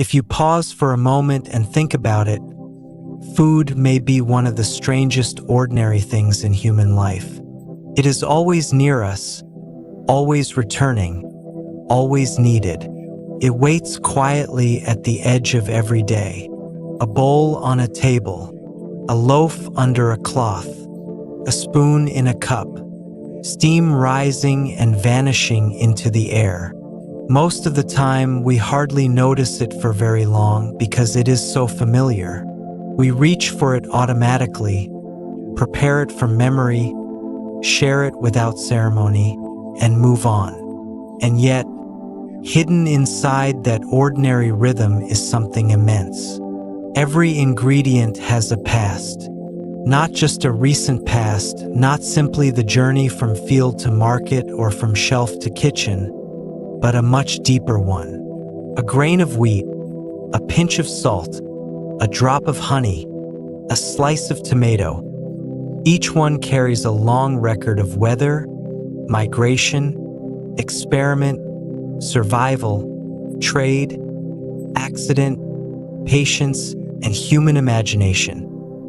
If you pause for a moment and think about it, food may be one of the strangest ordinary things in human life. It is always near us, always returning, always needed. It waits quietly at the edge of every day. A bowl on a table, a loaf under a cloth, a spoon in a cup, steam rising and vanishing into the air. Most of the time, we hardly notice it for very long because it is so familiar. We reach for it automatically, prepare it from memory, share it without ceremony, and move on. And yet, hidden inside that ordinary rhythm is something immense. Every ingredient has a past. Not just a recent past, not simply the journey from field to market or from shelf to kitchen, but a much deeper one. A grain of wheat, a pinch of salt, a drop of honey, a slice of tomato. Each one carries a long record of weather, migration, experiment, survival, trade, accident, patience, and human imagination.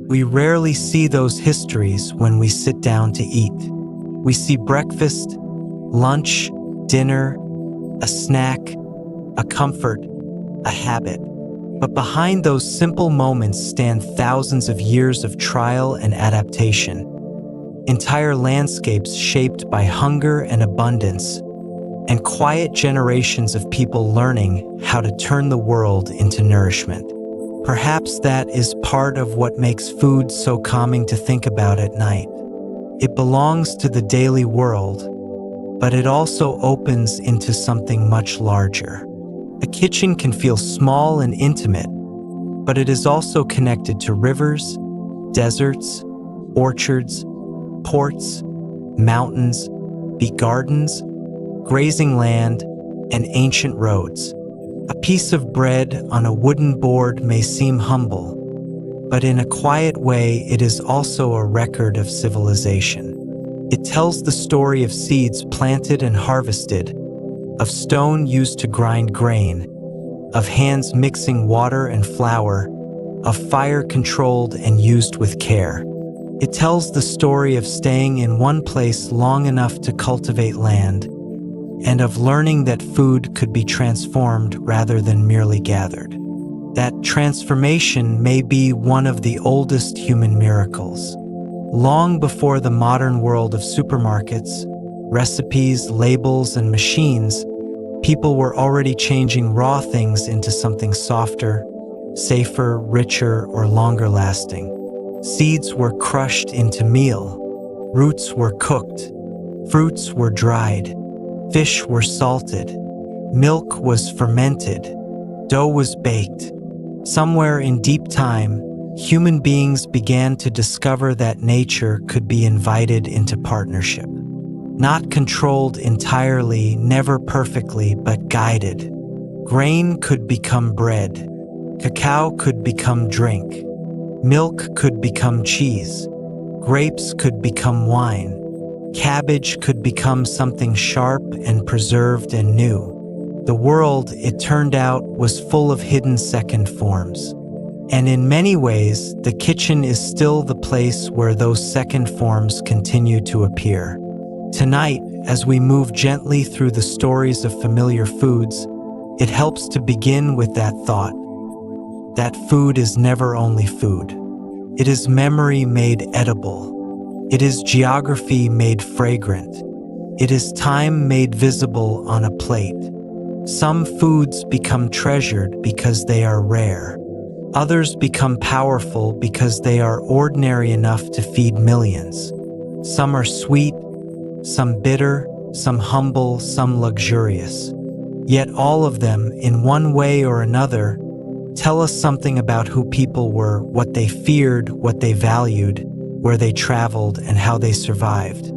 We rarely see those histories when we sit down to eat. We see breakfast, lunch, dinner, a snack, a comfort, a habit. But behind those simple moments stand thousands of years of trial and adaptation. Entire landscapes shaped by hunger and abundance, and quiet generations of people learning how to turn the world into nourishment. Perhaps that is part of what makes food so calming to think about at night. It belongs to the daily world, but it also opens into something much larger. A kitchen can feel small and intimate, but it is also connected to rivers, deserts, orchards, ports, mountains, big gardens, grazing land, and ancient roads. A piece of bread on a wooden board may seem humble, but in a quiet way it is also a record of civilization. It tells the story of seeds planted and harvested, of stone used to grind grain, of hands mixing water and flour, of fire controlled and used with care. It tells the story of staying in one place long enough to cultivate land, and of learning that food could be transformed rather than merely gathered. That transformation may be one of the oldest human miracles. Long before the modern world of supermarkets, recipes, labels, and machines, people were already changing raw things into something softer, safer, richer, or longer lasting. Seeds were crushed into meal, roots were cooked, fruits were dried, fish were salted, milk was fermented, dough was baked. Somewhere in deep time, human beings began to discover that nature could be invited into partnership. Not controlled entirely, never perfectly, but guided. Grain could become bread. Cacao could become drink. Milk could become cheese. Grapes could become wine. Cabbage could become something sharp and preserved and new. The world, it turned out, was full of hidden second forms. And in many ways, the kitchen is still the place where those second forms continue to appear. Tonight, as we move gently through the stories of familiar foods, it helps to begin with that thought, that food is never only food. It is memory made edible. It is geography made fragrant. It is time made visible on a plate. Some foods become treasured because they are rare. Others become powerful because they are ordinary enough to feed millions. Some are sweet, some bitter, some humble, some luxurious. Yet all of them, in one way or another, tell us something about who people were, what they feared, what they valued, where they traveled, and how they survived.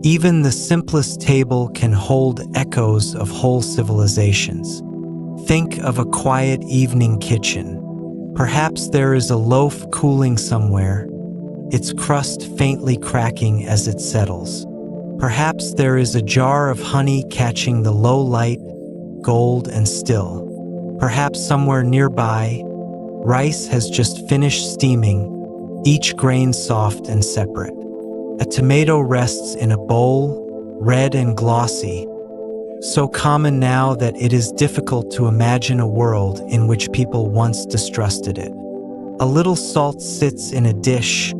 Even the simplest table can hold echoes of whole civilizations. Think of a quiet evening kitchen. Perhaps there is a loaf cooling somewhere, its crust faintly cracking as it settles. Perhaps there is a jar of honey catching the low light, gold and still. Perhaps somewhere nearby, rice has just finished steaming, each grain soft and separate. A tomato rests in a bowl, red and glossy, so common now that it is difficult to imagine a world in which people once distrusted it. A little salt sits in a dish,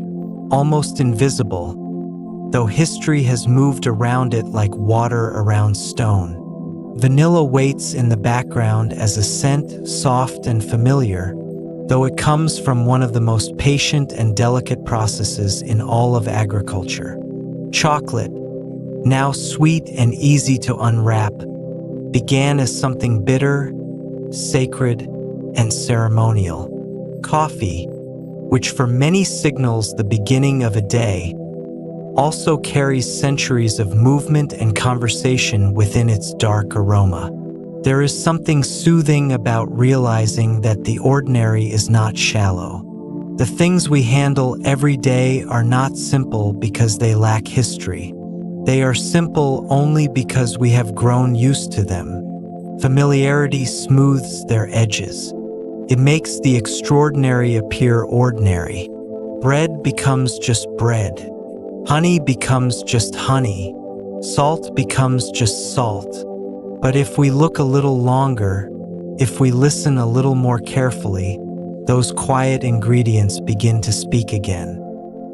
almost invisible, though history has moved around it like water around stone. Vanilla waits in the background as a scent, soft and familiar, though it comes from one of the most patient and delicate processes in all of agriculture. Chocolate, now sweet and easy to unwrap, began as something bitter, sacred, and ceremonial. Coffee, which for many signals the beginning of a day, also carries centuries of movement and conversation within its dark aroma. There is something soothing about realizing that the ordinary is not shallow. The things we handle every day are not simple because they lack history. They are simple only because we have grown used to them. Familiarity smooths their edges. It makes the extraordinary appear ordinary. Bread becomes just bread. Honey becomes just honey. Salt becomes just salt. But if we look a little longer, if we listen a little more carefully, those quiet ingredients begin to speak again.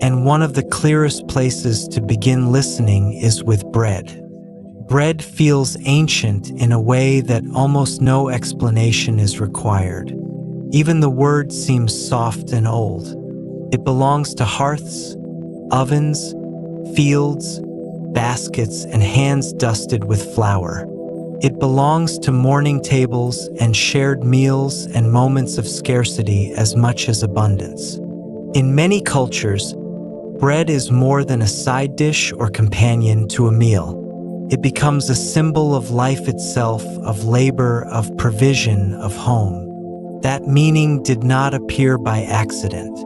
And one of the clearest places to begin listening is with bread. Bread feels ancient in a way that almost no explanation is required. Even the word seems soft and old. It belongs to hearths, ovens, fields, baskets, and hands dusted with flour. It belongs to morning tables and shared meals and moments of scarcity as much as abundance. In many cultures, bread is more than a side dish or companion to a meal. It becomes a symbol of life itself, of labor, of provision, of home. That meaning did not appear by accident.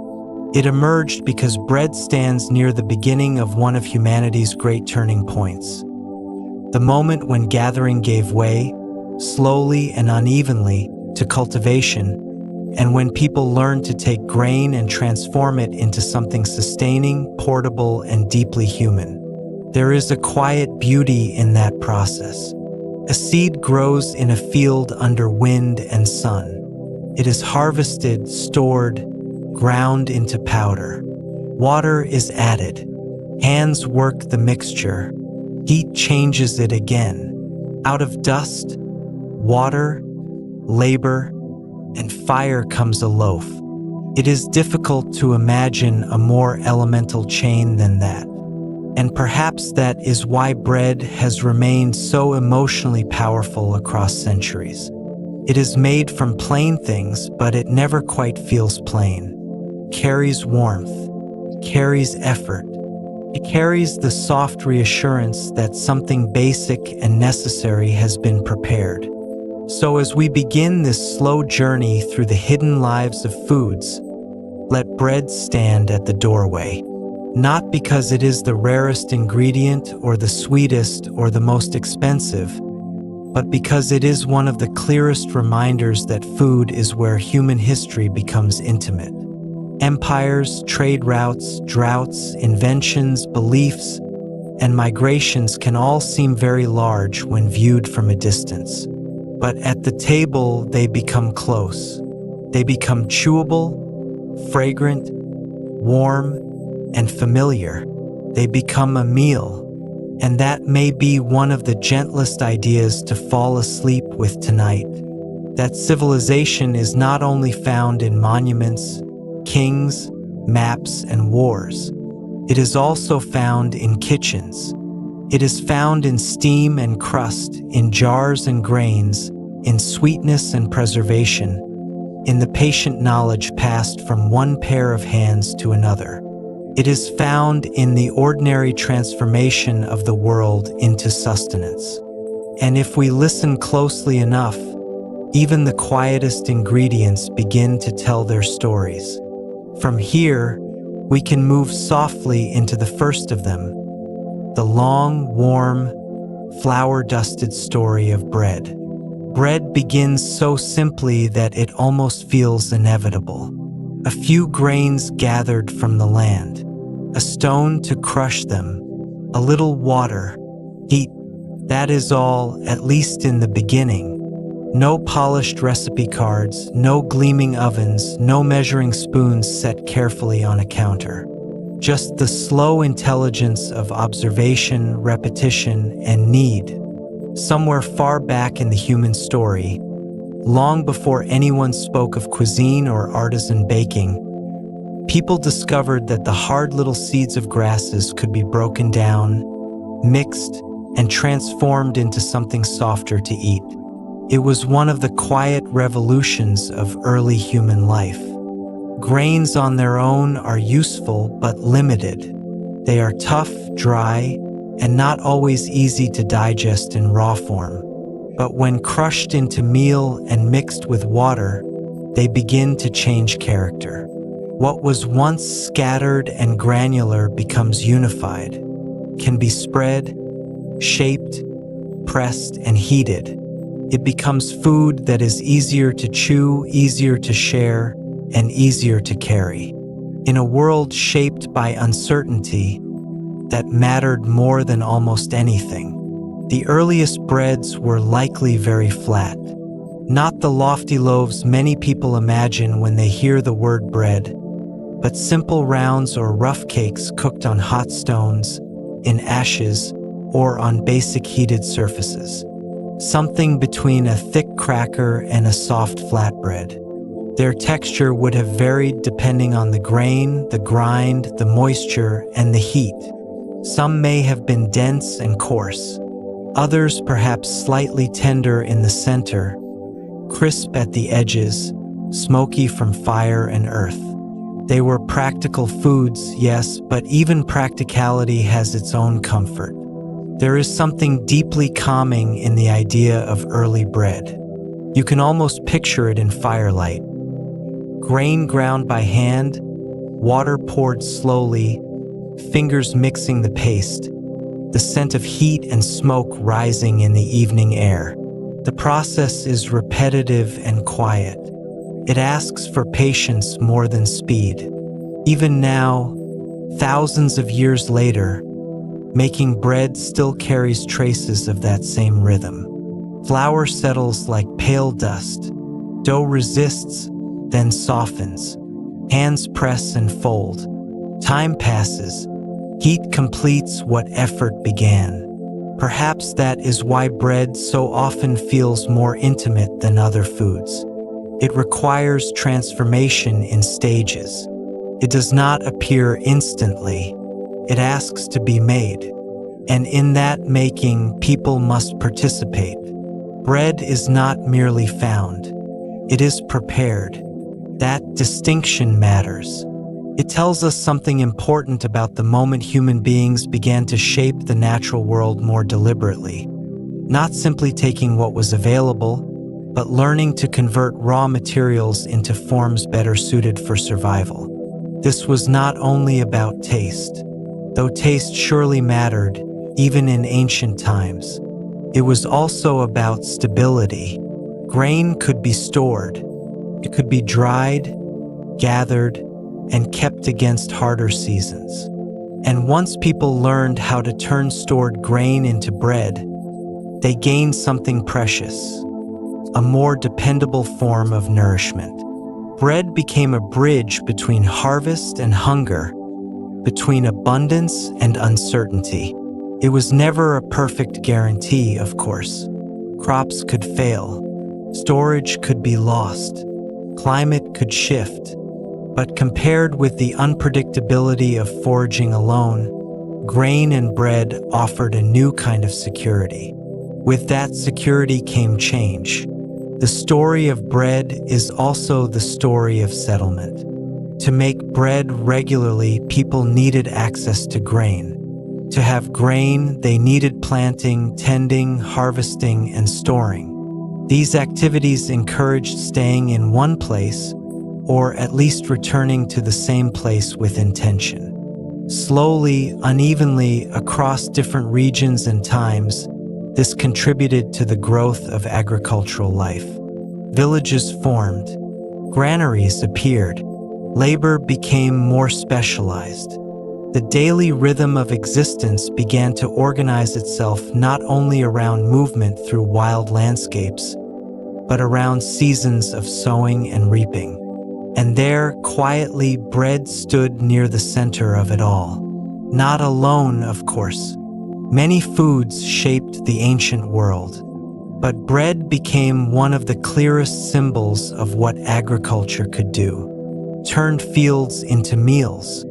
It emerged because bread stands near the beginning of one of humanity's great turning points. The moment when gathering gave way, slowly and unevenly, to cultivation, and when people learned to take grain and transform it into something sustaining, portable, and deeply human. There is a quiet beauty in that process. A seed grows in a field under wind and sun. It is harvested, stored, ground into powder. Water is added. Hands work the mixture. Heat changes it again. Out of dust, water, labor, and fire comes a loaf. It is difficult to imagine a more elemental chain than that. And perhaps that is why bread has remained so emotionally powerful across centuries. It is made from plain things, but it never quite feels plain. Carries warmth, carries effort. It carries the soft reassurance that something basic and necessary has been prepared. So as we begin this slow journey through the hidden lives of foods, let bread stand at the doorway. Not because it is the rarest ingredient or the sweetest or the most expensive, but because it is one of the clearest reminders that food is where human history becomes intimate. Empires, trade routes, droughts, inventions, beliefs, and migrations can all seem very large when viewed from a distance. But at the table, they become close. They become chewable, fragrant, warm, and familiar. They become a meal. And that may be one of the gentlest ideas to fall asleep with tonight. That civilization is not only found in monuments, kings, maps, and wars. It is also found in kitchens. It is found in steam and crust, in jars and grains, in sweetness and preservation, in the patient knowledge passed from one pair of hands to another. It is found in the ordinary transformation of the world into sustenance. And if we listen closely enough, even the quietest ingredients begin to tell their stories. From here, we can move softly into the first of them, the long, warm, flour-dusted story of bread. Bread begins so simply that it almost feels inevitable. A few grains gathered from the land, a stone to crush them, a little water, heat. That is all, at least in the beginning. No polished recipe cards, no gleaming ovens, no measuring spoons set carefully on a counter. Just the slow intelligence of observation, repetition, and need. Somewhere far back in the human story, long before anyone spoke of cuisine or artisan baking, people discovered that the hard little seeds of grasses could be broken down, mixed, and transformed into something softer to eat. It was one of the quiet revolutions of early human life. Grains on their own are useful but limited. They are tough, dry, and not always easy to digest in raw form. But when crushed into meal and mixed with water, they begin to change character. What was once scattered and granular becomes unified, can be spread, shaped, pressed, and heated. It becomes food that is easier to chew, easier to share, and easier to carry. In a world shaped by uncertainty that mattered more than almost anything, the earliest breads were likely very flat. Not the lofty loaves many people imagine when they hear the word bread, but simple rounds or rough cakes cooked on hot stones, in ashes, or on basic heated surfaces. Something between a thick cracker and a soft flatbread. Their texture would have varied depending on the grain, the grind, the moisture, and the heat. Some may have been dense and coarse, others perhaps slightly tender in the center, crisp at the edges, smoky from fire and earth. They were practical foods, yes, but even practicality has its own comfort. There is something deeply calming in the idea of early bread. You can almost picture it in firelight. Grain ground by hand, water poured slowly, fingers mixing the paste, the scent of heat and smoke rising in the evening air. The process is repetitive and quiet. It asks for patience more than speed. Even now, thousands of years later, making bread still carries traces of that same rhythm. Flour settles like pale dust. Dough resists, then softens. Hands press and fold. Time passes. Heat completes what effort began. Perhaps that is why bread so often feels more intimate than other foods. It requires transformation in stages. It does not appear instantly. It asks to be made. And in that making, people must participate. Bread is not merely found. It is prepared. That distinction matters. It tells us something important about the moment human beings began to shape the natural world more deliberately. Not simply taking what was available, but learning to convert raw materials into forms better suited for survival. This was not only about taste, though taste surely mattered, even in ancient times. It was also about stability. Grain could be stored. It could be dried, gathered, and kept against harder seasons. And once people learned how to turn stored grain into bread, they gained something precious, a more dependable form of nourishment. Bread became a bridge between harvest and hunger, between abundance and uncertainty. It was never a perfect guarantee, of course. Crops could fail, storage could be lost, climate could shift. But compared with the unpredictability of foraging alone, grain and bread offered a new kind of security. With that security came change. The story of bread is also the story of settlement. To make bread regularly, people needed access to grain. To have grain, they needed planting, tending, harvesting, and storing. These activities encouraged staying in one place, or at least returning to the same place with intention. Slowly, unevenly, across different regions and times, This contributed to the growth of agricultural life. Villages formed, granaries appeared, labor became more specialized. The daily rhythm of existence began to organize itself not only around movement through wild landscapes, but around seasons of sowing and reaping. And there, quietly, bread stood near the center of it all. Not alone, of course. Many foods shaped the ancient world, but bread became one of the clearest symbols of what agriculture could do. It turned fields into meals.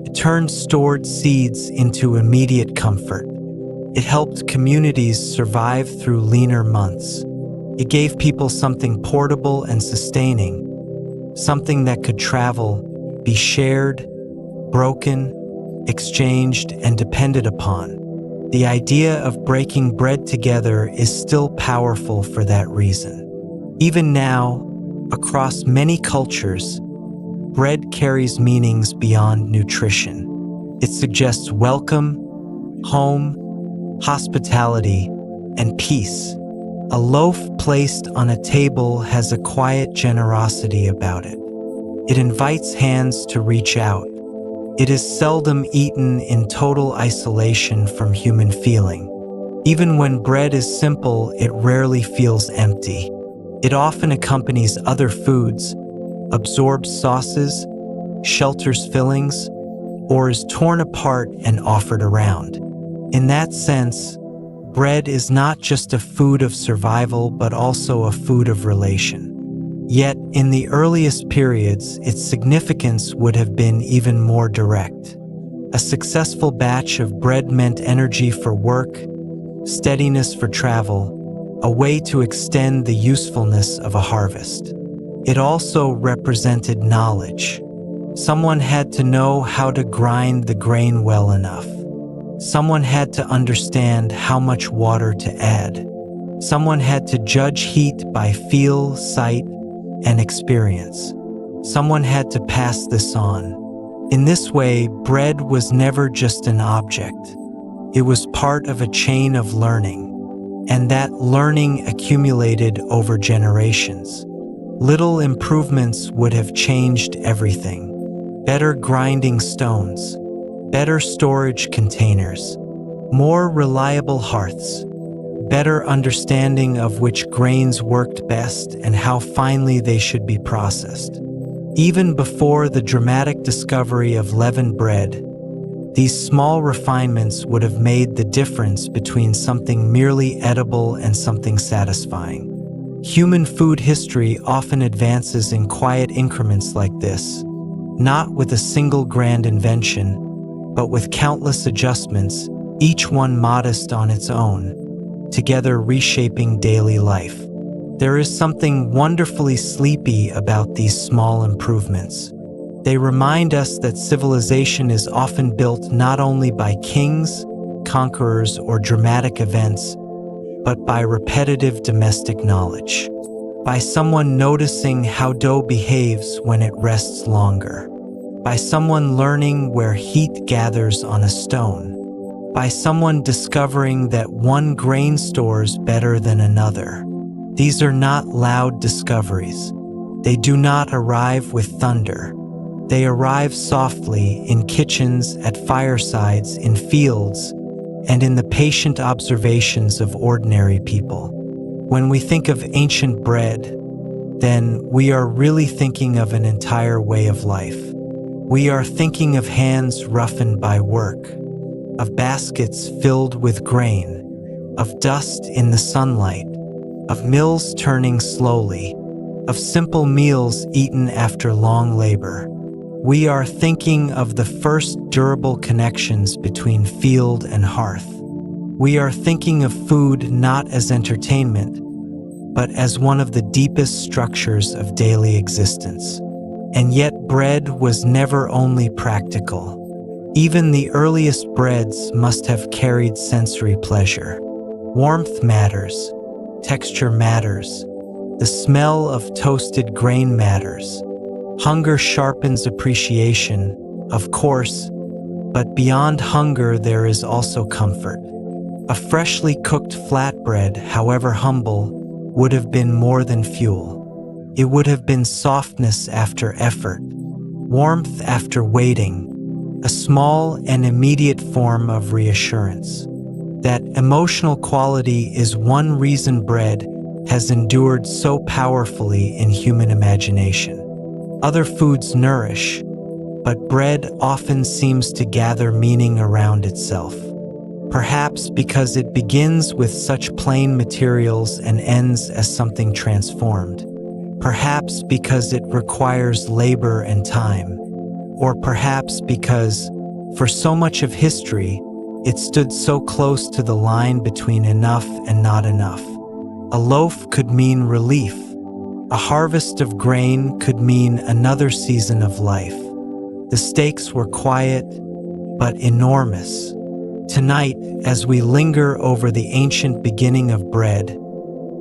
It turned stored seeds into immediate comfort. It helped communities survive through leaner months. It gave people something portable and sustaining, something that could travel, be shared, broken, exchanged, and depended upon. The idea of breaking bread together is still powerful for that reason. Even now, across many cultures, bread carries meanings beyond nutrition. It suggests welcome, home, hospitality, and peace. A loaf placed on a table has a quiet generosity about it. It invites hands to reach out. It is seldom eaten in total isolation from human feeling. Even when bread is simple, it rarely feels empty. It often accompanies other foods, absorbs sauces, shelters fillings, or is torn apart and offered around. In that sense, bread is not just a food of survival, but also a food of relation. Yet, in the earliest periods, its significance would have been even more direct. A successful batch of bread meant energy for work, steadiness for travel, a way to extend the usefulness of a harvest. It also represented knowledge. Someone had to know how to grind the grain well enough. Someone had to understand how much water to add. Someone had to judge heat by feel, sight, and experience. Someone had to pass this on. In this way, bread was never just an object. It was part of a chain of learning, and that learning accumulated over generations. Little improvements would have changed everything. Better grinding stones, better storage containers, more reliable hearths, better understanding of which grains worked best and how finely they should be processed. Even before the dramatic discovery of leavened bread, these small refinements would have made the difference between something merely edible and something satisfying. Human food history often advances in quiet increments like this, not with a single grand invention, but with countless adjustments, each one modest on its own, together reshaping daily life. There is something wonderfully sleepy about these small improvements. They remind us that civilization is often built not only by kings, conquerors, or dramatic events, but by repetitive domestic knowledge, by someone noticing how dough behaves when it rests longer, by someone learning where heat gathers on a stone, by someone discovering that one grain stores better than another. These are not loud discoveries. They do not arrive with thunder. They arrive softly in kitchens, at firesides, in fields, and in the patient observations of ordinary people. When we think of ancient bread, then we are really thinking of an entire way of life. We are thinking of hands roughened by work, of baskets filled with grain, of dust in the sunlight, of mills turning slowly, of simple meals eaten after long labor. We are thinking of the first durable connections between field and hearth. We are thinking of food not as entertainment, but as one of the deepest structures of daily existence. And yet bread was never only practical. Even the earliest breads must have carried sensory pleasure. Warmth matters, texture matters, the smell of toasted grain matters. Hunger sharpens appreciation, of course, but beyond hunger there is also comfort. A freshly cooked flatbread, however humble, would have been more than fuel. It would have been softness after effort, warmth after waiting, a small and immediate form of reassurance. That emotional quality is one reason bread has endured so powerfully in human imagination. Other foods nourish, but bread often seems to gather meaning around itself. Perhaps because it begins with such plain materials and ends as something transformed. Perhaps because it requires labor and time. Or perhaps because, for so much of history, it stood so close to the line between enough and not enough. A loaf could mean relief. A harvest of grain could mean another season of life. The stakes were quiet, but enormous. Tonight, as we linger over the ancient beginning of bread,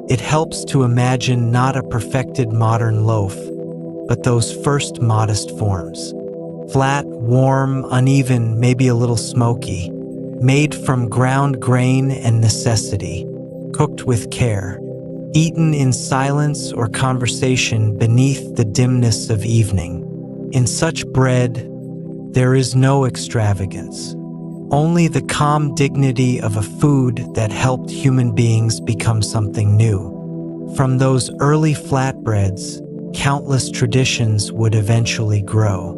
it helps to imagine not a perfected modern loaf, but those first modest forms. Flat, warm, uneven, maybe a little smoky, made from ground grain and necessity, cooked with care, eaten in silence or conversation beneath the dimness of evening. In such bread, there is no extravagance. Only the calm dignity of a food that helped human beings become something new. From those early flatbreads, countless traditions would eventually grow.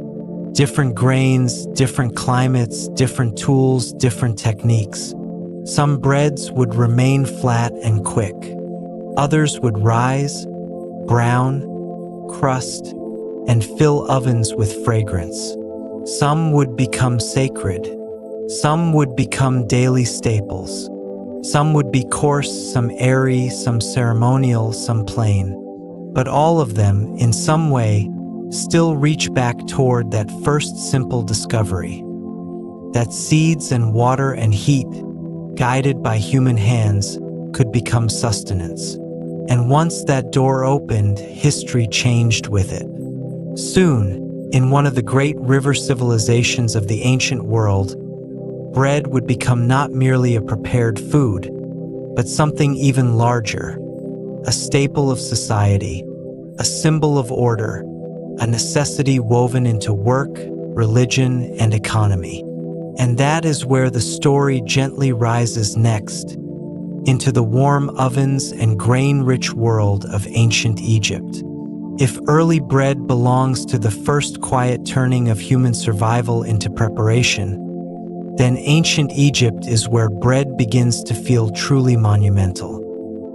Different grains, different climates, different tools, different techniques. Some breads would remain flat and quick. Others would rise, brown, crust, and fill ovens with fragrance. Some would become sacred. Some would become daily staples. Some would be coarse, some airy, some ceremonial, some plain. But all of them, in some way, still reach back toward that first simple discovery. That seeds and water and heat, guided by human hands, could become sustenance. And once that door opened, history changed with it. Soon, in one of the great river civilizations of the ancient world, bread would become not merely a prepared food, but something even larger, a staple of society, a symbol of order, a necessity woven into work, religion, and economy. And that is where the story gently rises next, into the warm ovens and grain-rich world of ancient Egypt. If early bread belongs to the first quiet turning of human survival into preparation, then ancient Egypt is where bread begins to feel truly monumental.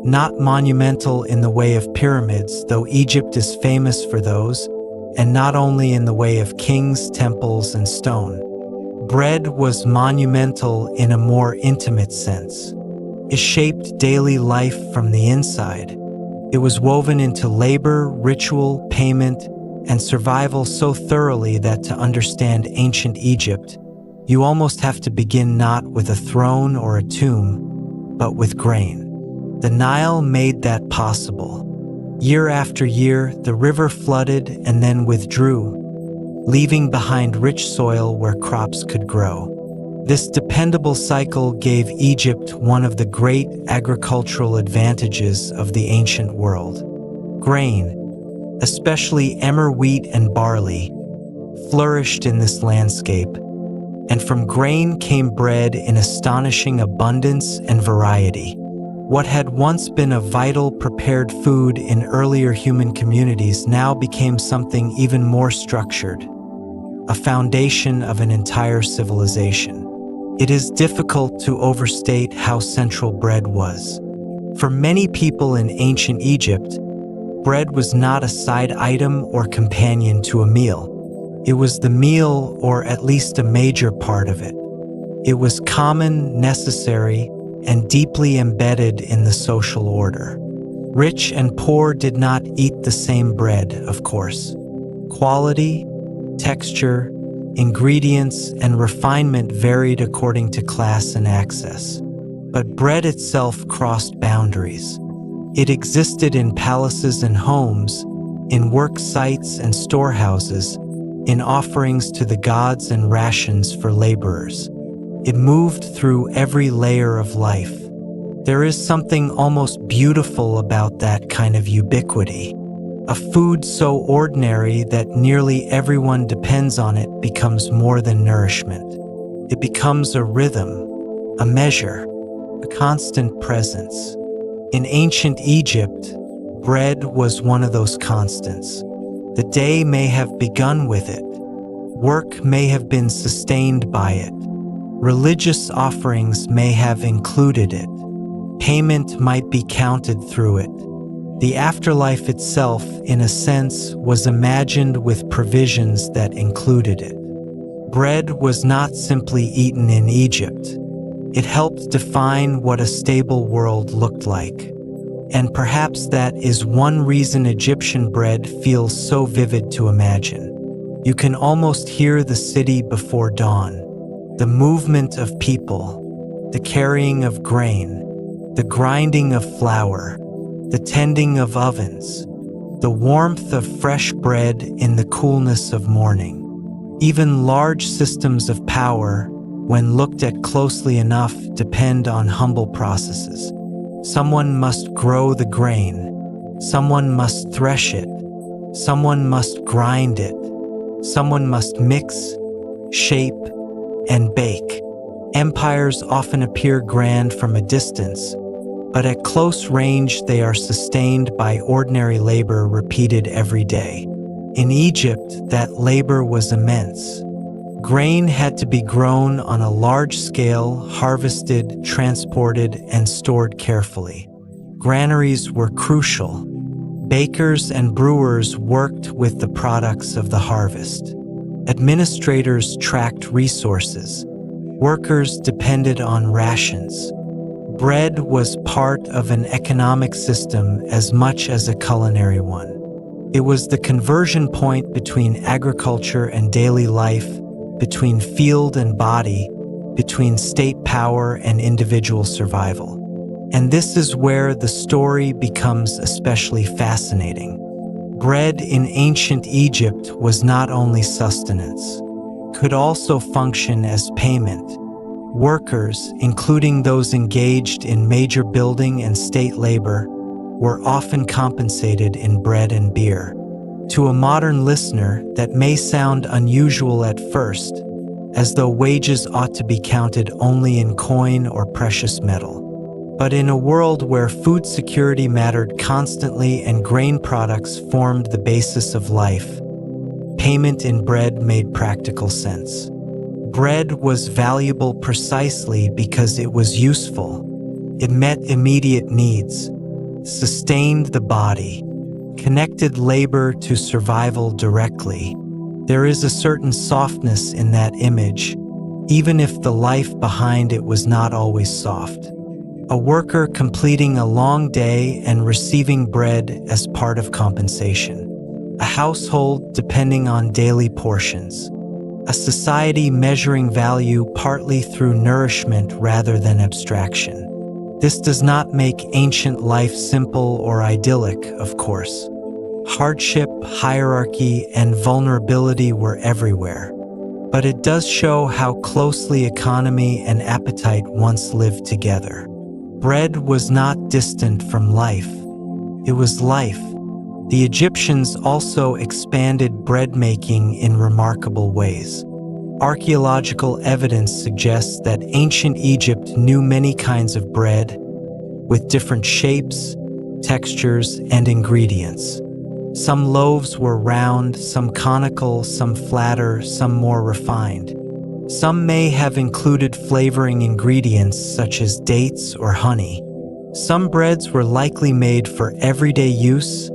Not monumental in the way of pyramids, though Egypt is famous for those, and not only in the way of kings, temples, and stone. Bread was monumental in a more intimate sense. It shaped daily life from the inside. It was woven into labor, ritual, payment, and survival so thoroughly that to understand ancient Egypt, you almost have to begin not with a throne or a tomb, but with grain. The Nile made that possible. Year after year, the river flooded and then withdrew, leaving behind rich soil where crops could grow. This dependable cycle gave Egypt one of the great agricultural advantages of the ancient world. Grain, especially emmer wheat and barley, flourished in this landscape, and from grain came bread in astonishing abundance and variety. What had once been a vital prepared food in earlier human communities now became something even more structured, a foundation of an entire civilization. It is difficult to overstate how central bread was. For many people in ancient Egypt, bread was not a side item or companion to a meal. It was the meal, or at least a major part of it. It was common, necessary, and deeply embedded in the social order. Rich and poor did not eat the same bread, of course. Quality, texture, ingredients, and refinement varied according to class and access. But bread itself crossed boundaries. It existed in palaces and homes, in work sites and storehouses, in offerings to the gods and rations for laborers. It moved through every layer of life. There is something almost beautiful about that kind of ubiquity. A food so ordinary that nearly everyone depends on it becomes more than nourishment. It becomes a rhythm, a measure, a constant presence. In ancient Egypt, bread was one of those constants. The day may have begun with it. Work may have been sustained by it. Religious offerings may have included it. Payment might be counted through it. The afterlife itself, in a sense, was imagined with provisions that included it. Bread was not simply eaten in Egypt. It helped define what a stable world looked like. And perhaps that is one reason Egyptian bread feels so vivid to imagine. You can almost hear the city before dawn, the movement of people, the carrying of grain, the grinding of flour, the tending of ovens, the warmth of fresh bread in the coolness of morning. Even large systems of power, when looked at closely enough, depend on humble processes. Someone must grow the grain, someone must thresh it, someone must grind it, someone must mix, shape, and bake. Empires often appear grand from a distance, but at close range they are sustained by ordinary labor repeated every day. In Egypt, that labor was immense. Grain had to be grown on a large scale, harvested, transported, and stored carefully. Granaries were crucial. Bakers and brewers worked with the products of the harvest. Administrators tracked resources. Workers depended on rations. Bread was part of an economic system as much as a culinary one. It was the conversion point between agriculture and daily life, between field and body, between state power and individual survival. And this is where the story becomes especially fascinating. Bread in ancient Egypt was not only sustenance, could also function as payment. Workers, including those engaged in major building and state labor, were often compensated in bread and beer. To a modern listener, that may sound unusual at first, as though wages ought to be counted only in coin or precious metal. But in a world where food security mattered constantly and grain products formed the basis of life, payment in bread made practical sense. Bread was valuable precisely because it was useful. It met immediate needs, sustained the body, connected labor to survival directly. There is a certain softness in that image, even if the life behind it was not always soft. A worker completing a long day and receiving bread as part of compensation. A household depending on daily portions. A society measuring value partly through nourishment rather than abstraction. This does not make ancient life simple or idyllic, of course. Hardship, hierarchy, and vulnerability were everywhere. But it does show how closely economy and appetite once lived together. Bread was not distant from life. It was life. The Egyptians also expanded bread making in remarkable ways. Archaeological evidence suggests that ancient Egypt knew many kinds of bread, with different shapes, textures, and ingredients. Some loaves were round, some conical, some flatter, some more refined. Some may have included flavoring ingredients such as dates or honey. Some breads were likely made for everyday use,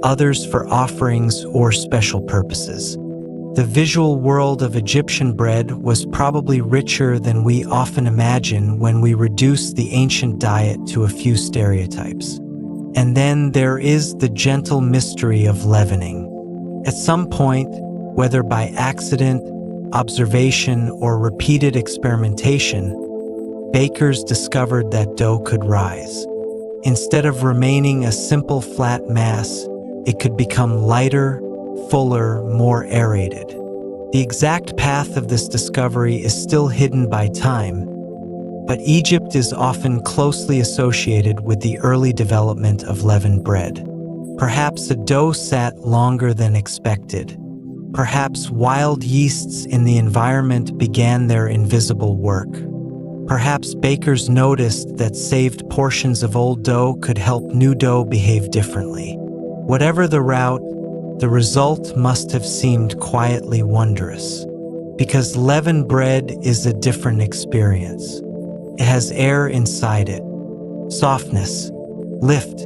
others for offerings or special purposes. The visual world of Egyptian bread was probably richer than we often imagine when we reduce the ancient diet to a few stereotypes. And then there is the gentle mystery of leavening. At some point, whether by accident, observation, or repeated experimentation, bakers discovered that dough could rise. Instead of remaining a simple flat mass, it could become lighter, fuller, more aerated. The exact path of this discovery is still hidden by time, but Egypt is often closely associated with the early development of leavened bread. Perhaps a dough sat longer than expected. Perhaps wild yeasts in the environment began their invisible work. Perhaps bakers noticed that saved portions of old dough could help new dough behave differently. Whatever the route, the result must have seemed quietly wondrous. Because leavened bread is a different experience. It has air inside it, softness, lift,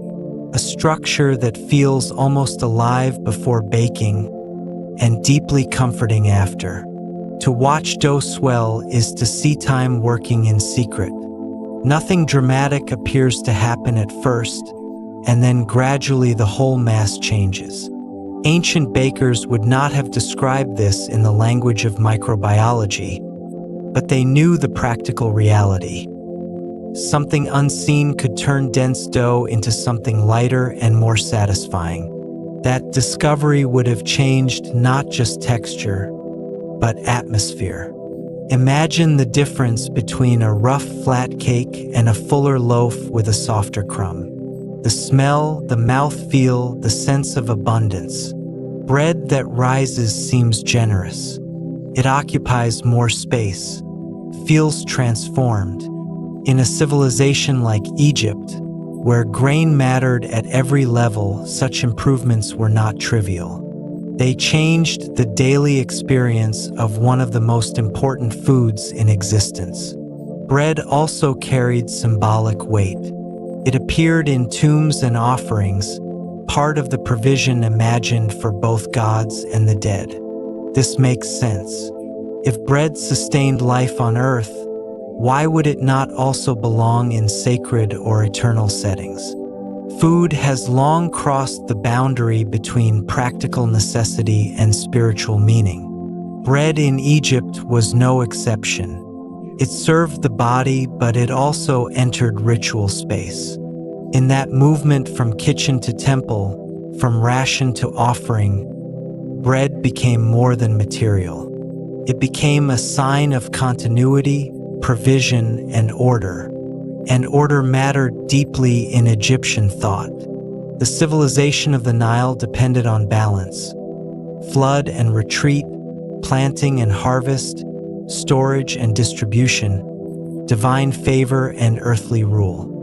a structure that feels almost alive before baking and deeply comforting after. To watch dough swell is to see time working in secret. Nothing dramatic appears to happen at first, and then gradually the whole mass changes. Ancient bakers would not have described this in the language of microbiology, but they knew the practical reality. Something unseen could turn dense dough into something lighter and more satisfying. That discovery would have changed not just texture, but atmosphere. Imagine the difference between a rough, flat cake and a fuller loaf with a softer crumb. The smell, the mouthfeel, the sense of abundance. Bread that rises seems generous. It occupies more space, feels transformed. In a civilization like Egypt, where grain mattered at every level, such improvements were not trivial. They changed the daily experience of one of the most important foods in existence. Bread also carried symbolic weight. It appeared in tombs and offerings, part of the provision imagined for both gods and the dead. This makes sense. If bread sustained life on earth, why would it not also belong in sacred or eternal settings? Food has long crossed the boundary between practical necessity and spiritual meaning. Bread in Egypt was no exception. It served the body, but it also entered ritual space. In that movement from kitchen to temple, from ration to offering, bread became more than material. It became a sign of continuity, provision, and order. And order mattered deeply in Egyptian thought. The civilization of the Nile depended on balance. Flood and retreat, planting and harvest, storage and distribution, divine favor and earthly rule.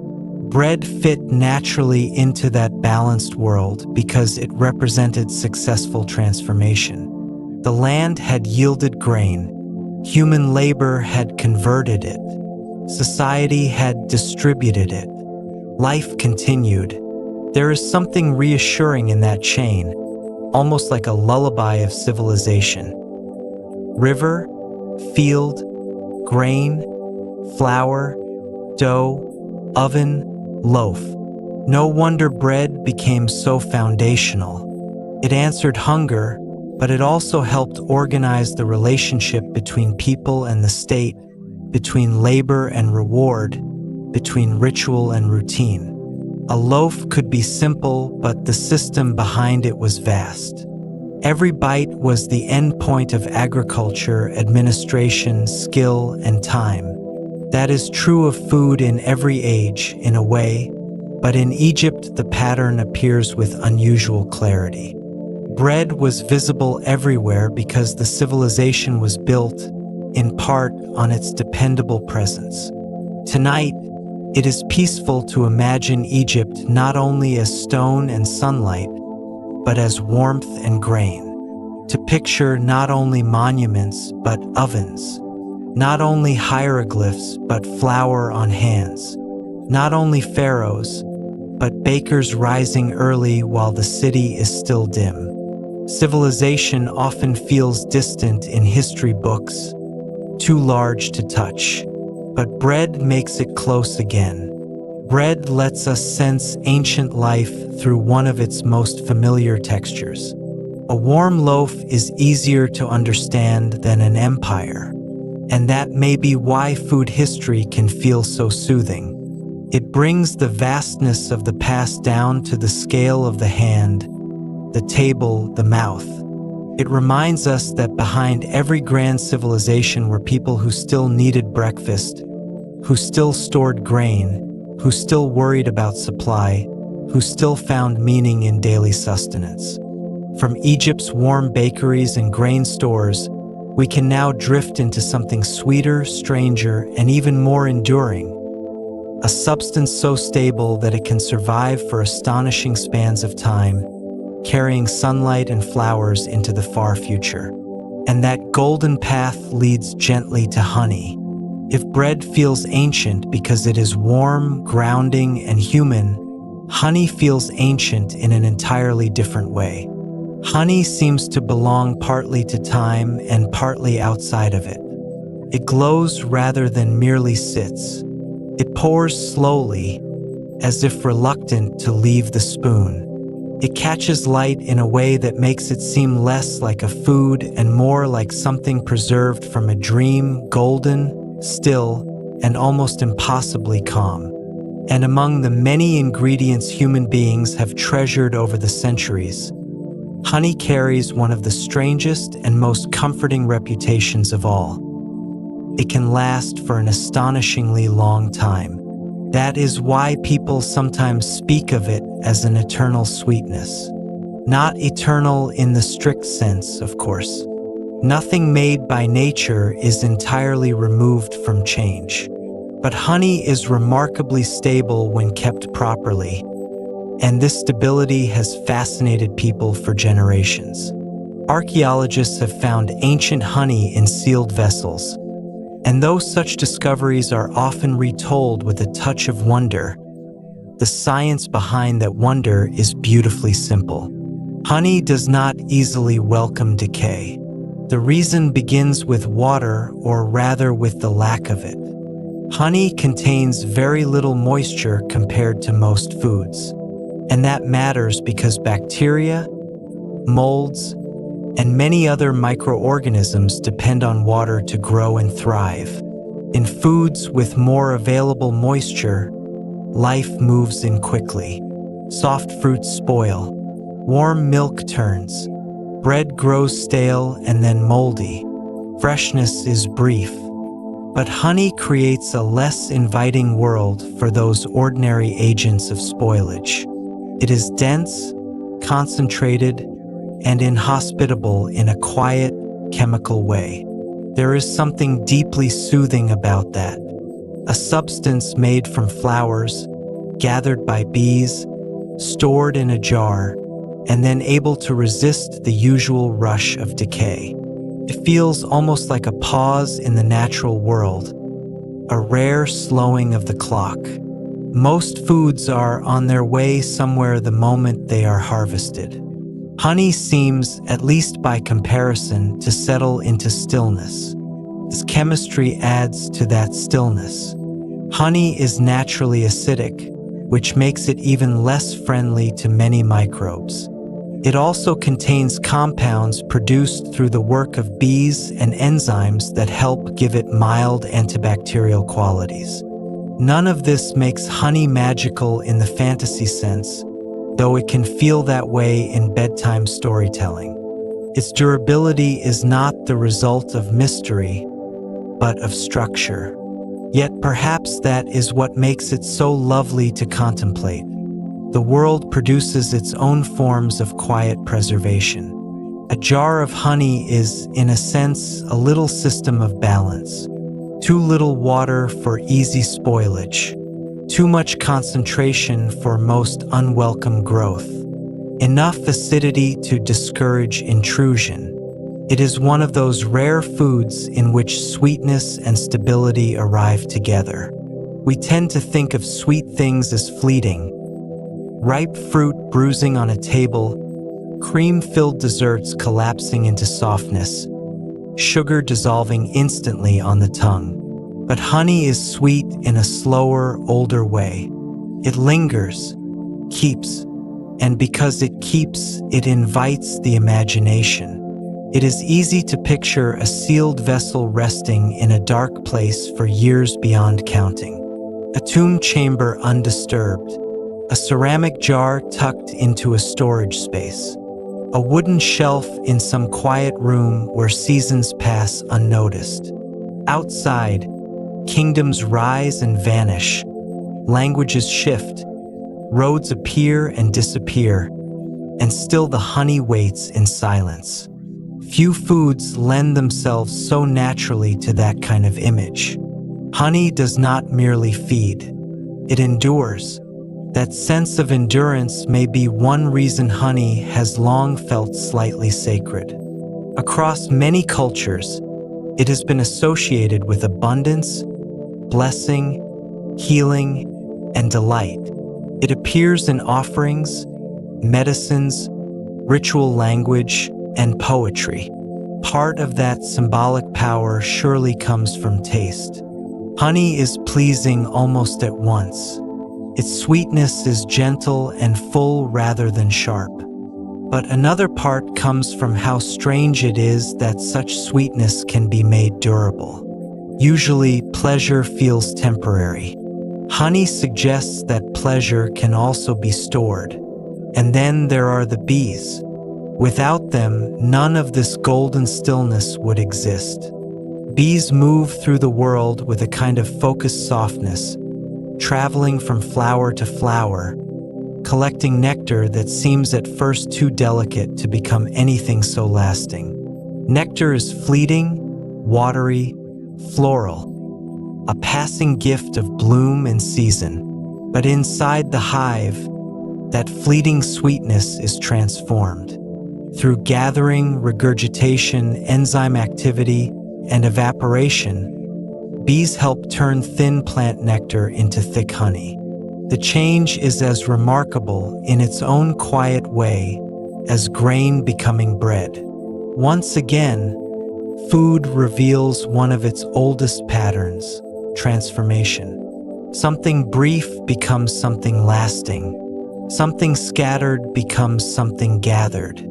Bread fit naturally into that balanced world because it represented successful transformation. The land had yielded grain. Human labor had converted it. Society had distributed it. Life continued. There is something reassuring in that chain, almost like a lullaby of civilization. River, field, grain, flour, dough, oven, loaf. No wonder bread became so foundational. It answered hunger, but it also helped organize the relationship between people and the state, between labor and reward, between ritual and routine. A loaf could be simple, but the system behind it was vast. Every bite was the end point of agriculture, administration, skill, and time. That is true of food in every age, in a way, but in Egypt the pattern appears with unusual clarity. Bread was visible everywhere because the civilization was built, in part, on its dependable presence. Tonight, it is peaceful to imagine Egypt not only as stone and sunlight, but as warmth and grain. To picture not only monuments, but ovens. Not only hieroglyphs, but flour on hands. Not only pharaohs, but bakers rising early while the city is still dim. Civilization often feels distant in history books, too large to touch. But bread makes it close again. Bread lets us sense ancient life through one of its most familiar textures. A warm loaf is easier to understand than an empire, and that may be why food history can feel so soothing. It brings the vastness of the past down to the scale of the hand, the table, the mouth. It reminds us that behind every grand civilization were people who still needed breakfast, who still stored grain, who still worried about supply, who still found meaning in daily sustenance. From Egypt's warm bakeries and grain stores, we can now drift into something sweeter, stranger, and even more enduring. A substance so stable that it can survive for astonishing spans of time, carrying sunlight and flowers into the far future. And that golden path leads gently to honey. If bread feels ancient because it is warm, grounding, and human, honey feels ancient in an entirely different way. Honey seems to belong partly to time and partly outside of it. It glows rather than merely sits. It pours slowly, as if reluctant to leave the spoon. It catches light in a way that makes it seem less like a food and more like something preserved from a dream, golden, still, and almost impossibly calm. And among the many ingredients human beings have treasured over the centuries, honey carries one of the strangest and most comforting reputations of all. It can last for an astonishingly long time. That is why people sometimes speak of it as an eternal sweetness. Not eternal in the strict sense, of course. Nothing made by nature is entirely removed from change. But honey is remarkably stable when kept properly, and this stability has fascinated people for generations. Archaeologists have found ancient honey in sealed vessels, and though such discoveries are often retold with a touch of wonder, the science behind that wonder is beautifully simple. Honey does not easily welcome decay. The reason begins with water, or rather with the lack of it. Honey contains very little moisture compared to most foods, and that matters because bacteria, molds, and many other microorganisms depend on water to grow and thrive. In foods with more available moisture, life moves in quickly. Soft fruits spoil. Warm milk turns. Bread grows stale and then moldy. Freshness is brief. But honey creates a less inviting world for those ordinary agents of spoilage. It is dense, concentrated, and inhospitable in a quiet, chemical way. There is something deeply soothing about that. A substance made from flowers, gathered by bees, stored in a jar, and then able to resist the usual rush of decay. It feels almost like a pause in the natural world, a rare slowing of the clock. Most foods are on their way somewhere the moment they are harvested. Honey seems, at least by comparison, to settle into stillness. Its chemistry adds to that stillness. Honey is naturally acidic, which makes it even less friendly to many microbes. It also contains compounds produced through the work of bees and enzymes that help give it mild antibacterial qualities. None of this makes honey magical in the fantasy sense, though it can feel that way in bedtime storytelling. Its durability is not the result of mystery, but of structure. Yet perhaps that is what makes it so lovely to contemplate. The world produces its own forms of quiet preservation. A jar of honey is, in a sense, a little system of balance. Too little water for easy spoilage. Too much concentration for most unwelcome growth. Enough acidity to discourage intrusion. It is one of those rare foods in which sweetness and stability arrive together. We tend to think of sweet things as fleeting. Ripe fruit bruising on a table, cream-filled desserts collapsing into softness, sugar dissolving instantly on the tongue. But honey is sweet in a slower, older way. It lingers, keeps, and because it keeps, it invites the imagination. It is easy to picture a sealed vessel resting in a dark place for years beyond counting. A tomb chamber undisturbed, a ceramic jar tucked into a storage space. a wooden shelf in some quiet room where seasons pass unnoticed. Outside, kingdoms rise and vanish, languages shift, roads appear and disappear, and still the honey waits in silence. Few foods lend themselves so naturally to that kind of image. Honey does not merely feed, it endures. That sense of endurance may be one reason honey has long felt slightly sacred. Across many cultures, it has been associated with abundance, blessing, healing, and delight. It appears in offerings, medicines, ritual language, and poetry. Part of that symbolic power surely comes from taste. Honey is pleasing almost at once. Its sweetness is gentle and full rather than sharp. But another part comes from how strange it is that such sweetness can be made durable. Usually, pleasure feels temporary. Honey suggests that pleasure can also be stored. And then there are the bees. Without them, none of this golden stillness would exist. Bees move through the world with a kind of focused softness, traveling from flower to flower, collecting nectar that seems at first too delicate to become anything so lasting. Nectar is fleeting, watery, floral, a passing gift of bloom and season. But inside the hive, that fleeting sweetness is transformed. Through gathering, regurgitation, enzyme activity, and evaporation, bees help turn thin plant nectar into thick honey. The change is as remarkable in its own quiet way as grain becoming bread. Once again, food reveals one of its oldest patterns, transformation. Something brief becomes something lasting. Something scattered becomes something gathered.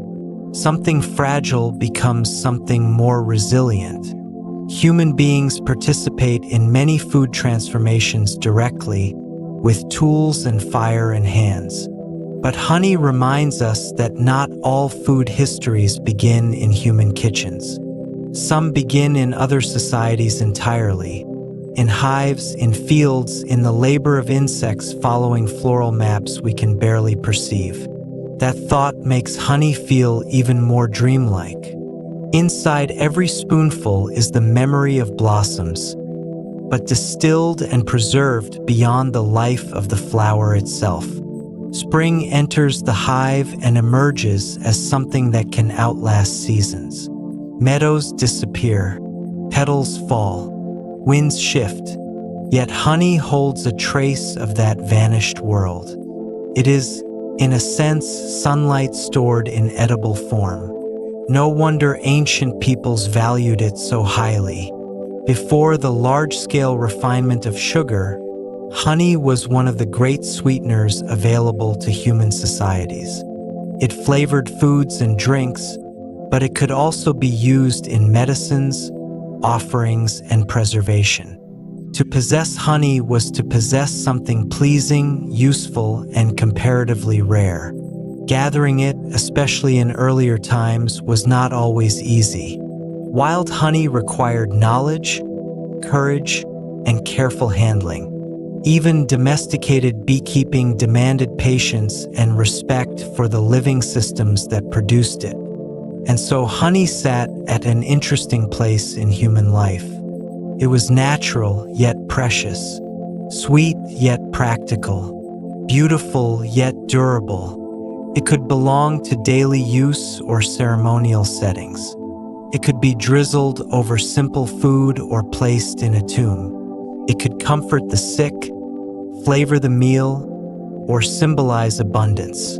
Something fragile becomes something more resilient. Human beings participate in many food transformations directly, with tools and fire in hands. But honey reminds us that not all food histories begin in human kitchens. Some begin in other societies entirely, in hives, in fields, in the labor of insects following floral maps we can barely perceive. That thought makes honey feel even more dreamlike. Inside every spoonful is the memory of blossoms, but distilled and preserved beyond the life of the flower itself. Spring enters the hive and emerges as something that can outlast seasons. Meadows disappear, petals fall, winds shift, yet honey holds a trace of that vanished world. It is, in a sense, sunlight stored in edible form. No wonder ancient peoples valued it so highly. Before the large-scale refinement of sugar, honey was one of the great sweeteners available to human societies. It flavored foods and drinks, but it could also be used in medicines, offerings, and preservation. To possess honey was to possess something pleasing, useful, and comparatively rare. Gathering it, especially in earlier times, was not always easy. Wild honey required knowledge, courage, and careful handling. Even domesticated beekeeping demanded patience and respect for the living systems that produced it. And so honey sat at an interesting place in human life. It was natural yet precious, sweet yet practical, beautiful yet durable. It could belong to daily use or ceremonial settings. It could be drizzled over simple food or placed in a tomb. It could comfort the sick, flavor the meal, or symbolize abundance.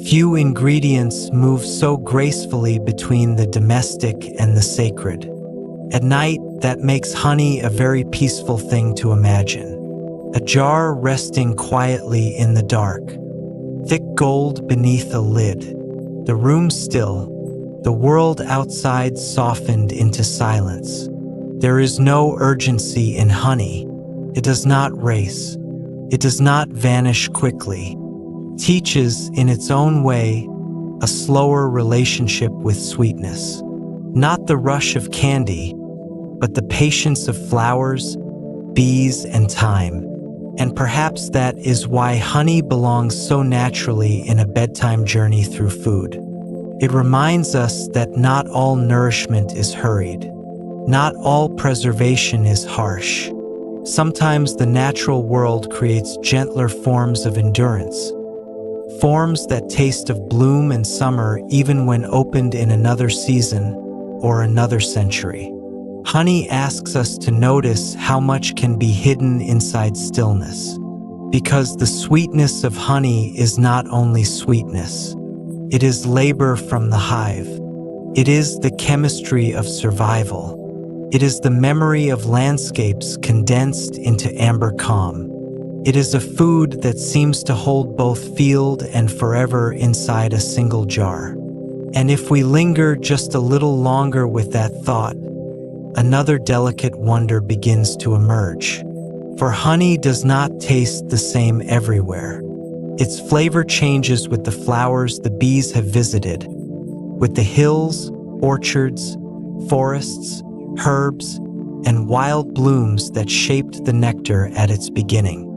Few ingredients move so gracefully between the domestic and the sacred. At night, that makes honey a very peaceful thing to imagine. A jar resting quietly in the dark, thick gold beneath a lid, the room still, the world outside softened into silence. There is no urgency in honey. It does not race. It does not vanish quickly. Teaches, in its own way, a slower relationship with sweetness. Not the rush of candy, but the patience of flowers, bees, and time. And perhaps that is why honey belongs so naturally in a bedtime journey through food. It reminds us that not all nourishment is hurried. Not all preservation is harsh. Sometimes the natural world creates gentler forms of endurance, forms that taste of bloom and summer even when opened in another season or another century. Honey asks us to notice how much can be hidden inside stillness, because the sweetness of honey is not only sweetness, it is labor from the hive. It is the chemistry of survival. It is the memory of landscapes condensed into amber calm. It is a food that seems to hold both field and forever inside a single jar. And if we linger just a little longer with that thought, another delicate wonder begins to emerge. For honey does not taste the same everywhere. Its flavor changes with the flowers the bees have visited, with the hills, orchards, forests, herbs, and wild blooms that shaped the nectar at its beginning.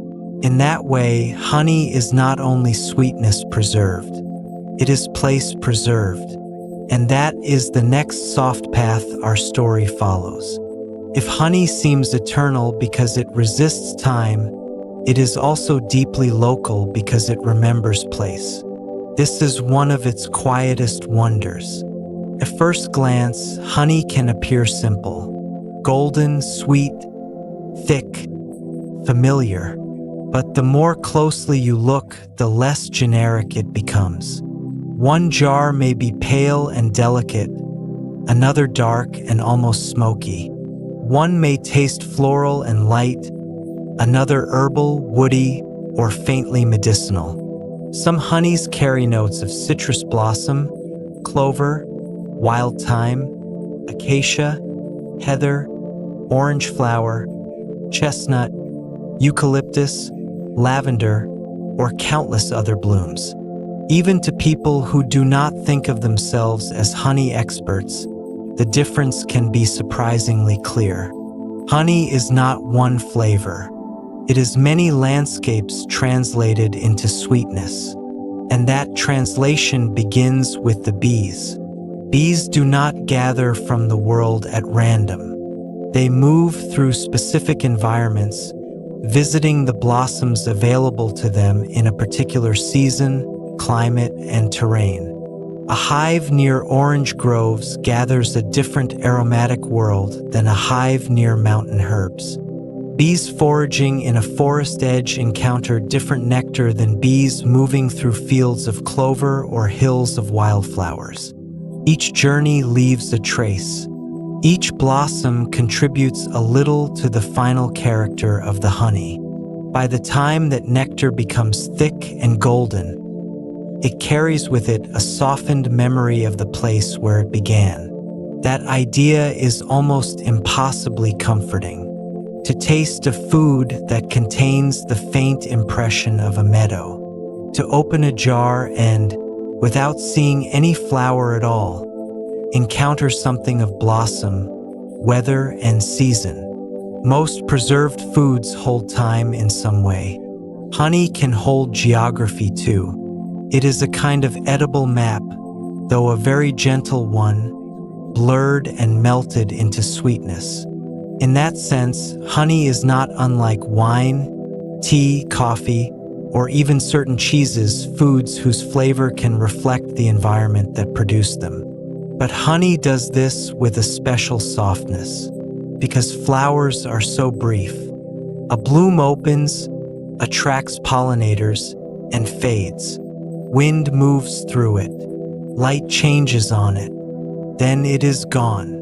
In that way, honey is not only sweetness preserved, it is place preserved. And that is the next soft path our story follows. If honey seems eternal because it resists time, it is also deeply local because it remembers place. This is one of its quietest wonders. At first glance, honey can appear simple, golden, sweet, thick, familiar. But the more closely you look, the less generic it becomes. One jar may be pale and delicate, another dark and almost smoky. One may taste floral and light, another herbal, woody, or faintly medicinal. Some honeys carry notes of citrus blossom, clover, wild thyme, acacia, heather, orange flower, chestnut, eucalyptus, lavender, or countless other blooms. Even to people who do not think of themselves as honey experts, the difference can be surprisingly clear. Honey is not one flavor. It is many landscapes translated into sweetness. And that translation begins with the bees. Bees do not gather from the world at random. They move through specific environments, visiting the blossoms available to them in a particular season, climate, and terrain. A hive near orange groves gathers a different aromatic world than a hive near mountain herbs. Bees foraging in a forest edge encounter different nectar than bees moving through fields of clover or hills of wildflowers. Each journey leaves a trace. Each blossom contributes a little to the final character of the honey. By the time that nectar becomes thick and golden, it carries with it a softened memory of the place where it began. That idea is almost impossibly comforting. To taste a food that contains the faint impression of a meadow. To open a jar and, without seeing any flower at all, encounter something of blossom, weather, and season. Most preserved foods hold time in some way. Honey can hold geography too. It is a kind of edible map, though a very gentle one, blurred and melted into sweetness. In that sense, honey is not unlike wine, tea, coffee, or even certain cheeses, foods whose flavor can reflect the environment that produced them. But honey does this with a special softness, because flowers are so brief. A bloom opens, attracts pollinators, and fades. Wind moves through it. Light changes on it. Then it is gone.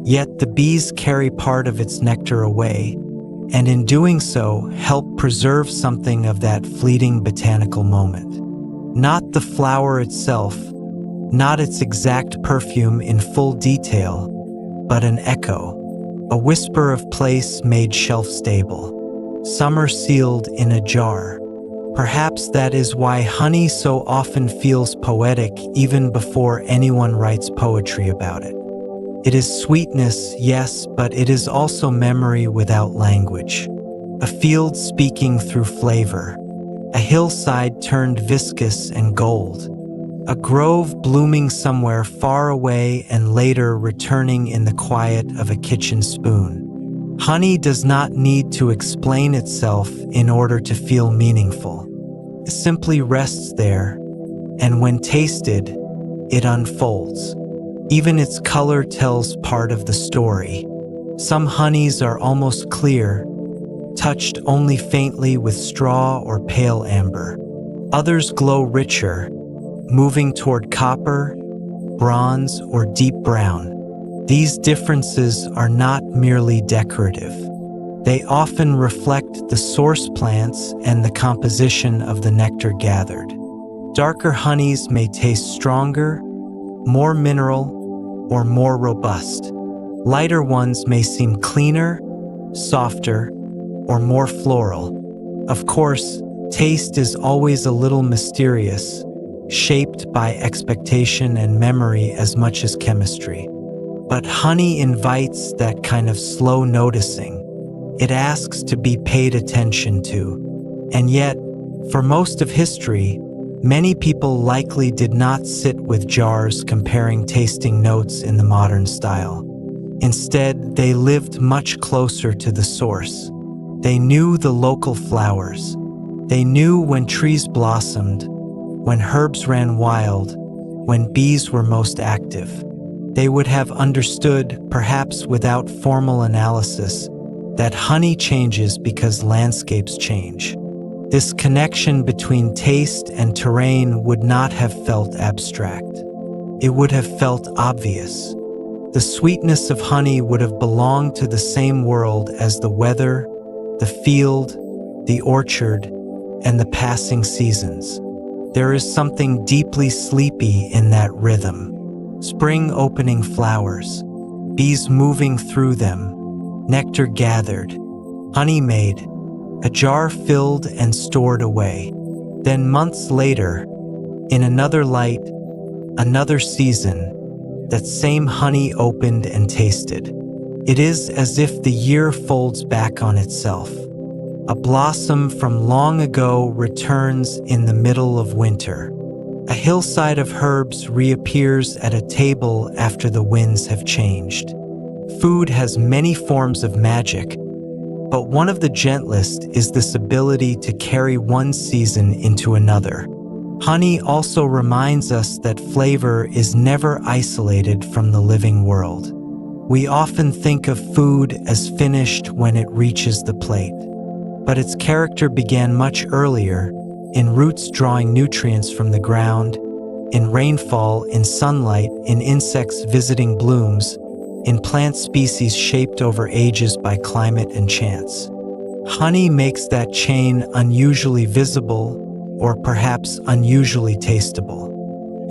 Yet the bees carry part of its nectar away, and in doing so, help preserve something of that fleeting botanical moment. Not the flower itself, not its exact perfume in full detail, but an echo, a whisper of place made shelf-stable, summer sealed in a jar, Perhaps that is why honey so often feels poetic even before anyone writes poetry about it. It is sweetness, yes, but it is also memory without language. A field speaking through flavor. A hillside turned viscous and gold. A grove blooming somewhere far away and later returning in the quiet of a kitchen spoon. Honey does not need to explain itself in order to feel meaningful. It simply rests there, and when tasted, it unfolds. Even its color tells part of the story. Some honeys are almost clear, touched only faintly with straw or pale amber. Others glow richer, moving toward copper, bronze, or deep brown. These differences are not merely decorative. They often reflect the source plants and the composition of the nectar gathered. Darker honeys may taste stronger, more mineral, or more robust. Lighter ones may seem cleaner, softer, or more floral. Of course, taste is always a little mysterious, shaped by expectation and memory as much as chemistry. But honey invites that kind of slow noticing. It asks to be paid attention to. And yet, for most of history, many people likely did not sit with jars comparing tasting notes in the modern style. Instead, they lived much closer to the source. They knew the local flowers. They knew when trees blossomed, when herbs ran wild, when bees were most active. They would have understood, perhaps without formal analysis, that honey changes because landscapes change. This connection between taste and terrain would not have felt abstract. It would have felt obvious. The sweetness of honey would have belonged to the same world as the weather, the field, the orchard, and the passing seasons. There is something deeply sleepy in that rhythm. Spring opening flowers, bees moving through them, nectar gathered, honey made, a jar filled and stored away. Then months later, in another light, another season, that same honey opened and tasted. It is as if the year folds back on itself. A blossom from long ago returns in the middle of winter. A hillside of herbs reappears at a table after the winds have changed. Food has many forms of magic, but one of the gentlest is this ability to carry one season into another. Honey also reminds us that flavor is never isolated from the living world. We often think of food as finished when it reaches the plate, but its character began much earlier, in roots drawing nutrients from the ground, in rainfall, in sunlight, in insects visiting blooms, in plant species shaped over ages by climate and chance. Honey makes that chain unusually visible, or perhaps unusually tasteable.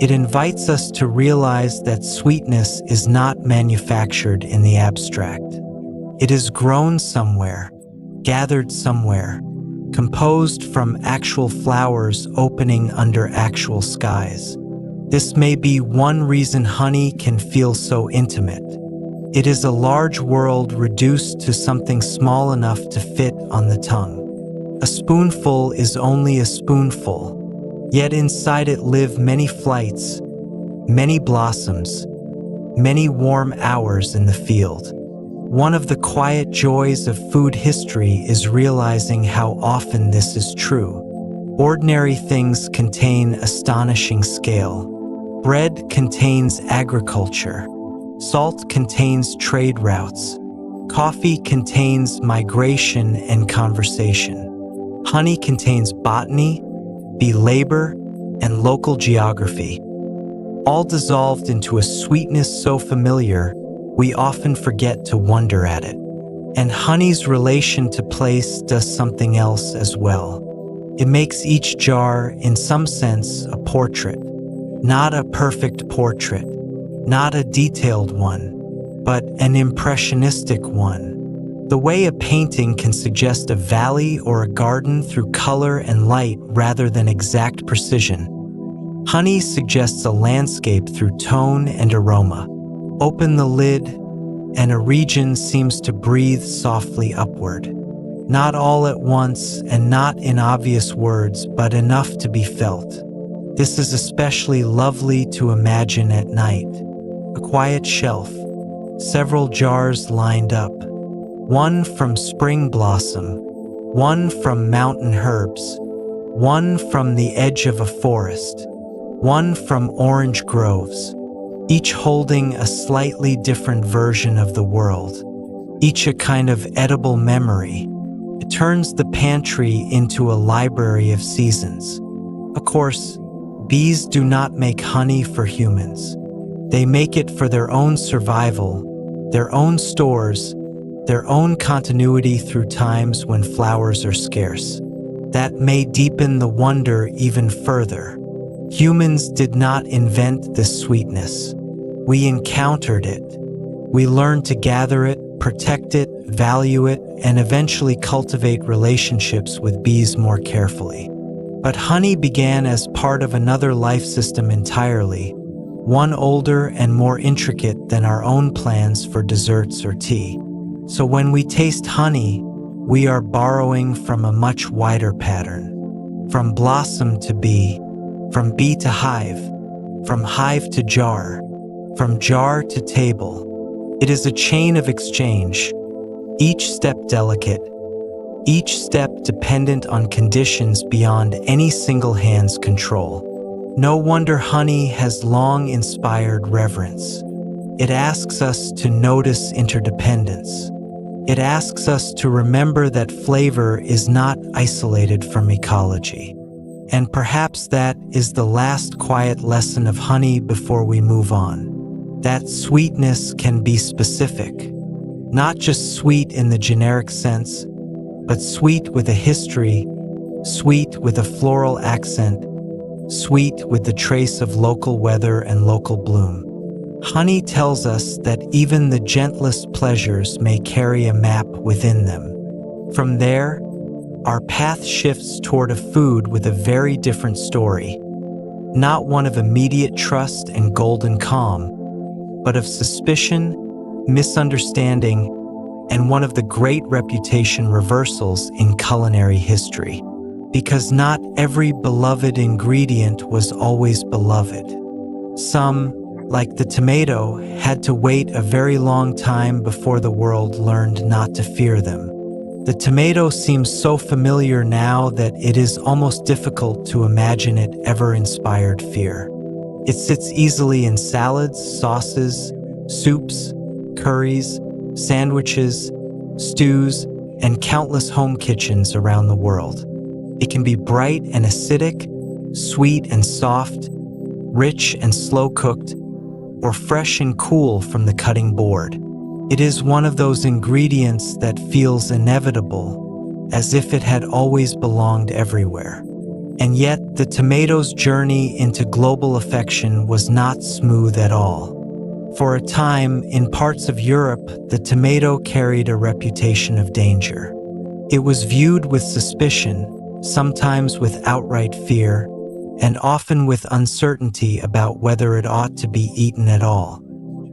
It invites us to realize that sweetness is not manufactured in the abstract. It is grown somewhere, gathered somewhere, composed from actual flowers opening under actual skies. This may be one reason honey can feel so intimate. It is a large world reduced to something small enough to fit on the tongue. A spoonful is only a spoonful, yet inside it live many flights, many blossoms, many warm hours in the field. One of the quiet joys of food history is realizing how often this is true. Ordinary things contain astonishing scale. Bread contains agriculture. Salt contains trade routes. Coffee contains migration and conversation. Honey contains botany, labor, and local geography. All dissolved into a sweetness so familiar, we often forget to wonder at it. And honey's relation to place does something else as well. It makes each jar, in some sense, a portrait. Not a perfect portrait, not a detailed one, but an impressionistic one. The way a painting can suggest a valley or a garden through color and light rather than exact precision. Honey suggests a landscape through tone and aroma. Open the lid, and a region seems to breathe softly upward. Not all at once and not in obvious words, but enough to be felt. This is especially lovely to imagine at night. A quiet shelf, several jars lined up. One from spring blossom, one from mountain herbs, one from the edge of a forest, one from orange groves, each holding a slightly different version of the world, each a kind of edible memory. It turns the pantry into a library of seasons. Of course, bees do not make honey for humans. They make it for their own survival, their own stores, their own continuity through times when flowers are scarce. That may deepen the wonder even further. Humans did not invent this sweetness. We encountered it. We learned to gather it, protect it, value it, and eventually cultivate relationships with bees more carefully. But honey began as part of another life system entirely, one older and more intricate than our own plans for desserts or tea. So when we taste honey, we are borrowing from a much wider pattern. From blossom to bee, from bee to hive, from hive to jar, from jar to table. It is a chain of exchange, each step delicate, each step dependent on conditions beyond any single hand's control. No wonder honey has long inspired reverence. It asks us to notice interdependence. It asks us to remember that flavor is not isolated from ecology. And perhaps that is the last quiet lesson of honey before we move on. That sweetness can be specific, not just sweet in the generic sense, but sweet with a history, sweet with a floral accent, sweet with the trace of local weather and local bloom. Honey tells us that even the gentlest pleasures may carry a map within them. From there, our path shifts toward a food with a very different story, not one of immediate trust and golden calm, but of suspicion, misunderstanding, and one of the great reputation reversals in culinary history. Because not every beloved ingredient was always beloved. Some, like the tomato, had to wait a very long time before the world learned not to fear them. The tomato seems so familiar now that it is almost difficult to imagine it ever inspired fear. It sits easily in salads, sauces, soups, curries, sandwiches, stews, and countless home kitchens around the world. It can be bright and acidic, sweet and soft, rich and slow-cooked, or fresh and cool from the cutting board. It is one of those ingredients that feels inevitable, as if it had always belonged everywhere. And yet, the tomato's journey into global affection was not smooth at all. For a time, in parts of Europe, the tomato carried a reputation of danger. It was viewed with suspicion, sometimes with outright fear, and often with uncertainty about whether it ought to be eaten at all.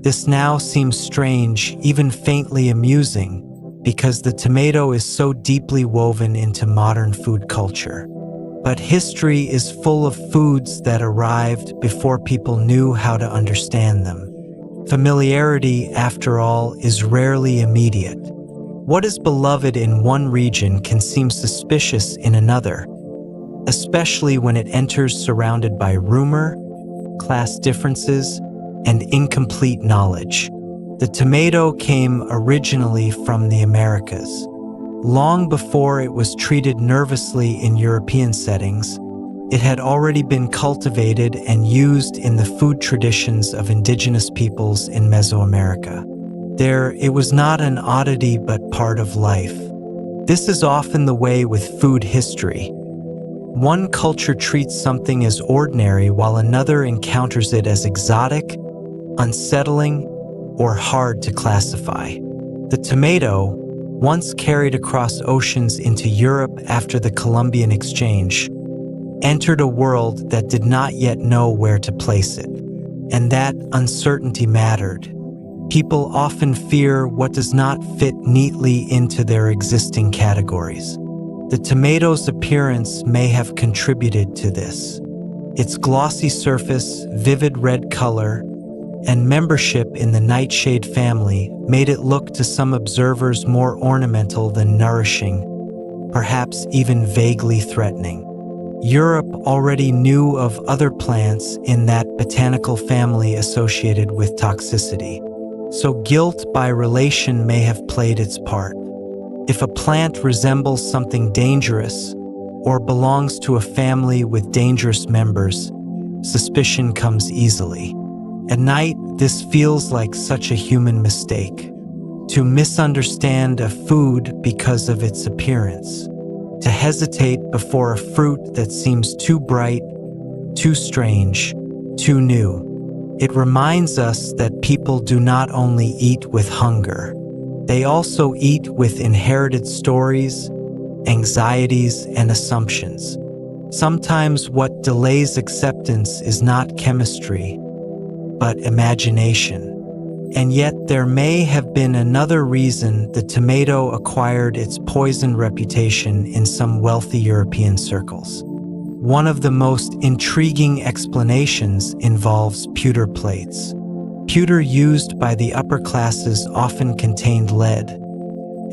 This now seems strange, even faintly amusing, because the tomato is so deeply woven into modern food culture. But history is full of foods that arrived before people knew how to understand them. Familiarity, after all, is rarely immediate. What is beloved in one region can seem suspicious in another, especially when it enters surrounded by rumor, class differences, and incomplete knowledge. The tomato came originally from the Americas. Long before it was treated nervously in European settings, it had already been cultivated and used in the food traditions of indigenous peoples in Mesoamerica. There, it was not an oddity but part of life. This is often the way with food history. One culture treats something as ordinary while another encounters it as exotic, unsettling, or hard to classify. The tomato, once carried across oceans into Europe after the Columbian Exchange, entered a world that did not yet know where to place it. And that uncertainty mattered. People often fear what does not fit neatly into their existing categories. The tomato's appearance may have contributed to this. Its glossy surface, vivid red color, and membership in the nightshade family made it look to some observers more ornamental than nourishing, perhaps even vaguely threatening. Europe already knew of other plants in that botanical family associated with toxicity, so guilt by relation may have played its part. If a plant resembles something dangerous or belongs to a family with dangerous members, suspicion comes easily. At night, this feels like such a human mistake. To misunderstand a food because of its appearance. To hesitate before a fruit that seems too bright, too strange, too new. It reminds us that people do not only eat with hunger, they also eat with inherited stories, anxieties, and assumptions. Sometimes what delays acceptance is not chemistry, but imagination. And yet there may have been another reason the tomato acquired its poison reputation in some wealthy European circles. One of the most intriguing explanations involves pewter plates. Pewter used by the upper classes often contained lead,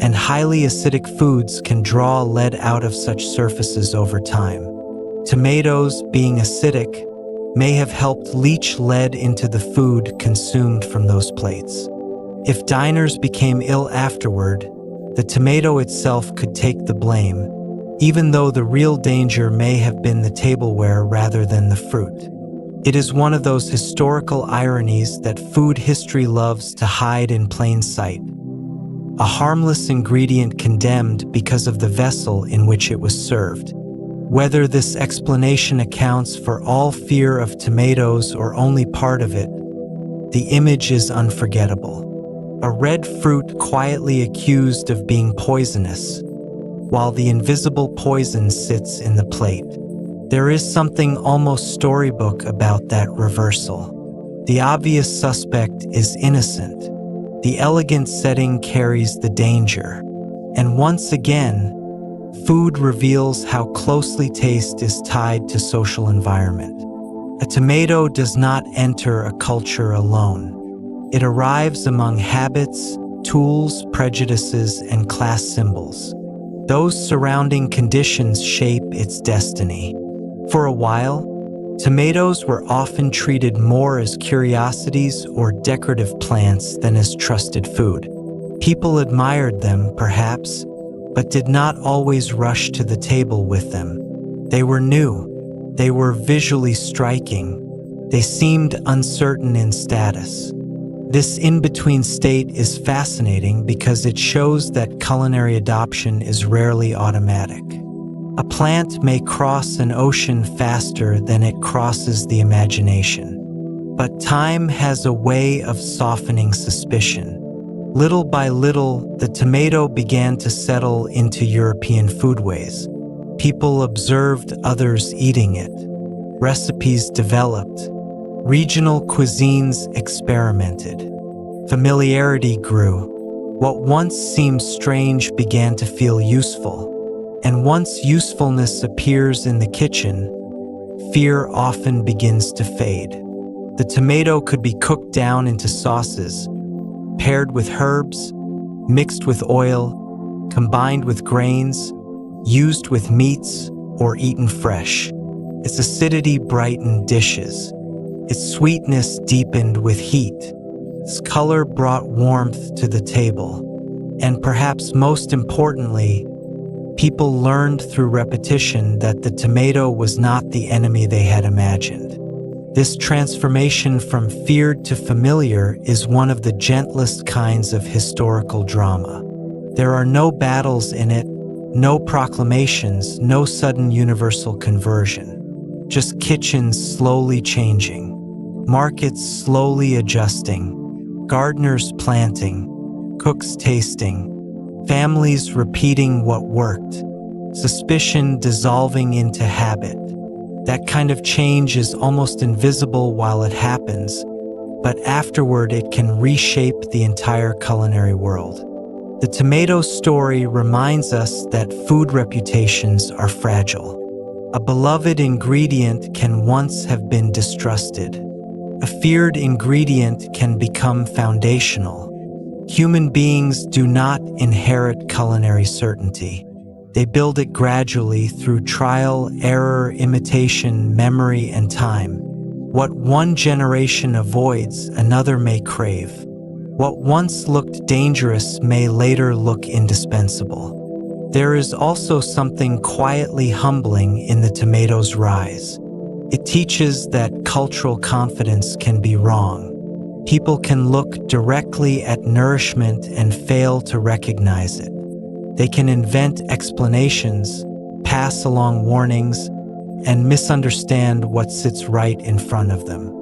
and highly acidic foods can draw lead out of such surfaces over time. Tomatoes, being acidic, may have helped leach lead into the food consumed from those plates. If diners became ill afterward, the tomato itself could take the blame, even though the real danger may have been the tableware rather than the fruit. It is one of those historical ironies that food history loves to hide in plain sight. A harmless ingredient condemned because of the vessel in which it was served. Whether this explanation accounts for all fear of tomatoes or only part of it, the image is unforgettable. A red fruit quietly accused of being poisonous, while the invisible poison sits in the plate. There is something almost storybook about that reversal. The obvious suspect is innocent. The elegant setting carries the danger. And once again, food reveals how closely taste is tied to social environment. A tomato does not enter a culture alone. It arrives among habits, tools, prejudices, and class symbols. Those surrounding conditions shape its destiny. For a while, tomatoes were often treated more as curiosities or decorative plants than as trusted food. People admired them, perhaps, but did not always rush to the table with them. They were new. They were visually striking. They seemed uncertain in status. This in-between state is fascinating because it shows that culinary adoption is rarely automatic. A plant may cross an ocean faster than it crosses the imagination. But time has a way of softening suspicion. Little by little, the tomato began to settle into European foodways. People observed others eating it. Recipes developed. Regional cuisines experimented. Familiarity grew. What once seemed strange began to feel useful. And once usefulness appears in the kitchen, fear often begins to fade. The tomato could be cooked down into sauces, paired with herbs, mixed with oil, combined with grains, used with meats, or eaten fresh. Its acidity brightened dishes. Its sweetness deepened with heat. Its color brought warmth to the table. And perhaps most importantly, people learned through repetition that the tomato was not the enemy they had imagined. This transformation from feared to familiar is one of the gentlest kinds of historical drama. There are no battles in it, no proclamations, no sudden universal conversion. Just kitchens slowly changing, markets slowly adjusting, gardeners planting, cooks tasting, families repeating what worked, suspicion dissolving into habit. That kind of change is almost invisible while it happens, but afterward it can reshape the entire culinary world. The tomato story reminds us that food reputations are fragile. A beloved ingredient can once have been distrusted. A feared ingredient can become foundational. Human beings do not inherit culinary certainty. They build it gradually through trial, error, imitation, memory, and time. What one generation avoids, another may crave. What once looked dangerous may later look indispensable. There is also something quietly humbling in the tomato's rise. It teaches that cultural confidence can be wrong. People can look directly at nourishment and fail to recognize it. They can invent explanations, pass along warnings, and misunderstand what sits right in front of them.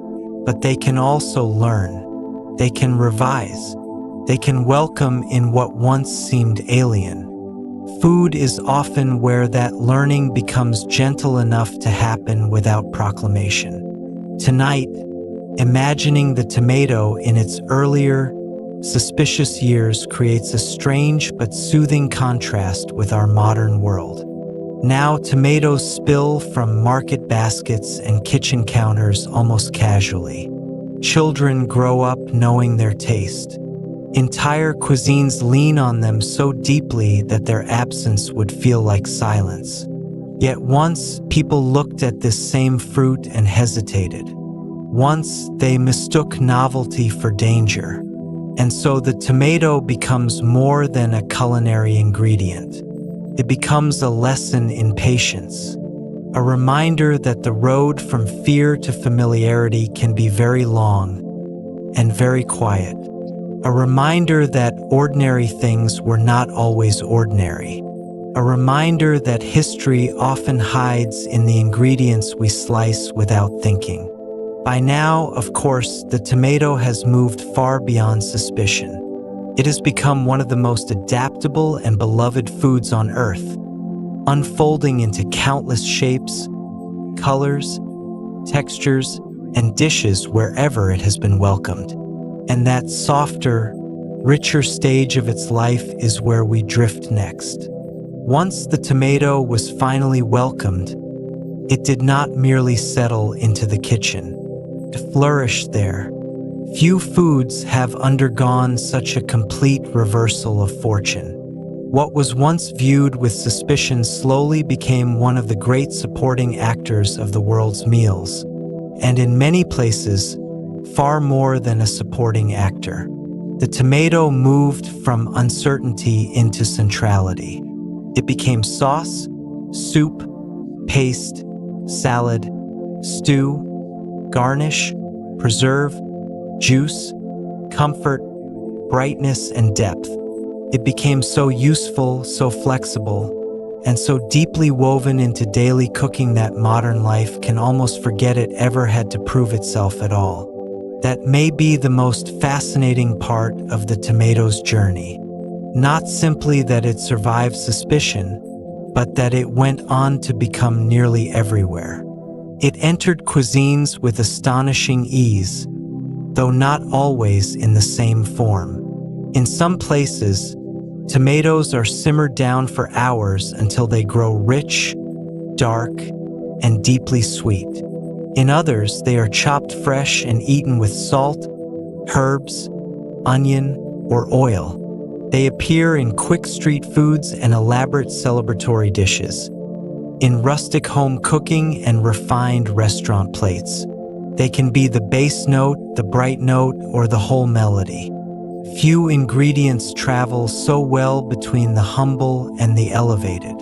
But they can also learn. They can revise. They can welcome in what once seemed alien. Food is often where that learning becomes gentle enough to happen without proclamation. Tonight, imagining the tomato in its earlier, suspicious years creates a strange but soothing contrast with our modern world. Now, tomatoes spill from market baskets and kitchen counters almost casually. Children grow up knowing their taste. Entire cuisines lean on them so deeply that their absence would feel like silence. Yet once, people looked at this same fruit and hesitated. Once, they mistook novelty for danger. And so the tomato becomes more than a culinary ingredient. It becomes a lesson in patience, a reminder that the road from fear to familiarity can be very long and very quiet. A reminder that ordinary things were not always ordinary. A reminder that history often hides in the ingredients we slice without thinking. By now, of course, the tomato has moved far beyond suspicion. It has become one of the most adaptable and beloved foods on earth, unfolding into countless shapes, colors, textures, and dishes wherever it has been welcomed. And that softer, richer stage of its life is where we drift next. Once the tomato was finally welcomed, it did not merely settle into the kitchen. To flourish there. Few foods have undergone such a complete reversal of fortune. What was once viewed with suspicion slowly became one of the great supporting actors of the world's meals, and in many places, far more than a supporting actor. The tomato moved from uncertainty into centrality. It became sauce, soup, paste, salad, stew, garnish, preserve, juice, comfort, brightness, and depth. It became so useful, so flexible, and so deeply woven into daily cooking that modern life can almost forget it ever had to prove itself at all. That may be the most fascinating part of the tomato's journey. Not simply that it survived suspicion, but that it went on to become nearly everywhere. It entered cuisines with astonishing ease, though not always in the same form. In some places, tomatoes are simmered down for hours until they grow rich, dark, and deeply sweet. In others, they are chopped fresh and eaten with salt, herbs, onion, or oil. They appear in quick street foods and elaborate celebratory dishes, in rustic home cooking and refined restaurant plates. They can be the bass note, the bright note, or the whole melody. Few ingredients travel so well between the humble and the elevated.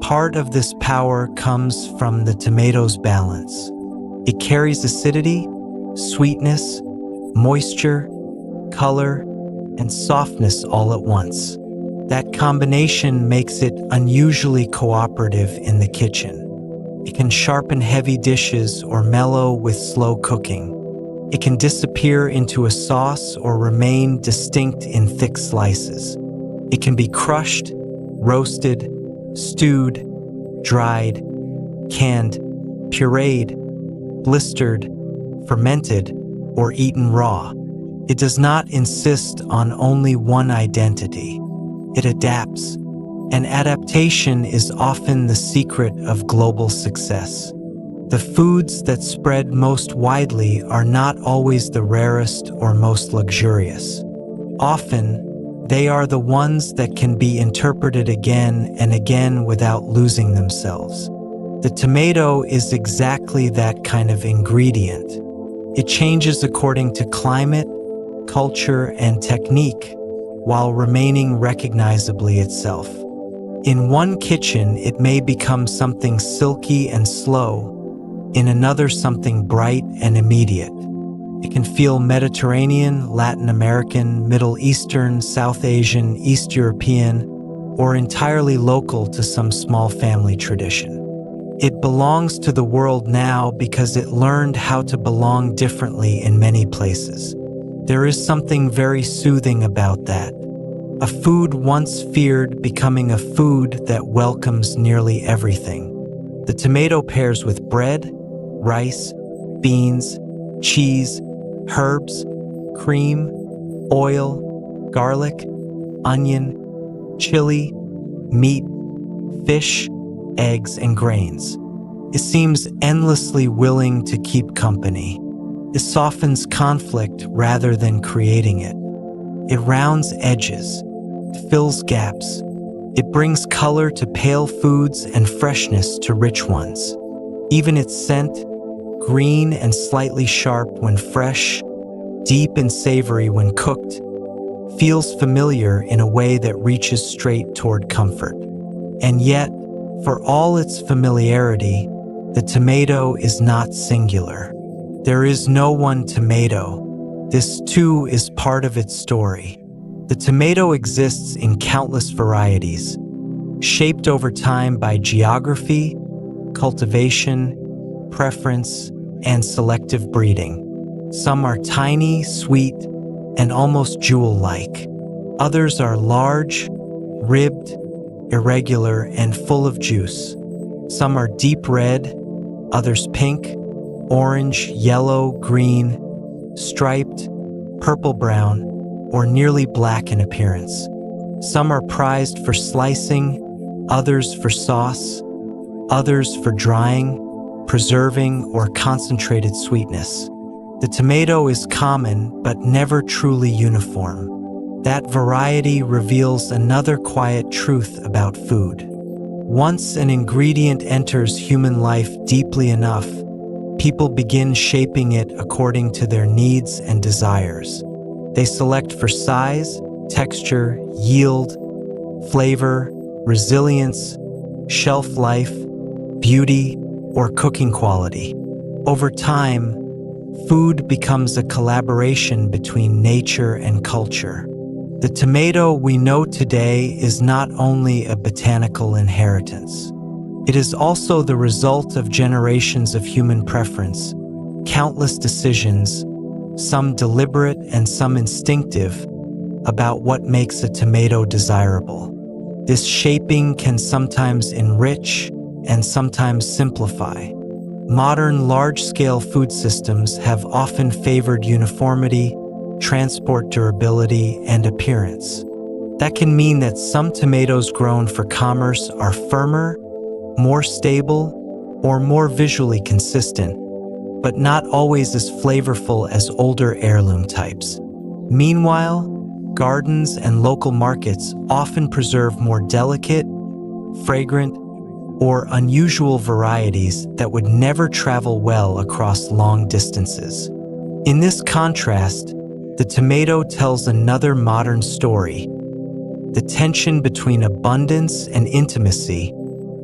Part of this power comes from the tomato's balance. It carries acidity, sweetness, moisture, color, and softness all at once. That combination makes it unusually cooperative in the kitchen. It can sharpen heavy dishes or mellow with slow cooking. It can disappear into a sauce or remain distinct in thick slices. It can be crushed, roasted, stewed, dried, canned, pureed, blistered, fermented, or eaten raw. It does not insist on only one identity. It adapts, and adaptation is often the secret of global success. The foods that spread most widely are not always the rarest or most luxurious. Often, they are the ones that can be interpreted again and again without losing themselves. The tomato is exactly that kind of ingredient. It changes according to climate, culture, and technique, while remaining recognizably itself. In one kitchen, it may become something silky and slow, in another something bright and immediate. It can feel Mediterranean, Latin American, Middle Eastern, South Asian, East European, or entirely local to some small family tradition. It belongs to the world now because it learned how to belong differently in many places. There is something very soothing about that. A food once feared becoming a food that welcomes nearly everything. The tomato pairs with bread, rice, beans, cheese, herbs, cream, oil, garlic, onion, chili, meat, fish, eggs, and grains. It seems endlessly willing to keep company. It softens conflict rather than creating it. It rounds edges, fills gaps. It brings color to pale foods and freshness to rich ones. Even its scent, green and slightly sharp when fresh, deep and savory when cooked, feels familiar in a way that reaches straight toward comfort. And yet, for all its familiarity, the tomato is not singular. There is no one tomato. This too is part of its story. The tomato exists in countless varieties, shaped over time by geography, cultivation, preference, and selective breeding. Some are tiny, sweet, and almost jewel-like. Others are large, ribbed, irregular, and full of juice. Some are deep red, others pink, orange, yellow, green, striped, purple-brown, or nearly black in appearance. Some are prized for slicing, others for sauce, others for drying, preserving, or concentrated sweetness. The tomato is common but never truly uniform. That variety reveals another quiet truth about food. Once an ingredient enters human life deeply enough, people begin shaping it according to their needs and desires. They select for size, texture, yield, flavor, resilience, shelf life, beauty, or cooking quality. Over time, food becomes a collaboration between nature and culture. The tomato we know today is not only a botanical inheritance. It is also the result of generations of human preference, countless decisions, some deliberate and some instinctive, about what makes a tomato desirable. This shaping can sometimes enrich and sometimes simplify. Modern large-scale food systems have often favored uniformity, transport durability, and appearance. That can mean that some tomatoes grown for commerce are firmer, more stable, or more visually consistent, but not always as flavorful as older heirloom types. Meanwhile, gardens and local markets often preserve more delicate, fragrant, or unusual varieties that would never travel well across long distances. In this contrast, the tomato tells another modern story: the tension between abundance and intimacy,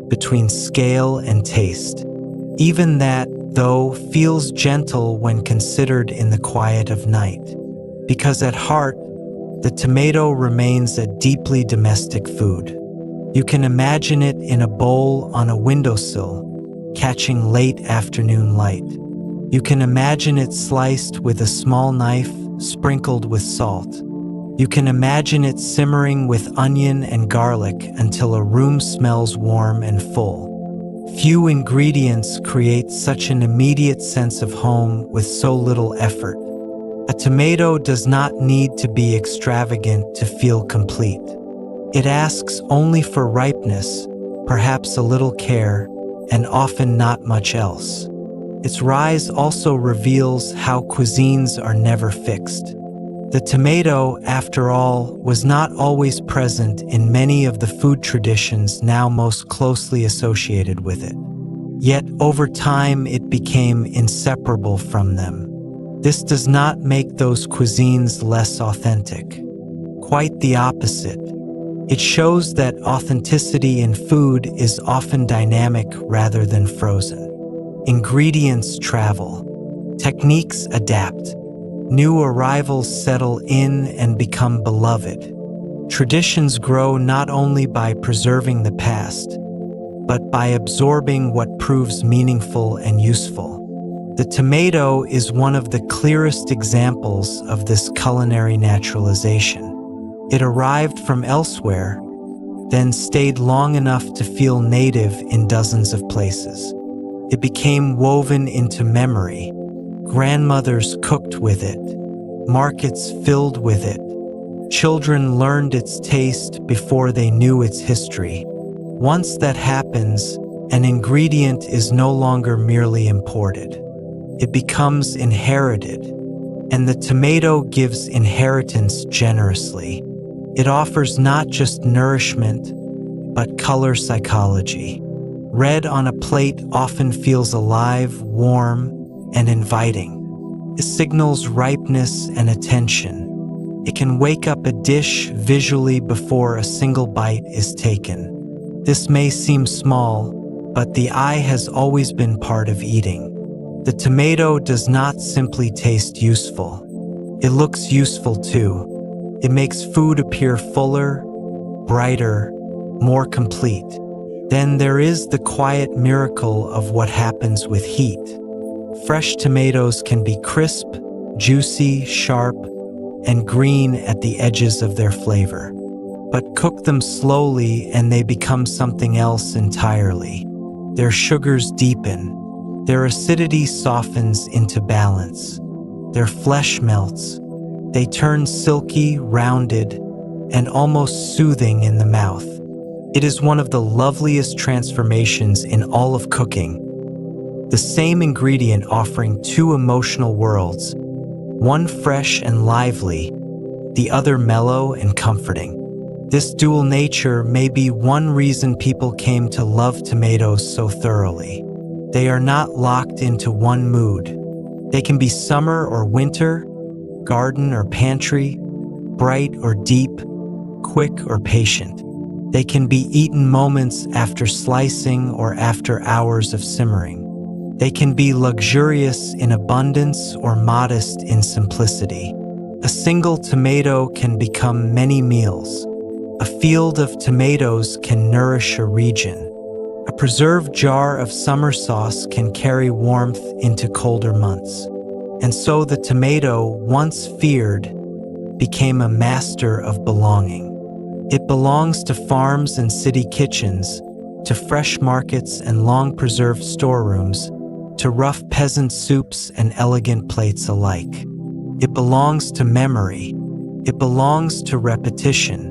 between scale and taste. Even that, though, feels gentle when considered in the quiet of night. Because at heart, the tomato remains a deeply domestic food. You can imagine it in a bowl on a windowsill, catching late afternoon light. You can imagine it sliced with a small knife, sprinkled with salt. You can imagine it simmering with onion and garlic until a room smells warm and full. Few ingredients create such an immediate sense of home with so little effort. A tomato does not need to be extravagant to feel complete. It asks only for ripeness, perhaps a little care, and often not much else. Its rise also reveals how cuisines are never fixed. The tomato, after all, was not always present in many of the food traditions now most closely associated with it. Yet, over time, it became inseparable from them. This does not make those cuisines less authentic. Quite the opposite. It shows that authenticity in food is often dynamic rather than frozen. Ingredients travel. Techniques adapt. New arrivals settle in and become beloved. Traditions grow not only by preserving the past, but by absorbing what proves meaningful and useful. The tomato is one of the clearest examples of this culinary naturalization. It arrived from elsewhere, then stayed long enough to feel native in dozens of places. It became woven into memory. Grandmothers cooked with it. Markets filled with it. Children learned its taste before they knew its history. Once that happens, an ingredient is no longer merely imported. It becomes inherited, and the tomato gives inheritance generously. It offers not just nourishment, but color psychology. Red on a plate often feels alive, warm, and inviting. It signals ripeness and attention. It can wake up a dish visually before a single bite is taken. This may seem small, but the eye has always been part of eating. The tomato does not simply taste useful. It looks useful too. It makes food appear fuller, brighter, more complete. Then there is the quiet miracle of what happens with heat. Fresh tomatoes can be crisp, juicy, sharp, and green at the edges of their flavor. But cook them slowly and they become something else entirely. Their sugars deepen. Their acidity softens into balance. Their flesh melts. They turn silky, rounded, and almost soothing in the mouth. It is one of the loveliest transformations in all of cooking. The same ingredient offering two emotional worlds, one fresh and lively, the other mellow and comforting. This dual nature may be one reason people came to love tomatoes so thoroughly. They are not locked into one mood. They can be summer or winter, garden or pantry, bright or deep, quick or patient. They can be eaten moments after slicing or after hours of simmering. They can be luxurious in abundance or modest in simplicity. A single tomato can become many meals. A field of tomatoes can nourish a region. A preserved jar of summer sauce can carry warmth into colder months. And so the tomato, once feared, became a master of belonging. It belongs to farms and city kitchens, to fresh markets and long-preserved storerooms, to rough peasant soups and elegant plates alike. It belongs to memory. It belongs to repetition.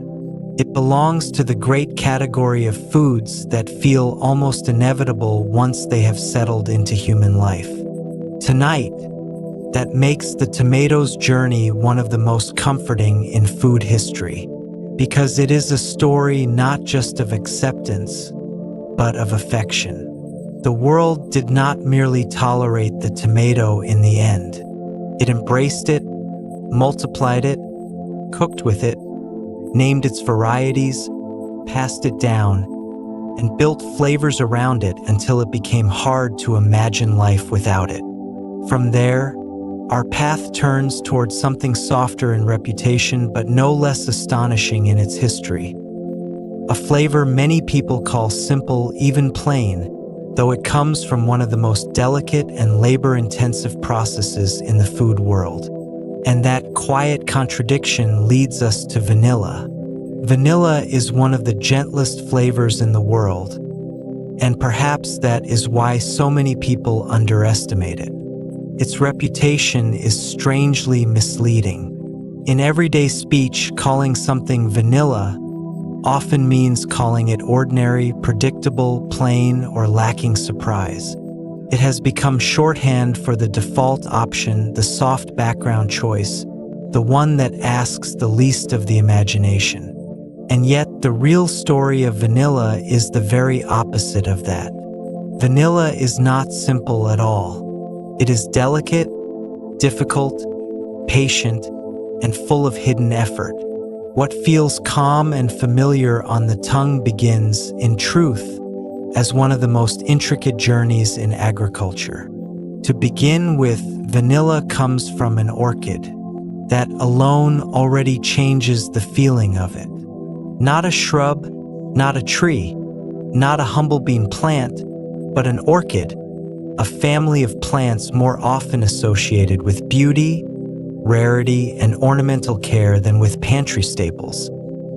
It belongs to the great category of foods that feel almost inevitable once they have settled into human life. Tonight, that makes the tomato's journey one of the most comforting in food history, because it is a story not just of acceptance, but of affection. The world did not merely tolerate the tomato in the end. It embraced it, multiplied it, cooked with it, named its varieties, passed it down, and built flavors around it until it became hard to imagine life without it. From there, our path turns towards something softer in reputation but no less astonishing in its history. A flavor many people call simple, even plain, though it comes from one of the most delicate and labor-intensive processes in the food world. And that quiet contradiction leads us to vanilla. Vanilla is one of the gentlest flavors in the world, and perhaps that is why so many people underestimate it. Its reputation is strangely misleading. In everyday speech, calling something vanilla often means calling it ordinary, predictable, plain, or lacking surprise. It has become shorthand for the default option, the soft background choice, the one that asks the least of the imagination. And yet, the real story of vanilla is the very opposite of that. Vanilla is not simple at all. It is delicate, difficult, patient, and full of hidden effort. What feels calm and familiar on the tongue begins, in truth, as one of the most intricate journeys in agriculture. To begin with, vanilla comes from an orchid. That alone already changes the feeling of it. Not a shrub, not a tree, not a humblebean plant, but an orchid, a family of plants more often associated with beauty, rarity, and ornamental care than with pantry staples.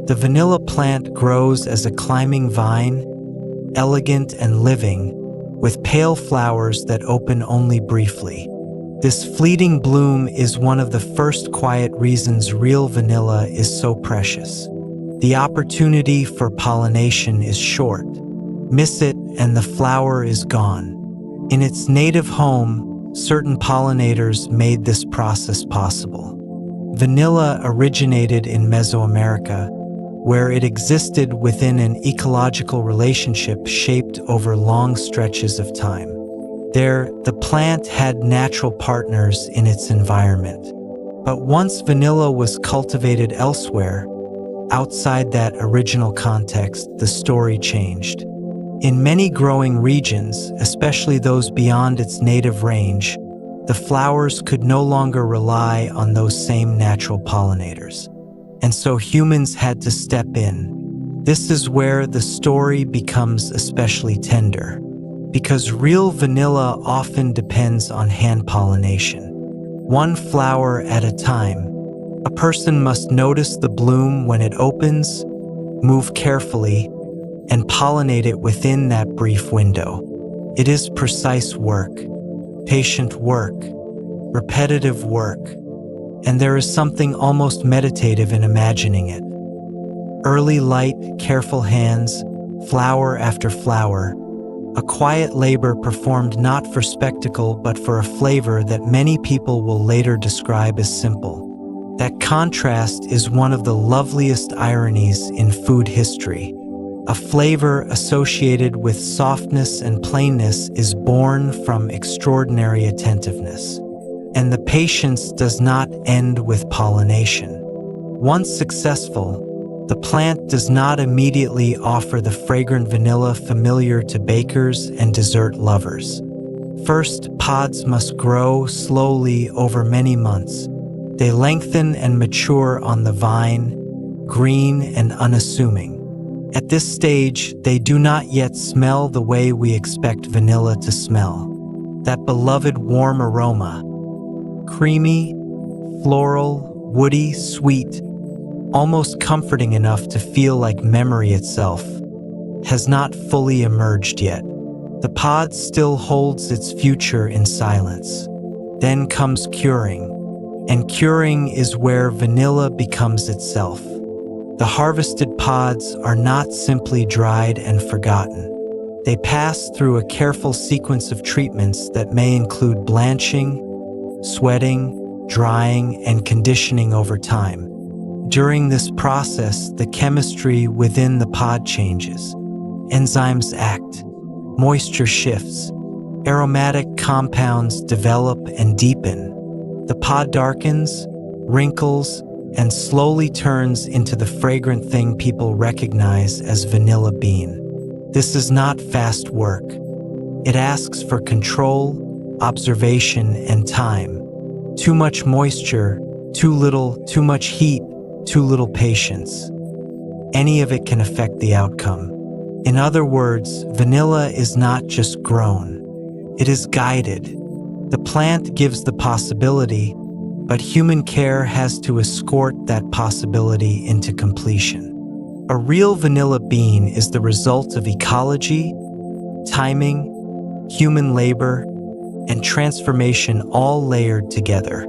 The vanilla plant grows as a climbing vine, elegant and living, with pale flowers that open only briefly. This fleeting bloom is one of the first quiet reasons real vanilla is so precious. The opportunity for pollination is short. Miss it and the flower is gone. In its native home, certain pollinators made this process possible. Vanilla originated in Mesoamerica, where it existed within an ecological relationship shaped over long stretches of time. There, the plant had natural partners in its environment. But once vanilla was cultivated elsewhere, outside that original context, the story changed. In many growing regions, especially those beyond its native range, the flowers could no longer rely on those same natural pollinators. And so humans had to step in. This is where the story becomes especially tender, because real vanilla often depends on hand pollination. One flower at a time. A person must notice the bloom when it opens, move carefully, and pollinate it within that brief window. It is precise work, patient work, repetitive work, and there is something almost meditative in imagining it. Early light, careful hands, flower after flower, a quiet labor performed not for spectacle but for a flavor that many people will later describe as simple. That contrast is one of the loveliest ironies in food history. A flavor associated with softness and plainness is born from extraordinary attentiveness. And the patience does not end with pollination. Once successful, the plant does not immediately offer the fragrant vanilla familiar to bakers and dessert lovers. First, pods must grow slowly over many months. They lengthen and mature on the vine, green and unassuming. At this stage, they do not yet smell the way we expect vanilla to smell. That beloved warm aroma. Creamy, floral, woody, sweet, almost comforting enough to feel like memory itself, has not fully emerged yet. The pod still holds its future in silence. Then comes curing, and curing is where vanilla becomes itself. The harvested pods are not simply dried and forgotten. They pass through a careful sequence of treatments that may include blanching, sweating, drying, and conditioning over time. During this process, the chemistry within the pod changes. Enzymes act, moisture shifts, aromatic compounds develop and deepen. The pod darkens, wrinkles, and slowly turns into the fragrant thing people recognize as vanilla bean. This is not fast work. It asks for control, observation, and time. Too much moisture, too little, too much heat, too little patience. Any of it can affect the outcome. In other words, vanilla is not just grown. It is guided. The plant gives the possibility, but human care has to escort that possibility into completion. A real vanilla bean is the result of ecology, timing, human labor, and transformation all layered together.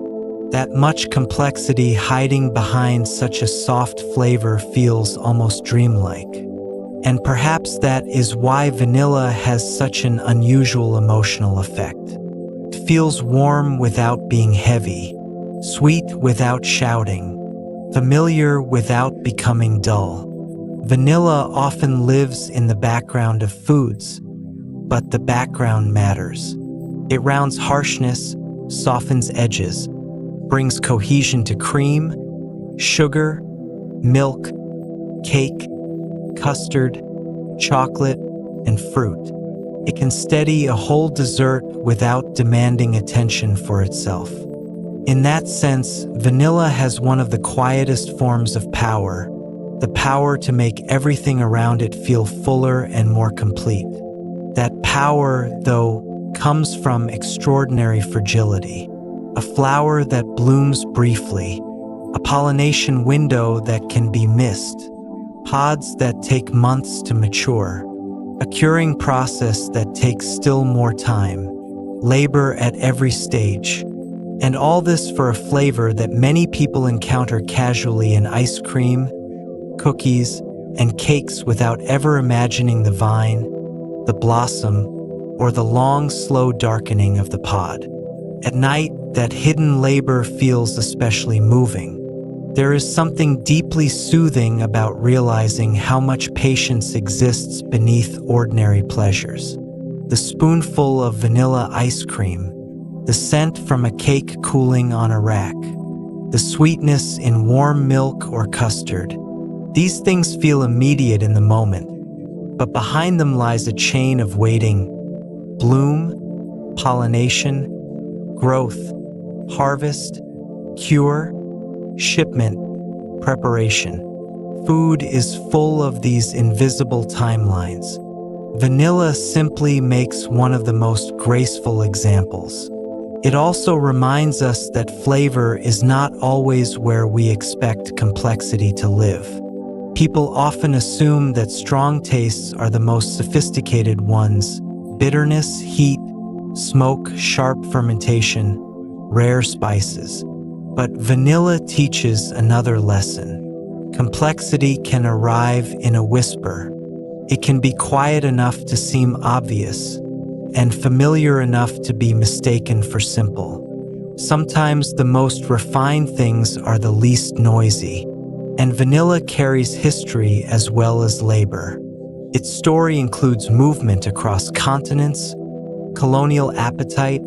That much complexity hiding behind such a soft flavor feels almost dreamlike. And perhaps that is why vanilla has such an unusual emotional effect. It feels warm without being heavy, sweet without shouting, familiar without becoming dull. Vanilla often lives in the background of foods, but the background matters. It rounds harshness, softens edges, brings cohesion to cream, sugar, milk, cake, custard, chocolate, and fruit. It can steady a whole dessert without demanding attention for itself. In that sense, vanilla has one of the quietest forms of power, the power to make everything around it feel fuller and more complete. That power, though, comes from extraordinary fragility. A flower that blooms briefly, a pollination window that can be missed, pods that take months to mature, a curing process that takes still more time, labor at every stage. And all this for a flavor that many people encounter casually in ice cream, cookies, and cakes without ever imagining the vine, the blossom, or the long, slow darkening of the pod. At night, that hidden labor feels especially moving. There is something deeply soothing about realizing how much patience exists beneath ordinary pleasures. The spoonful of vanilla ice cream, the scent from a cake cooling on a rack, the sweetness in warm milk or custard. These things feel immediate in the moment, but behind them lies a chain of waiting: bloom, pollination, growth, harvest, cure, shipment, preparation. Food is full of these invisible timelines. Vanilla simply makes one of the most graceful examples. It also reminds us that flavor is not always where we expect complexity to live. People often assume that strong tastes are the most sophisticated ones: bitterness, heat, smoke, sharp fermentation, rare spices. But vanilla teaches another lesson. Complexity can arrive in a whisper. It can be quiet enough to seem obvious, and familiar enough to be mistaken for simple. Sometimes the most refined things are the least noisy, and vanilla carries history as well as labor. Its story includes movement across continents, colonial appetite,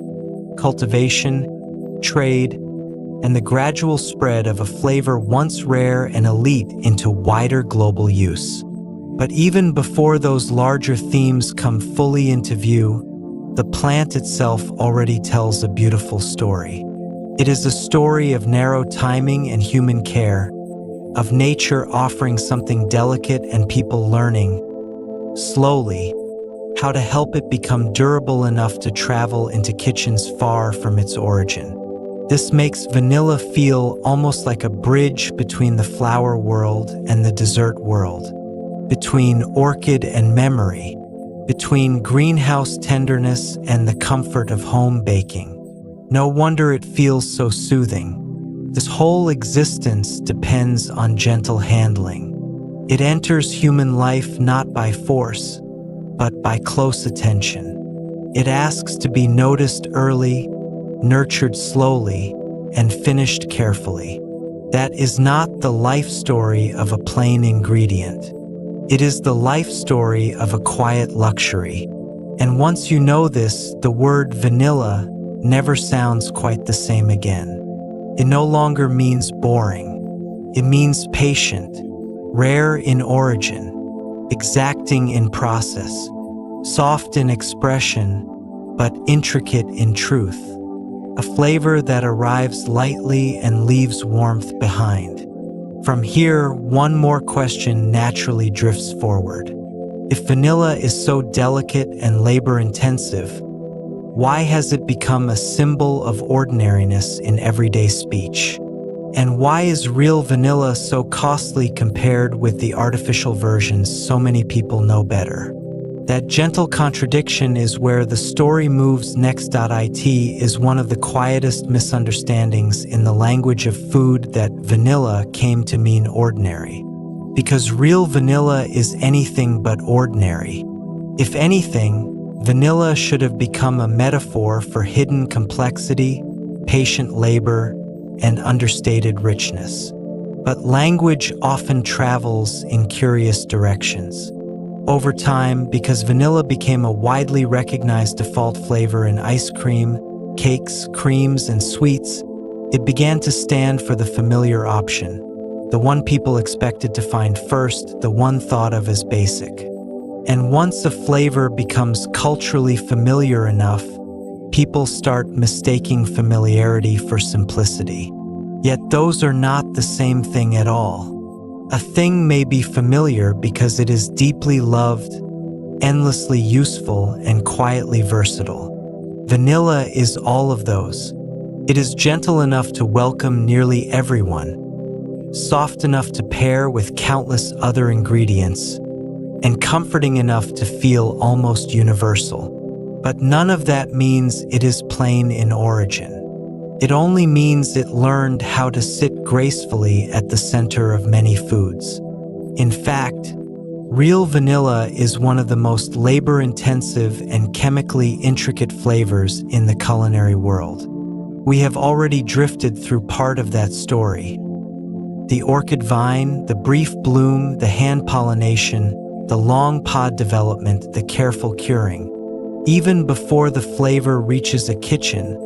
cultivation, trade, and the gradual spread of a flavor once rare and elite into wider global use. But even before those larger themes come fully into view, the plant itself already tells a beautiful story. It is a story of narrow timing and human care, of nature offering something delicate and people learning, slowly, how to help it become durable enough to travel into kitchens far from its origin. This makes vanilla feel almost like a bridge between the flower world and the dessert world, between orchid and memory, between greenhouse tenderness and the comfort of home baking. No wonder it feels so soothing. This whole existence depends on gentle handling. It enters human life not by force, but by close attention. It asks to be noticed early, nurtured slowly, and finished carefully. That is not the life story of a plain ingredient. It is the life story of a quiet luxury. And once you know this, the word vanilla never sounds quite the same again. It no longer means boring. It means patient, rare in origin, exacting in process, soft in expression, but intricate in truth. A flavor that arrives lightly and leaves warmth behind. From here, one more question naturally drifts forward. If vanilla is so delicate and labor-intensive, Why has it become a symbol of ordinariness in everyday speech? And why is real vanilla so costly compared with the artificial versions so many people know better? That gentle contradiction is where the story moves next. It is one of the quietest misunderstandings in the language of food that vanilla came to mean ordinary. Because real vanilla is anything but ordinary. If anything, vanilla should have become a metaphor for hidden complexity, patient labor, and understated richness. But language often travels in curious directions. Over time, because vanilla became a widely recognized default flavor in ice cream, cakes, creams, and sweets, it began to stand for the familiar option, the one people expected to find first, the one thought of as basic. And once a flavor becomes culturally familiar enough, people start mistaking familiarity for simplicity. Yet those are not the same thing at all. A thing may be familiar because it is deeply loved, endlessly useful, and quietly versatile. Vanilla is all of those. It is gentle enough to welcome nearly everyone, soft enough to pair with countless other ingredients, and comforting enough to feel almost universal. But none of that means it is plain in origin. It only means it learned how to sit gracefully at the center of many foods. In fact, real vanilla is one of the most labor-intensive and chemically intricate flavors in the culinary world. We have already drifted through part of that story. The orchid vine, the brief bloom, the hand pollination, the long pod development, the careful curing. Even before the flavor reaches a kitchen,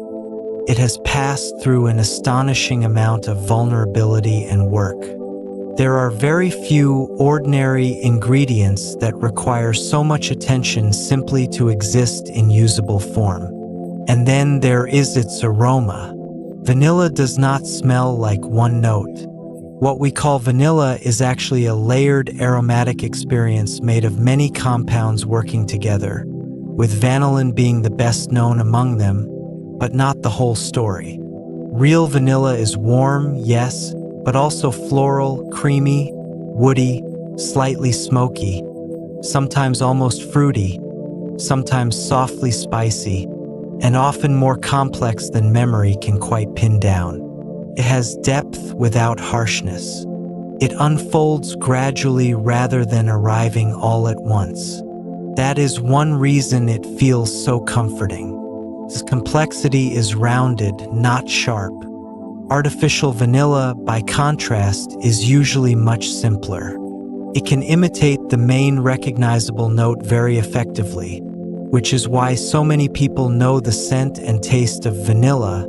it has passed through an astonishing amount of vulnerability and work. There are very few ordinary ingredients that require so much attention simply to exist in usable form. And then there is its aroma. Vanilla does not smell like one note. What we call vanilla is actually a layered aromatic experience made of many compounds working together, with vanillin being the best known among them, but not the whole story. Real vanilla is warm, yes, but also floral, creamy, woody, slightly smoky, sometimes almost fruity, sometimes softly spicy, and often more complex than memory can quite pin down. It has depth without harshness. It unfolds gradually rather than arriving all at once. That is one reason it feels so comforting. Its complexity is rounded, not sharp. Artificial vanilla, by contrast, is usually much simpler. It can imitate the main recognizable note very effectively, which is why so many people know the scent and taste of vanilla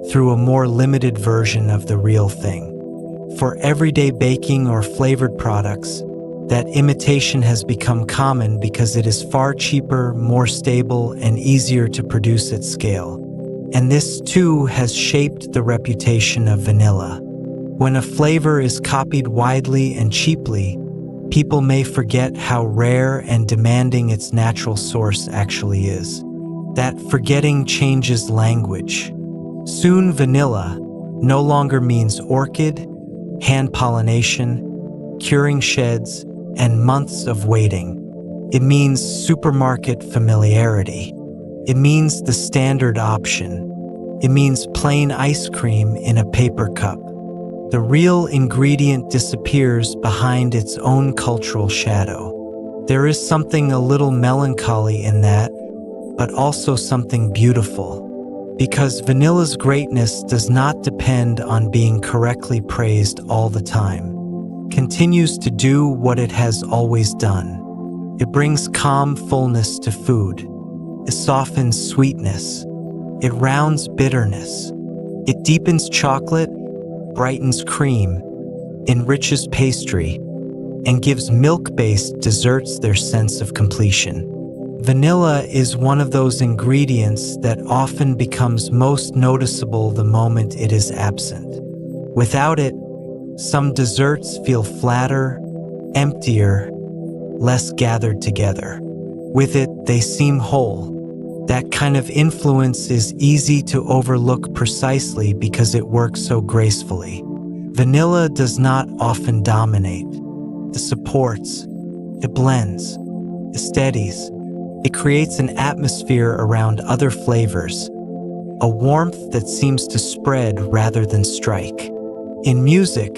through a more limited version of the real thing. For everyday baking or flavored products, that imitation has become common because it is far cheaper, more stable, and easier to produce at scale. And this, too, has shaped the reputation of vanilla. When a flavor is copied widely and cheaply, people may forget how rare and demanding its natural source actually is. That forgetting changes language. Soon, vanilla no longer means orchid, hand pollination, curing sheds, and months of waiting. It means supermarket familiarity. It means the standard option. It means plain ice cream in a paper cup. The real ingredient disappears behind its own cultural shadow. There is something a little melancholy in that, but also something beautiful. Because vanilla's greatness does not depend on being correctly praised all the time. Continues to do what it has always done. It brings calm fullness to food. It softens sweetness. It rounds bitterness. It deepens chocolate, brightens cream, enriches pastry, and gives milk-based desserts their sense of completion. Vanilla is one of those ingredients that often becomes most noticeable the moment it is absent. Without it, some desserts feel flatter, emptier, less gathered together. With it, they seem whole. that kind of influence is easy to overlook precisely because it works so gracefully. Vanilla does not often dominate. It supports, it blends, it steadies. It creates an atmosphere around other flavors, a warmth that seems to spread rather than strike. In music,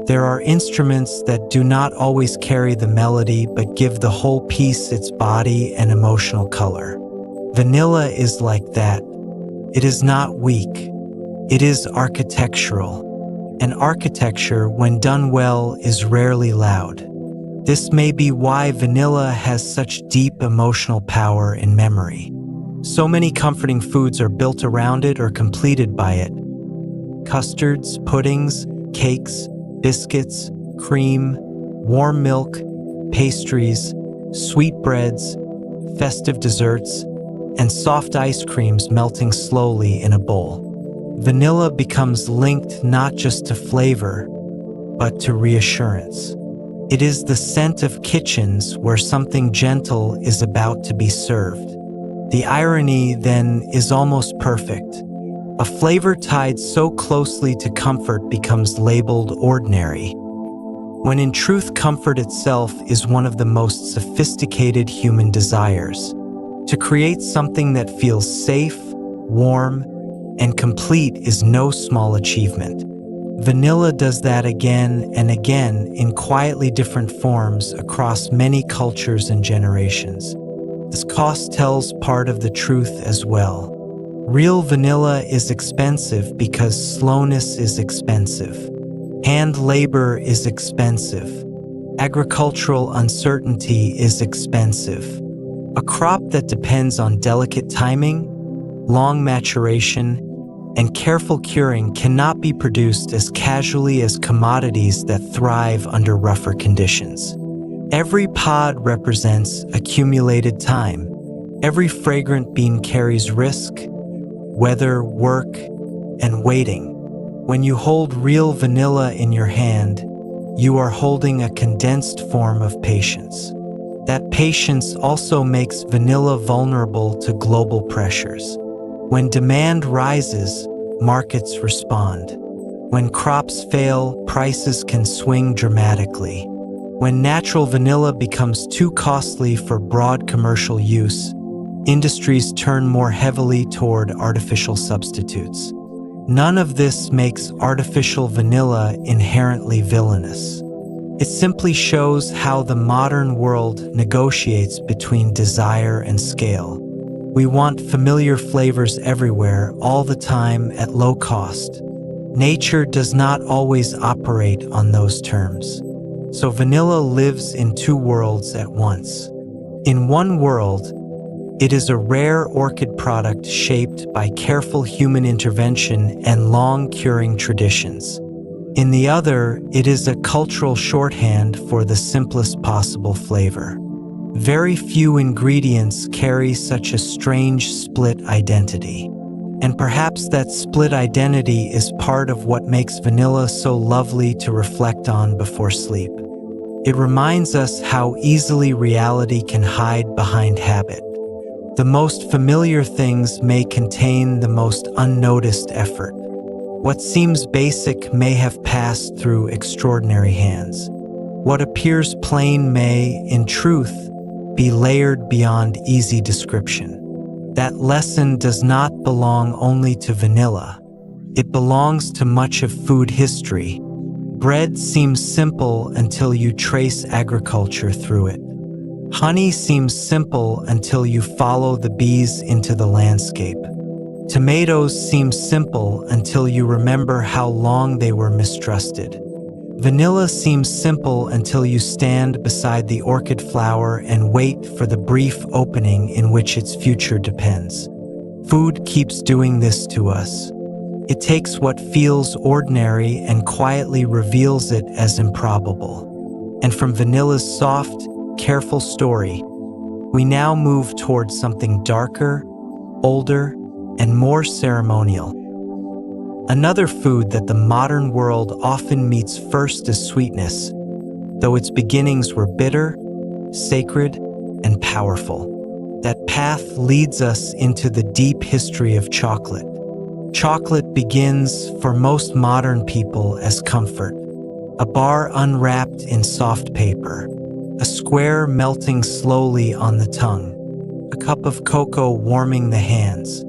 there are instruments that do not always carry the melody but give the whole piece its body and emotional color. Vanilla is like that. It is not weak. It is architectural. And architecture, when done well, is rarely loud. This may be why vanilla has such deep emotional power in memory. So many comforting foods are built around it or completed by it. Custards, puddings, cakes, biscuits, cream, warm milk, pastries, sweetbreads, festive desserts, and soft ice creams melting slowly in a bowl. Vanilla becomes linked not just to flavor, but to reassurance. It is the scent of kitchens where something gentle is about to be served. The irony, then, is almost perfect. A flavor tied so closely to comfort becomes labeled ordinary, when in truth comfort itself is one of the most sophisticated human desires. To create something that feels safe, warm, and complete is no small achievement. Vanilla does that again and again in quietly different forms across many cultures and generations. This cost tells part of the truth as well. Real vanilla is expensive because slowness is expensive. Hand labor is expensive. Agricultural uncertainty is expensive. A crop that depends on delicate timing, long maturation, and careful curing cannot be produced as casually as commodities that thrive under rougher conditions. Every pod represents accumulated time. Every fragrant bean carries risk, weather, work, and waiting. When you hold real vanilla in your hand, you are holding a condensed form of patience. That patience also makes vanilla vulnerable to global pressures. When demand rises, markets respond. When crops fail, prices can swing dramatically. When natural vanilla becomes too costly for broad commercial use, industries turn more heavily toward artificial substitutes. None of this makes artificial vanilla inherently villainous. It simply shows how the modern world negotiates between desire and scale. We want familiar flavors everywhere, all the time, at low cost. Nature does not always operate on those terms. So vanilla lives in two worlds at once. In one world, it is a rare orchid product shaped by careful human intervention and long curing traditions. In the other, it is a cultural shorthand for the simplest possible flavor. Very few ingredients carry such a strange split identity. And perhaps that split identity is part of what makes vanilla so lovely to reflect on before sleep. It reminds us how easily reality can hide behind habit. The most familiar things may contain the most unnoticed effort. What seems basic may have passed through extraordinary hands. What appears plain may, in truth, be layered beyond easy description. That lesson does not belong only to vanilla. It belongs to much of food history. Bread seems simple until you trace agriculture through it. Honey seems simple until you follow the bees into the landscape. Tomatoes seem simple until you remember how long they were mistrusted. Vanilla seems simple until you stand beside the orchid flower and wait for the brief opening in which its future depends. Food keeps doing this to us. It takes what feels ordinary and quietly reveals it as improbable. And from vanilla's soft, careful story, we now move towards something darker, older, and more ceremonial. Another food that the modern world often meets first is sweetness, though its beginnings were bitter, sacred, and powerful. That path leads us into the deep history of chocolate. Chocolate begins, for most modern people, as comfort. A bar unwrapped in soft paper, a square melting slowly on the tongue, a cup of cocoa warming the hands,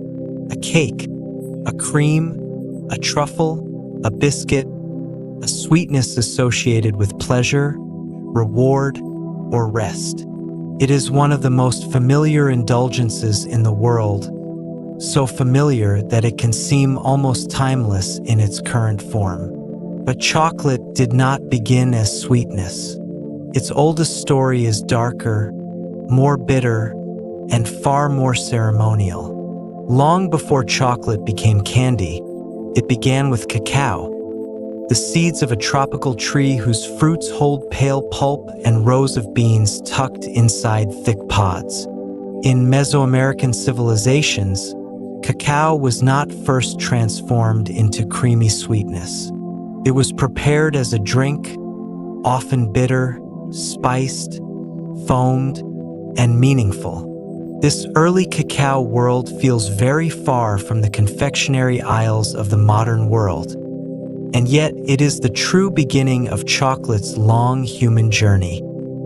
a cake, a cream, a truffle, a biscuit, a sweetness associated with pleasure, reward, or rest. It is one of the most familiar indulgences in the world, so familiar that it can seem almost timeless in its current form. But chocolate did not begin as sweetness. Its oldest story is darker, more bitter, and far more ceremonial. Long before chocolate became candy, it began with cacao, the seeds of a tropical tree whose fruits hold pale pulp and rows of beans tucked inside thick pods. In Mesoamerican civilizations, cacao was not first transformed into creamy sweetness. It was prepared as a drink, often bitter, spiced, foamed, and meaningful. This early cacao world feels very far from the confectionery aisles of the modern world, and yet it is the true beginning of chocolate's long human journey.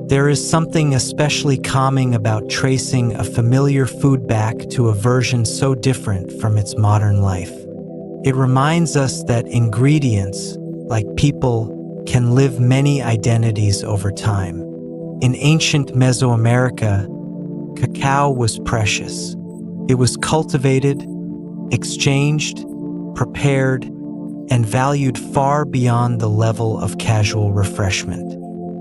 There is something especially calming about tracing a familiar food back to a version so different from its modern life. It reminds us that ingredients, like people, can live many identities over time. In ancient Mesoamerica, cacao was precious. It was cultivated, exchanged, prepared, and valued far beyond the level of casual refreshment.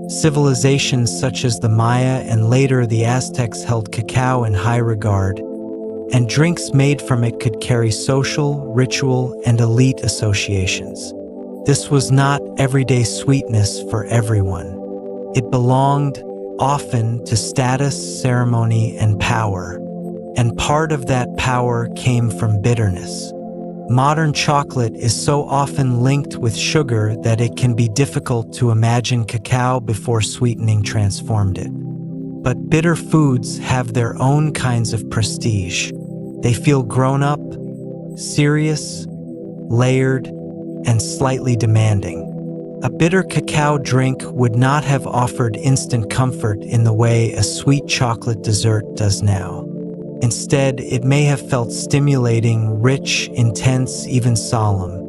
Civilizations such as the Maya and later the Aztecs held cacao in high regard, and drinks made from it could carry social, ritual, and elite associations. This was not everyday sweetness for everyone. It belonged, often, to status, ceremony, and power, and part of that power came from bitterness. Modern chocolate is so often linked with sugar that it can be difficult to imagine cacao before sweetening transformed it. But bitter foods have their own kinds of prestige. They feel grown up, serious, layered, and slightly demanding. A bitter cacao drink would not have offered instant comfort in the way a sweet chocolate dessert does now. Instead, it may have felt stimulating, rich, intense, even solemn.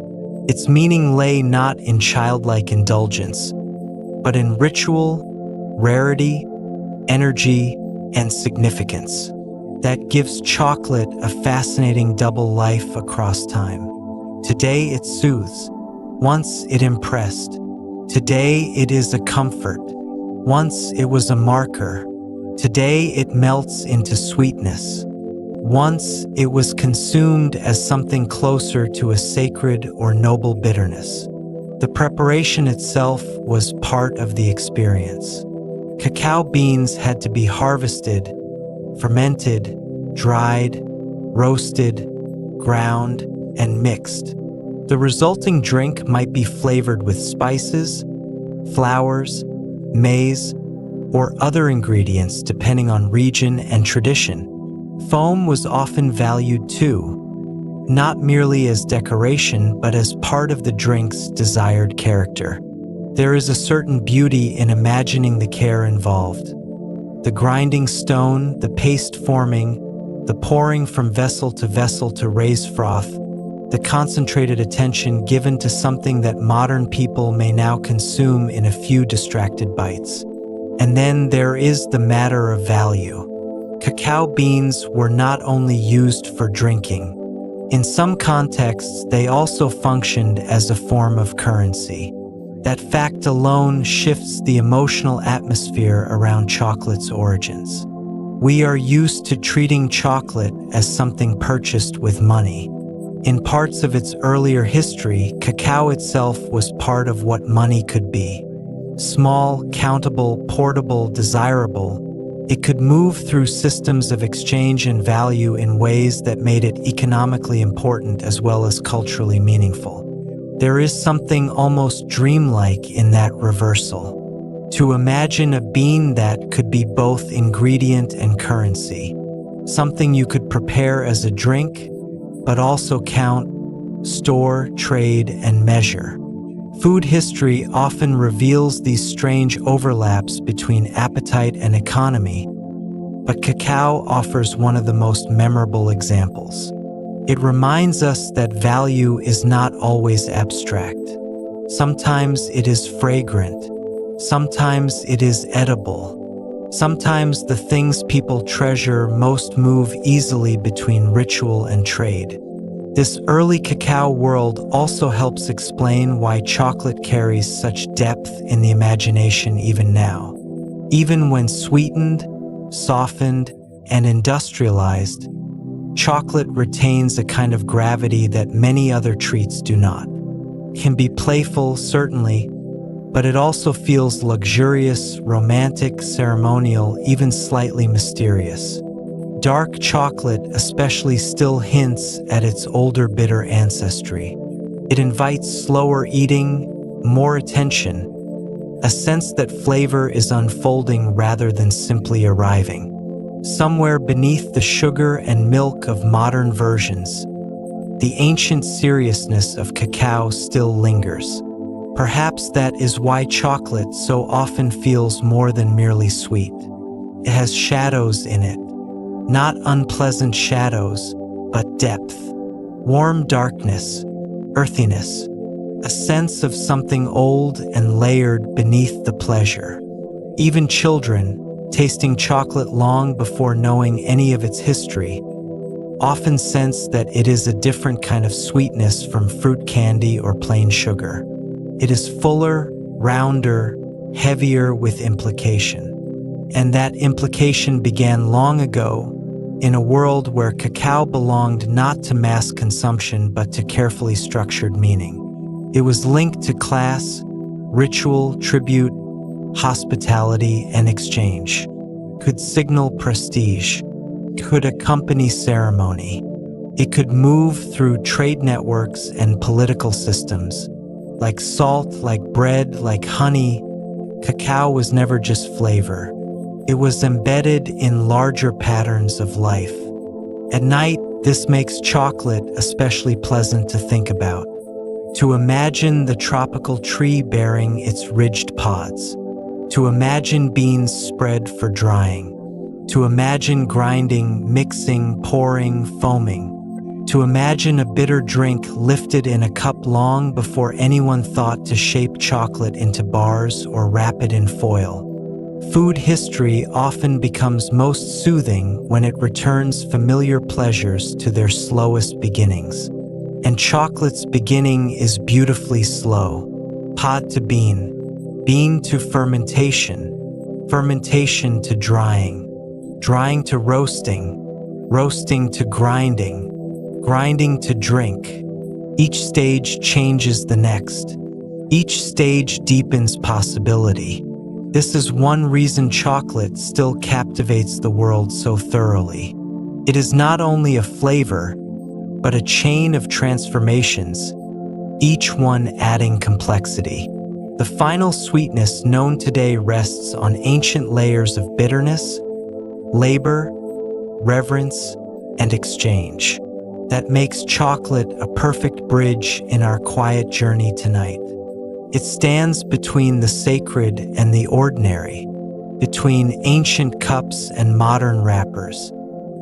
Its meaning lay not in childlike indulgence, but in ritual, rarity, energy, and significance. That gives chocolate a fascinating double life across time. Today it soothes. Once it impressed. Today it is a comfort. Once it was a marker. Today it melts into sweetness. Once it was consumed as something closer to a sacred or noble bitterness. The preparation itself was part of the experience. Cacao beans had to be harvested, fermented, dried, roasted, ground, and mixed. The resulting drink might be flavored with spices, flowers, maize, or other ingredients depending on region and tradition. Foam was often valued too, not merely as decoration but as part of the drink's desired character. There is a certain beauty in imagining the care involved. The grinding stone, the paste forming, the pouring from vessel to raise froth, the concentrated attention given to something that modern people may now consume in a few distracted bites. And then there is the matter of value. Cacao beans were not only used for drinking. In some contexts, they also functioned as a form of currency. That fact alone shifts the emotional atmosphere around chocolate's origins. We are used to treating chocolate as something purchased with money. In parts of its earlier history, cacao itself was part of what money could be. Small, countable, portable, desirable, it could move through systems of exchange and value in ways that made it economically important as well as culturally meaningful. There is something almost dreamlike in that reversal. To imagine a bean that could be both ingredient and currency. something you could prepare as a drink, but also count, store, trade, and measure. Food history often reveals these strange overlaps between appetite and economy, but cacao offers one of the most memorable examples. It reminds us that value is not always abstract. Sometimes it is fragrant. Sometimes it is edible. Sometimes the things people treasure most move easily between ritual and trade. This early cacao world also helps explain why chocolate carries such depth in the imagination even now. Even when sweetened, softened, and industrialized, chocolate retains a kind of gravity that many other treats do not. It can be playful, certainly, but it also feels luxurious, romantic, ceremonial, even slightly mysterious. Dark chocolate especially still hints at its older bitter ancestry. It invites slower eating, more attention, a sense that flavor is unfolding rather than simply arriving. Somewhere beneath the sugar and milk of modern versions, the ancient seriousness of cacao still lingers. Perhaps that is why chocolate so often feels more than merely sweet. It has shadows in it. Not unpleasant shadows, but depth, warm darkness, earthiness, a sense of something old and layered beneath the pleasure. Even children, tasting chocolate long before knowing any of its history, often sense that it is a different kind of sweetness from fruit candy or plain sugar. It is fuller, rounder, heavier with implication. And that implication began long ago, in a world where cacao belonged not to mass consumption but to carefully structured meaning. It was linked to class, ritual, tribute, hospitality, and exchange. Could signal prestige. Could accompany ceremony. It could move through trade networks and political systems. Like salt, like bread, like honey, cacao was never just flavor. It was embedded in larger patterns of life. At night, this makes chocolate especially pleasant to think about. To imagine the tropical tree bearing its ridged pods. To imagine beans spread for drying. To imagine grinding, mixing, pouring, foaming. To imagine a bitter drink lifted in a cup long before anyone thought to shape chocolate into bars or wrap it in foil. Food history often becomes most soothing when it returns familiar pleasures to their slowest beginnings. And chocolate's beginning is beautifully slow. Pod to bean, bean to fermentation, fermentation to drying, drying to roasting, roasting to grinding, grinding to drink. Each stage changes the next. Each stage deepens possibility. This is one reason chocolate still captivates the world so thoroughly. It is not only a flavor, but a chain of transformations, each one adding complexity. The final sweetness known today rests on ancient layers of bitterness, labor, reverence, and exchange. That makes chocolate a perfect bridge in our quiet journey tonight. It stands between the sacred and the ordinary, between ancient cups and modern wrappers,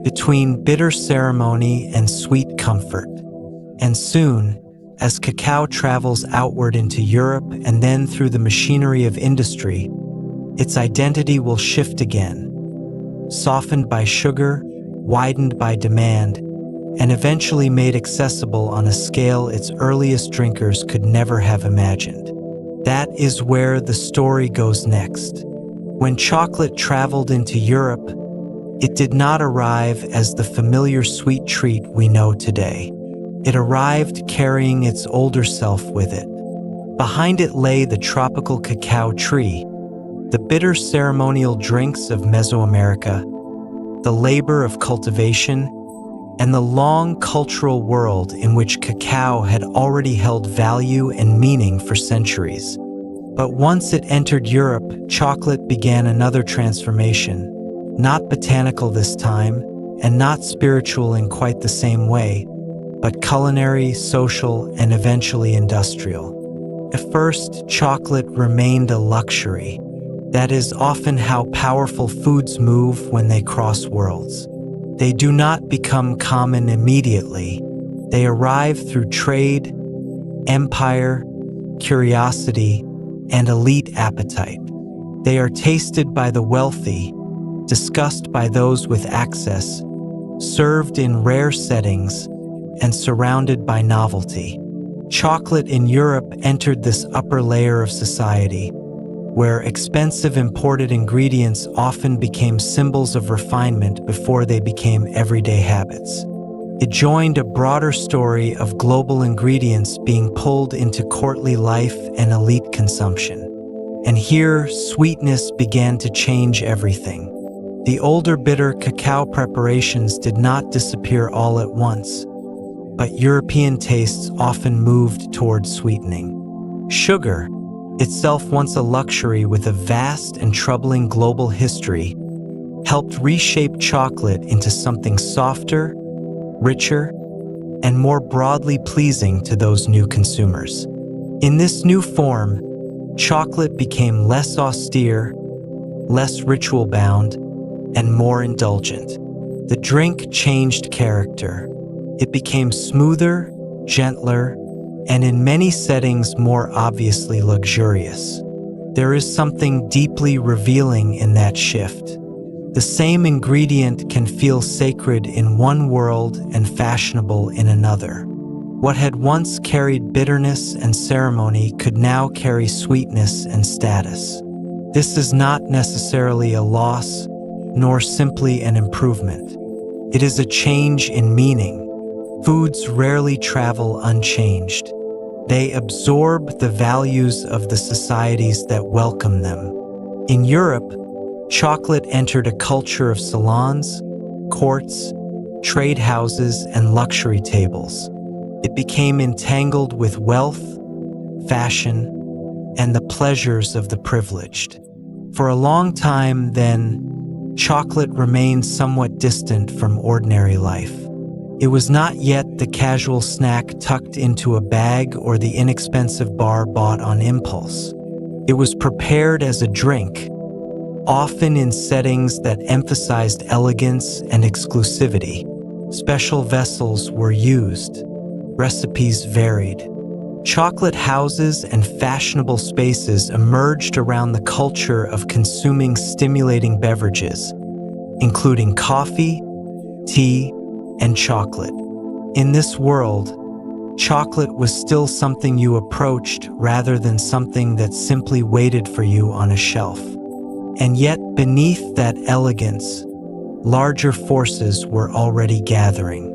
between bitter ceremony and sweet comfort. And soon, as cacao travels outward into Europe and then through the machinery of industry, its identity will shift again, softened by sugar, widened by demand, and eventually made accessible on a scale its earliest drinkers could never have imagined. That is where the story goes next. When chocolate traveled into Europe, it did not arrive as the familiar sweet treat we know today. It arrived carrying its older self with it. Behind it lay the tropical cacao tree, the bitter ceremonial drinks of Mesoamerica, the labor of cultivation, and the long cultural world in which cacao had already held value and meaning for centuries. But once it entered Europe, chocolate began another transformation, not botanical this time, and not spiritual in quite the same way, but culinary, social, and eventually industrial. At first, chocolate remained a luxury. That is often how powerful foods move when they cross worlds. They do not become common immediately. They arrive through trade, empire, curiosity, and elite appetite. They are tasted by the wealthy, discussed by those with access, served in rare settings, and surrounded by novelty. Chocolate in Europe entered this upper layer of society, where expensive imported ingredients often became symbols of refinement before they became everyday habits. It joined a broader story of global ingredients being pulled into courtly life and elite consumption. And here, sweetness began to change everything. The older bitter cacao preparations did not disappear all at once, but European tastes often moved toward sweetening. Sugar, itself once a luxury with a vast and troubling global history, helped reshape chocolate into something softer, richer, and more broadly pleasing to those new consumers. In this new form, chocolate became less austere, less ritual-bound, and more indulgent. The drink changed character. It became smoother, gentler, and in many settings more obviously luxurious. There is something deeply revealing in that shift. The same ingredient can feel sacred in one world and fashionable in another. What had once carried bitterness and ceremony could now carry sweetness and status. This is not necessarily a loss, nor simply an improvement. It is a change in meaning. Foods rarely travel unchanged. They absorb the values of the societies that welcome them. In Europe, chocolate entered a culture of salons, courts, trade houses, and luxury tables. It became entangled with wealth, fashion, and the pleasures of the privileged. For a long time, then, chocolate remained somewhat distant from ordinary life. It was not yet the casual snack tucked into a bag or the inexpensive bar bought on impulse. It was prepared as a drink, often in settings that emphasized elegance and exclusivity. Special vessels were used. Recipes varied. Chocolate houses and fashionable spaces emerged around the culture of consuming stimulating beverages, including coffee, tea, and chocolate. In this world, chocolate was still something you approached rather than something that simply waited for you on a shelf. And yet, beneath that elegance, larger forces were already gathering.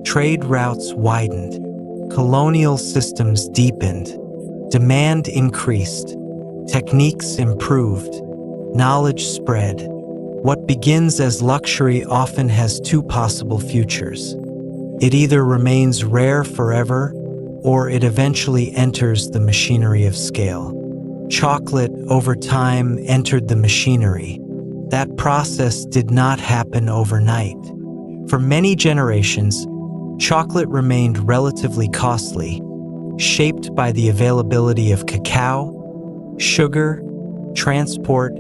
Trade routes widened, colonial systems deepened, demand increased, techniques improved, knowledge spread. What begins as luxury often has two possible futures. It either remains rare forever, or it eventually enters the machinery of scale. Chocolate, over time, entered the machinery. That process did not happen overnight. For many generations, chocolate remained relatively costly, shaped by the availability of cacao, sugar, transport,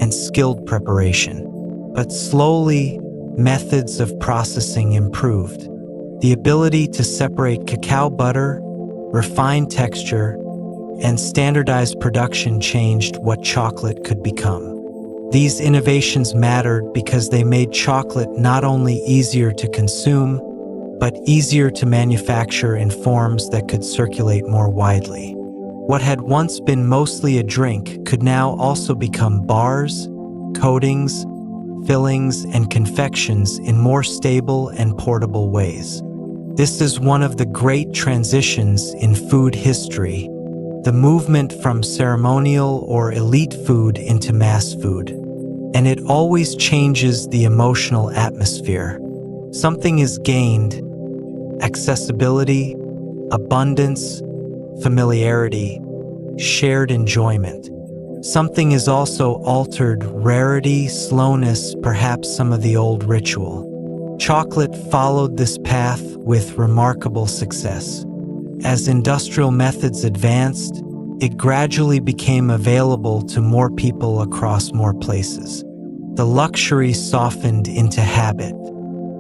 and skilled preparation. But slowly, methods of processing improved. The ability to separate cacao butter, refine texture, and standardized production changed what chocolate could become. These innovations mattered because they made chocolate not only easier to consume, but easier to manufacture in forms that could circulate more widely. What had once been mostly a drink could now also become bars, coatings, fillings, and confections in more stable and portable ways. This is one of the great transitions in food history, the movement from ceremonial or elite food into mass food. And it always changes the emotional atmosphere. Something is gained: accessibility, abundance, familiarity, shared enjoyment. Something is also altered: rarity, slowness, perhaps some of the old ritual. Chocolate followed this path with remarkable success. As industrial methods advanced, it gradually became available to more people across more places. The luxury softened into habit.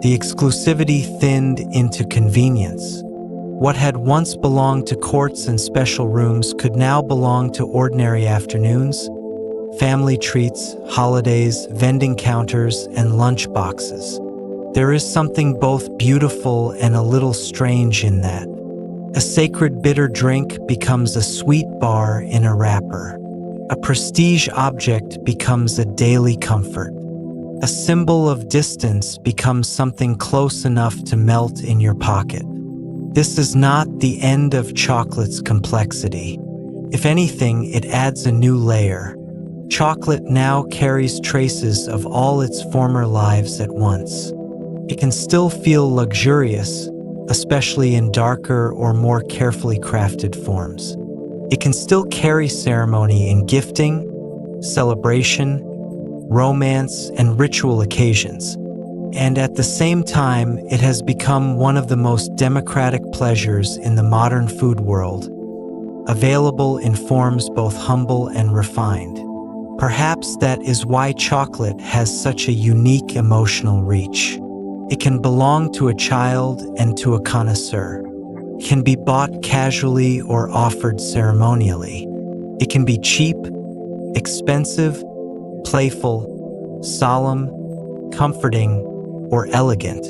The exclusivity thinned into convenience. What had once belonged to courts and special rooms could now belong to ordinary afternoons, family treats, holidays, vending counters, and lunch boxes. There is something both beautiful and a little strange in that. A sacred bitter drink becomes a sweet bar in a wrapper. A prestige object becomes a daily comfort. A symbol of distance becomes something close enough to melt in your pocket. This is not the end of chocolate's complexity. If anything, it adds a new layer. Chocolate now carries traces of all its former lives at once. It can still feel luxurious, especially in darker or more carefully crafted forms. It can still carry ceremony in gifting, celebration, romance, and ritual occasions. And at the same time, it has become one of the most democratic pleasures in the modern food world, available in forms both humble and refined. Perhaps that is why chocolate has such a unique emotional reach. It can belong to a child and to a connoisseur. It can be bought casually or offered ceremonially. It can be cheap, expensive, playful, solemn, comforting, or elegant.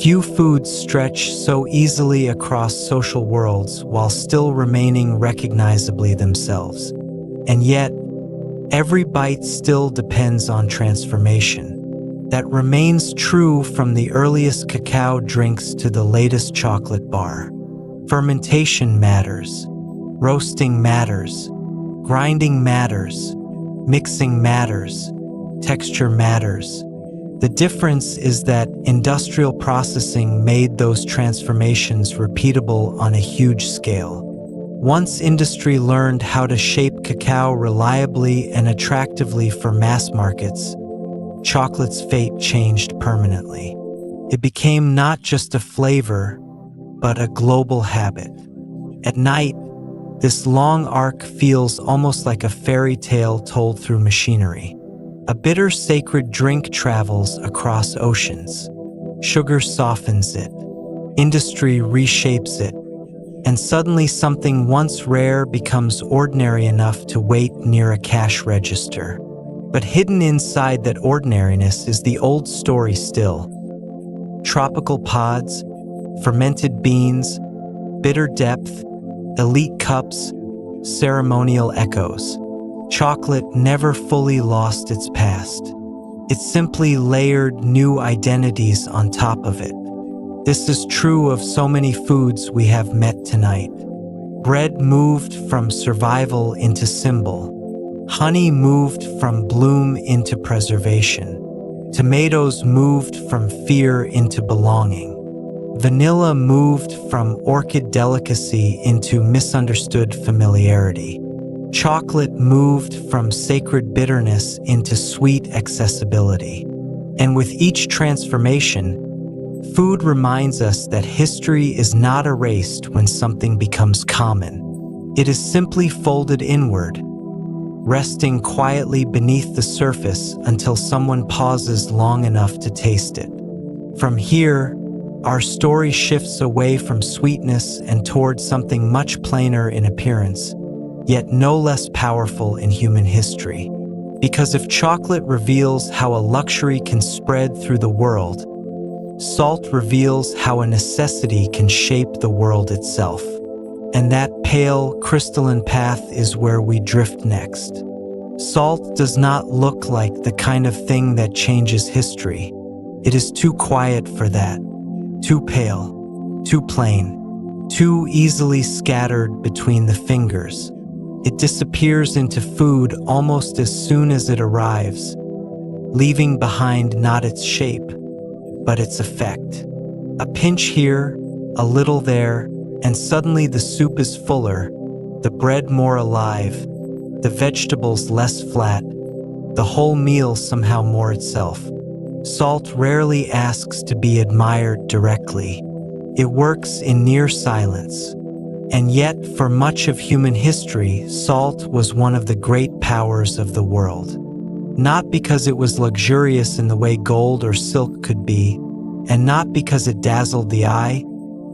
Few foods stretch so easily across social worlds while still remaining recognizably themselves. And yet, every bite still depends on transformation. That remains true from the earliest cacao drinks to the latest chocolate bar. Fermentation matters. Roasting matters. Grinding matters. Mixing matters. Texture matters. The difference is that industrial processing made those transformations repeatable on a huge scale. Once industry learned how to shape cacao reliably and attractively for mass markets, chocolate's fate changed permanently. It became not just a flavor, but a global habit. At night, this long arc feels almost like a fairy tale told through machinery. A bitter sacred drink travels across oceans. Sugar softens it. Industry reshapes it. And suddenly something once rare becomes ordinary enough to wait near a cash register. But hidden inside that ordinariness is the old story still. Tropical pods, fermented beans, bitter depth, elite cups, ceremonial echoes. Chocolate never fully lost its past. It simply layered new identities on top of it. This is true of so many foods we have met tonight. Bread moved from survival into symbol. Honey moved from bloom into preservation. Tomatoes moved from fear into belonging. Vanilla moved from orchid delicacy into misunderstood familiarity. Chocolate moved from sacred bitterness into sweet accessibility. And with each transformation, food reminds us that history is not erased when something becomes common. It is simply folded inward, resting quietly beneath the surface until someone pauses long enough to taste it. From here, our story shifts away from sweetness and toward something much plainer in appearance, yet no less powerful in human history. Because if chocolate reveals how a luxury can spread through the world, salt reveals how a necessity can shape the world itself. And that pale, crystalline path is where we drift next. Salt does not look like the kind of thing that changes history. It is too quiet for that, too pale, too plain, too easily scattered between the fingers. It disappears into food almost as soon as it arrives, leaving behind not its shape, but its effect. A pinch here, a little there, and suddenly the soup is fuller, the bread more alive, the vegetables less flat, the whole meal somehow more itself. Salt rarely asks to be admired directly. It works in near silence. And yet, for much of human history, salt was one of the great powers of the world. Not because it was luxurious in the way gold or silk could be, and not because it dazzled the eye,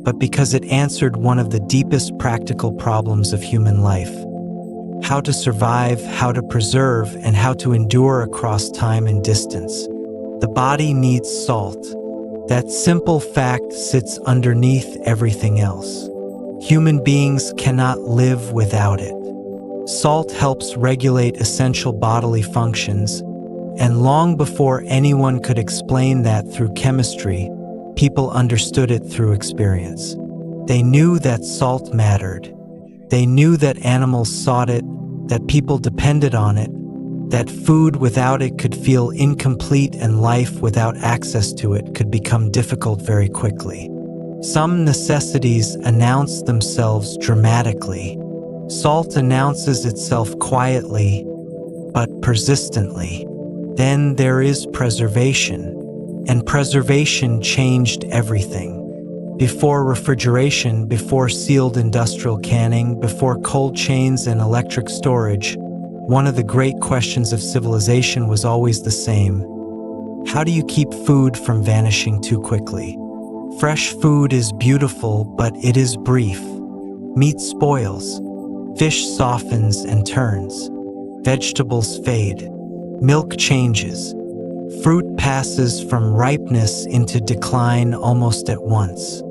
but because it answered one of the deepest practical problems of human life: how to survive, how to preserve, and how to endure across time and distance. The body needs salt. That simple fact sits underneath everything else. Human beings cannot live without it. Salt helps regulate essential bodily functions, and long before anyone could explain that through chemistry, people understood it through experience. They knew that salt mattered. They knew that animals sought it, that people depended on it, that food without it could feel incomplete and life without access to it could become difficult very quickly. Some necessities announce themselves dramatically. Salt announces itself quietly, but persistently. Then there is preservation, and preservation changed everything. Before refrigeration, before sealed industrial canning, before cold chains and electric storage, one of the great questions of civilization was always the same: how do you keep food from vanishing too quickly? Fresh food is beautiful, but it is brief. Meat spoils. Fish softens and turns. Vegetables fade. Milk changes. Fruit passes from ripeness into decline almost at once.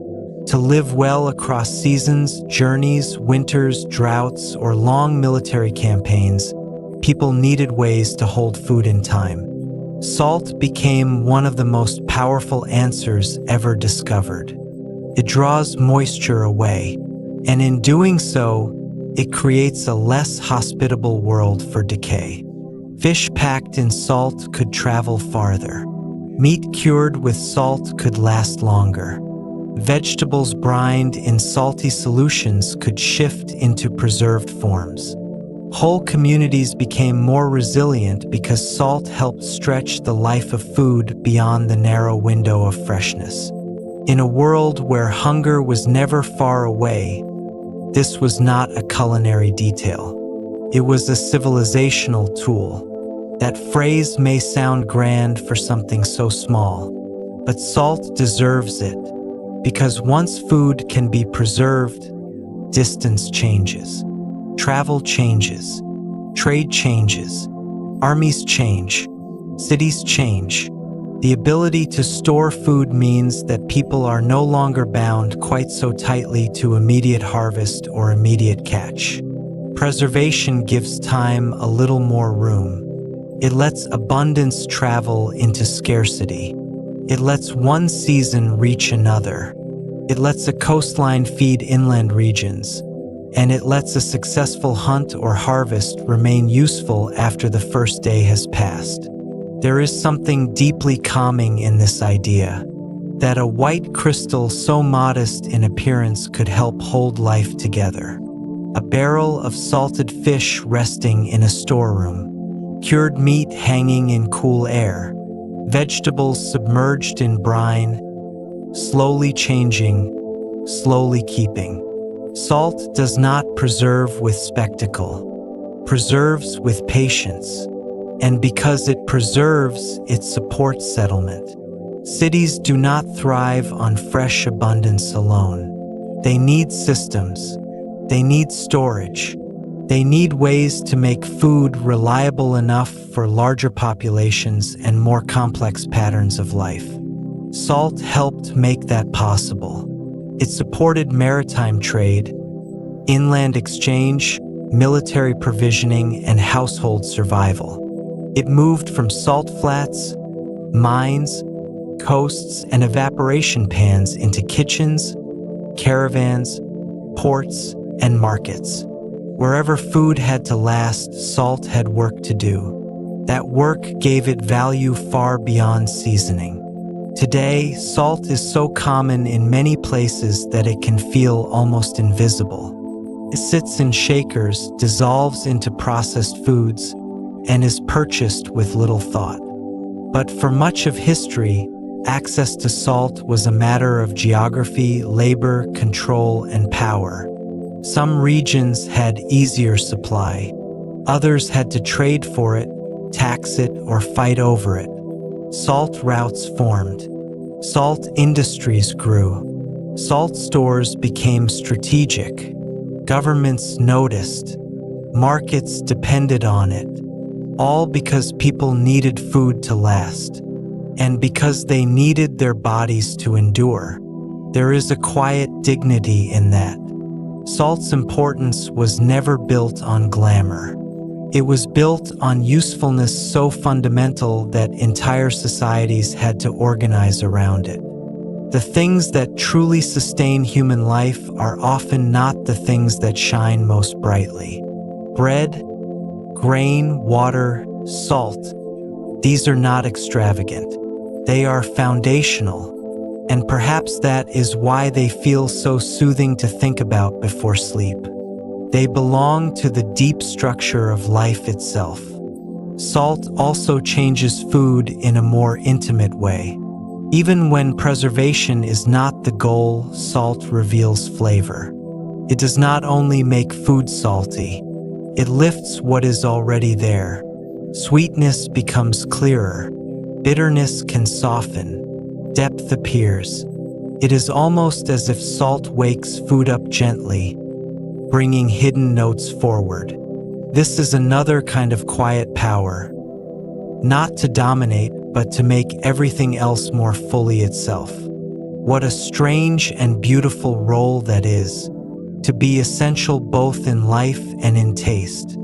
To live well across seasons, journeys, winters, droughts, or long military campaigns, people needed ways to hold food in time. Salt became one of the most powerful answers ever discovered. It draws moisture away, and in doing so, it creates a less hospitable world for decay. Fish packed in salt could travel farther. Meat cured with salt could last longer. Vegetables brined in salty solutions could shift into preserved forms. Whole communities became more resilient because salt helped stretch the life of food beyond the narrow window of freshness. In a world where hunger was never far away, this was not a culinary detail. It was a civilizational tool. That phrase may sound grand for something so small, but salt deserves it, because once food can be preserved, distance changes. Travel changes. Trade changes. Armies change. Cities change. The ability to store food means that people are no longer bound quite so tightly to immediate harvest or immediate catch. Preservation gives time a little more room. It lets abundance travel into scarcity. It lets one season reach another. It lets a coastline feed inland regions. And it lets a successful hunt or harvest remain useful after the first day has passed. There is something deeply calming in this idea, that a white crystal so modest in appearance could help hold life together. A barrel of salted fish resting in a storeroom, cured meat hanging in cool air, vegetables submerged in brine, slowly changing, slowly keeping. Salt does not preserve with spectacle, preserves with patience. And because it preserves, it supports settlement. Cities do not thrive on fresh abundance alone. They need systems. They need storage. They need ways to make food reliable enough for larger populations and more complex patterns of life. Salt helped make that possible. It supported maritime trade, inland exchange, military provisioning, and household survival. It moved from salt flats, mines, coasts, and evaporation pans into kitchens, caravans, ports, and markets. Wherever food had to last, salt had work to do. That work gave it value far beyond seasoning. Today, salt is so common in many places that it can feel almost invisible. It sits in shakers, dissolves into processed foods, and is purchased with little thought. But for much of history, access to salt was a matter of geography, labor, control, and power. Some regions had easier supply. Others had to trade for it, tax it, or fight over it. Salt routes formed. Salt industries grew. Salt stores became strategic. Governments noticed. Markets depended on it. All because people needed food to last. And because they needed their bodies to endure. There is a quiet dignity in that. Salt's importance was never built on glamour. It was built on usefulness so fundamental that entire societies had to organize around it. The things that truly sustain human life are often not the things that shine most brightly. Bread, grain, water, salt, these are not extravagant. They are foundational. And perhaps that is why they feel so soothing to think about before sleep. They belong to the deep structure of life itself. Salt also changes food in a more intimate way. Even when preservation is not the goal, salt reveals flavor. It does not only make food salty, it lifts what is already there. Sweetness becomes clearer. Bitterness can soften. Depth appears. It is almost as if salt wakes food up gently, bringing hidden notes forward. This is another kind of quiet power. Not to dominate, but to make everything else more fully itself. What a strange and beautiful role that is, to be essential both in life and in taste.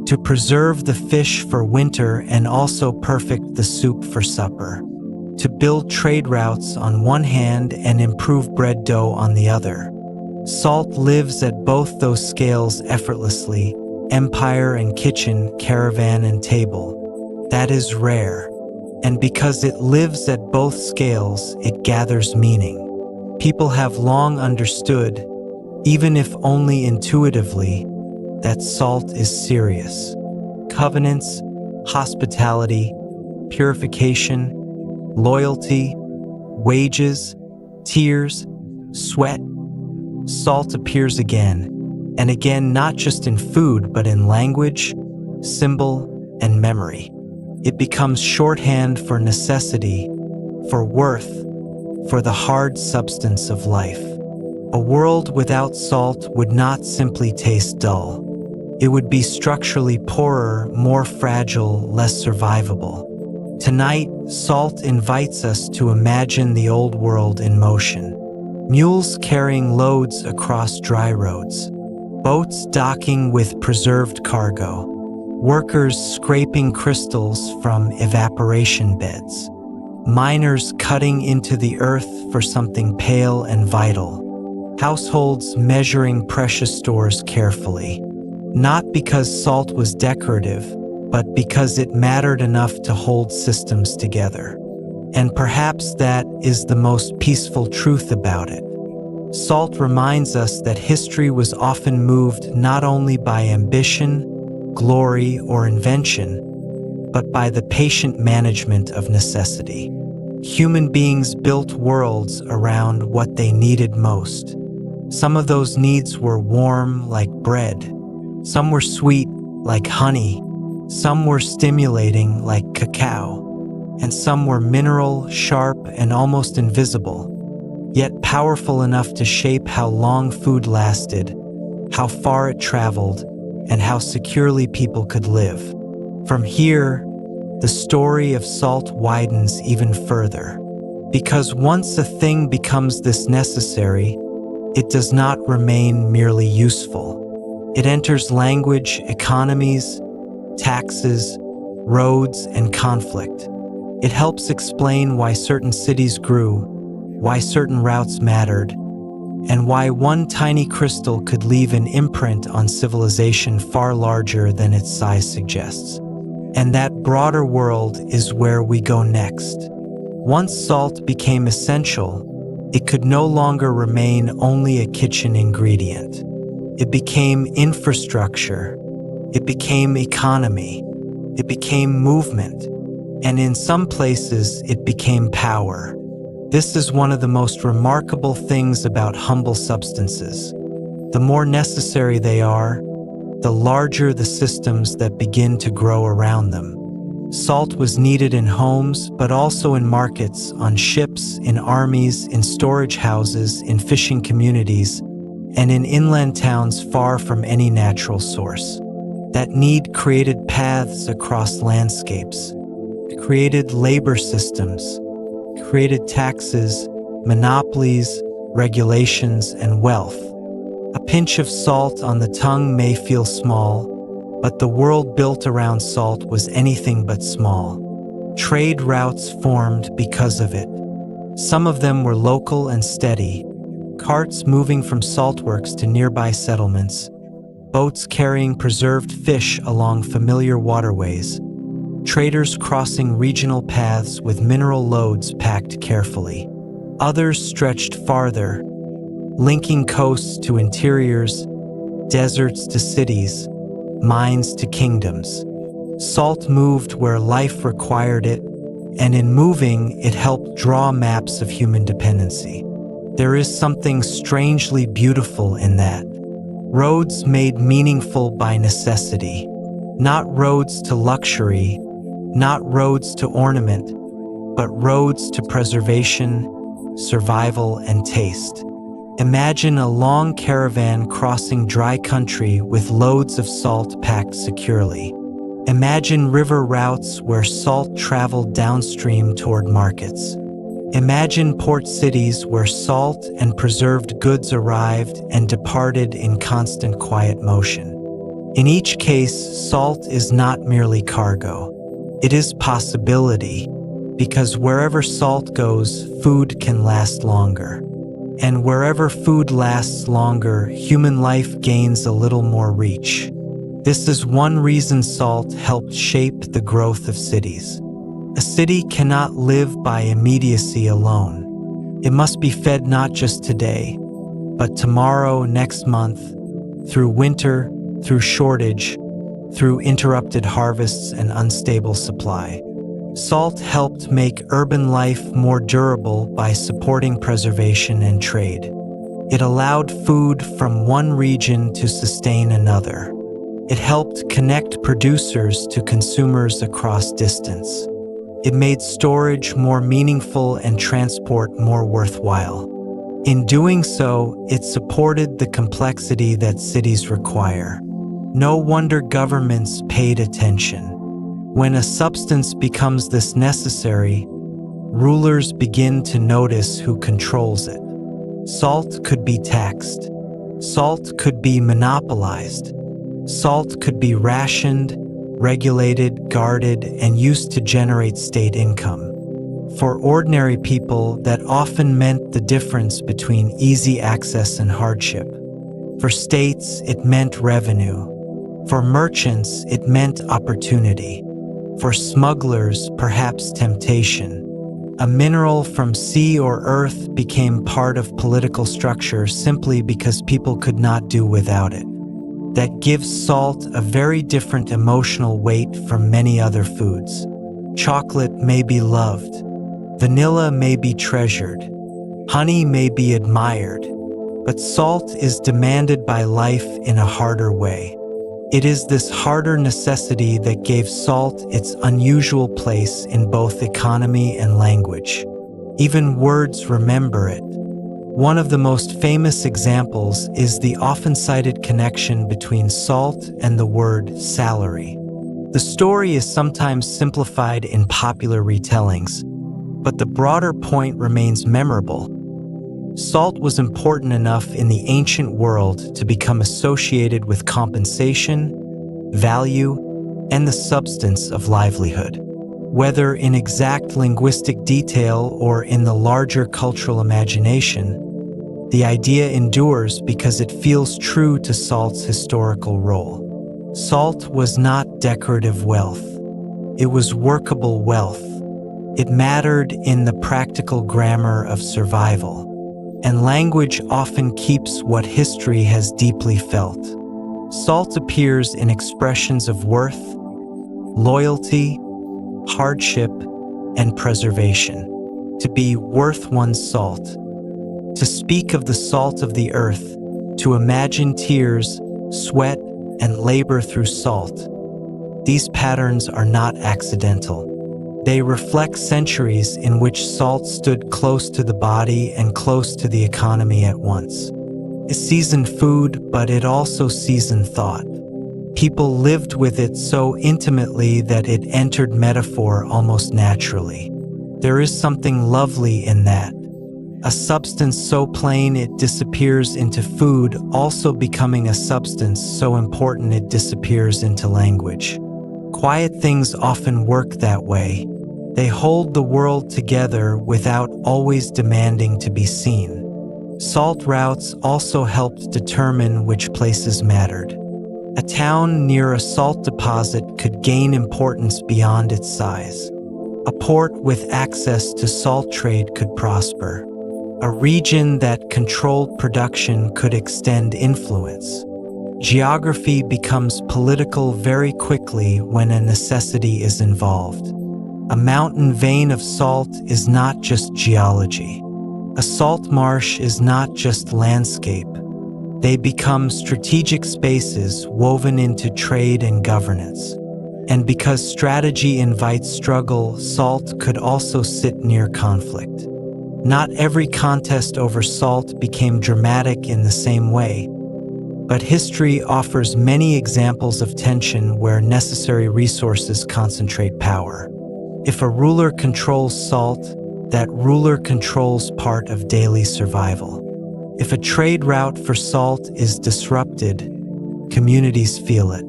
To preserve the fish for winter and also perfect the soup for supper. To build trade routes on one hand and improve bread dough on the other. Salt lives at both those scales effortlessly, empire and kitchen, caravan and table. That is rare. And because it lives at both scales, it gathers meaning. People have long understood, even if only intuitively, that salt is serious. Covenants, hospitality, purification, loyalty, wages, tears, sweat. Salt appears again, and again not just in food but in language, symbol, and memory. It becomes shorthand for necessity, for worth, for the hard substance of life. A world without salt would not simply taste dull. It would be structurally poorer, more fragile, less survivable. Tonight, salt invites us to imagine the old world in motion. Mules carrying loads across dry roads. Boats docking with preserved cargo. Workers scraping crystals from evaporation beds. Miners cutting into the earth for something pale and vital. Households measuring precious stores carefully. Not because salt was decorative, but because it mattered enough to hold systems together. And perhaps that is the most peaceful truth about it. Salt reminds us that history was often moved not only by ambition, glory, or invention, but by the patient management of necessity. Human beings built worlds around what they needed most. Some of those needs were warm like bread. Some were sweet like honey. Some were stimulating like cacao. And some were mineral, sharp, and almost invisible, yet powerful enough to shape how long food lasted, how far it traveled, and how securely people could live. From here, the story of salt widens even further. Because once a thing becomes this necessary, it does not remain merely useful. It enters language, economies, taxes, roads, and conflict. It helps explain why certain cities grew, why certain routes mattered, and why one tiny crystal could leave an imprint on civilization far larger than its size suggests. And that broader world is where we go next. Once salt became essential, it could no longer remain only a kitchen ingredient. It became infrastructure. It became economy. It became movement. and in some places it became power. This is one of the most remarkable things about humble substances. The more necessary they are, the larger the systems that begin to grow around them. Salt was needed in homes, but also in markets, on ships, in armies, in storage houses, in fishing communities, and in inland towns far from any natural source. That need created paths across landscapes, created labor systems, created taxes, monopolies, regulations, and wealth. A pinch of salt on the tongue may feel small, but the world built around salt was anything but small. Trade routes formed because of it. Some of them were local and steady, carts moving from saltworks to nearby settlements, boats carrying preserved fish along familiar waterways, traders crossing regional paths with mineral loads packed carefully. Others stretched farther, linking coasts to interiors, deserts to cities, mines to kingdoms. Salt moved where life required it, and in moving, it helped draw maps of human dependency. There is something strangely beautiful in that. Roads made meaningful by necessity, not roads to luxury, not roads to ornament, but roads to preservation, survival, and taste. Imagine a long caravan crossing dry country with loads of salt packed securely. Imagine river routes where salt traveled downstream toward markets. Imagine port cities where salt and preserved goods arrived and departed in constant quiet motion. In each case, salt is not merely cargo. It is possibility, because wherever salt goes, food can last longer. And wherever food lasts longer, human life gains a little more reach. This is one reason salt helped shape the growth of cities. A city cannot live by immediacy alone. It must be fed not just today, but tomorrow, next month, through winter, through shortage, through interrupted harvests and unstable supply. Salt helped make urban life more durable by supporting preservation and trade. It allowed food from one region to sustain another. It helped connect producers to consumers across distance. It made storage more meaningful and transport more worthwhile. In doing so, it supported the complexity that cities require. No wonder governments paid attention. When a substance becomes this necessary, rulers begin to notice who controls it. Salt could be taxed. Salt could be monopolized. Salt could be rationed, regulated, guarded, and used to generate state income. For ordinary people, that often meant the difference between easy access and hardship. For states, it meant revenue. For merchants, it meant opportunity. For smugglers, perhaps temptation. A mineral from sea or earth became part of political structure simply because people could not do without it. That gives salt a very different emotional weight from many other foods. Chocolate may be loved. Vanilla may be treasured. Honey may be admired. But salt is demanded by life in a harder way. It is this harder necessity that gave salt its unusual place in both economy and language. Even words remember it. One of the most famous examples is the often cited connection between salt and the word salary. The story is sometimes simplified in popular retellings, but the broader point remains memorable. Salt was important enough in the ancient world to become associated with compensation, value, and the substance of livelihood. Whether in exact linguistic detail or in the larger cultural imagination, the idea endures because it feels true to salt's historical role. Salt was not decorative wealth. It was workable wealth. It mattered in the practical grammar of survival. And language often keeps what history has deeply felt. Salt appears in expressions of worth, loyalty, hardship, and preservation. To be worth one's salt. To speak of the salt of the earth, to imagine tears, sweat, and labor through salt. These patterns are not accidental. They reflect centuries in which salt stood close to the body and close to the economy at once. It seasoned food, but it also seasoned thought. People lived with it so intimately that it entered metaphor almost naturally. There is something lovely in that. A substance so plain it disappears into food, also becoming a substance so important it disappears into language. Quiet things often work that way. They hold the world together without always demanding to be seen. Salt routes also helped determine which places mattered. A town near a salt deposit could gain importance beyond its size. A port with access to salt trade could prosper. A region that controlled production could extend influence. Geography becomes political very quickly when a necessity is involved. A mountain vein of salt is not just geology. A salt marsh is not just landscape. They become strategic spaces woven into trade and governance. And because strategy invites struggle, salt could also sit near conflict. Not every contest over salt became dramatic in the same way, but history offers many examples of tension where necessary resources concentrate power. If a ruler controls salt, that ruler controls part of daily survival. If a trade route for salt is disrupted, communities feel it.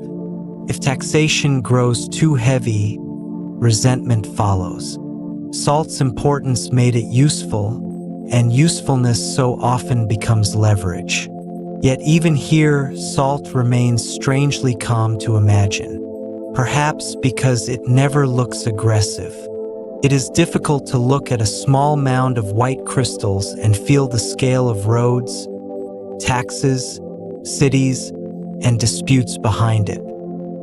If taxation grows too heavy, resentment follows. Salt's importance made it useful, and usefulness so often becomes leverage. Yet even here, salt remains strangely calm to imagine. Perhaps because it never looks aggressive. It is difficult to look at a small mound of white crystals and feel the scale of roads, taxes, cities, and disputes behind it.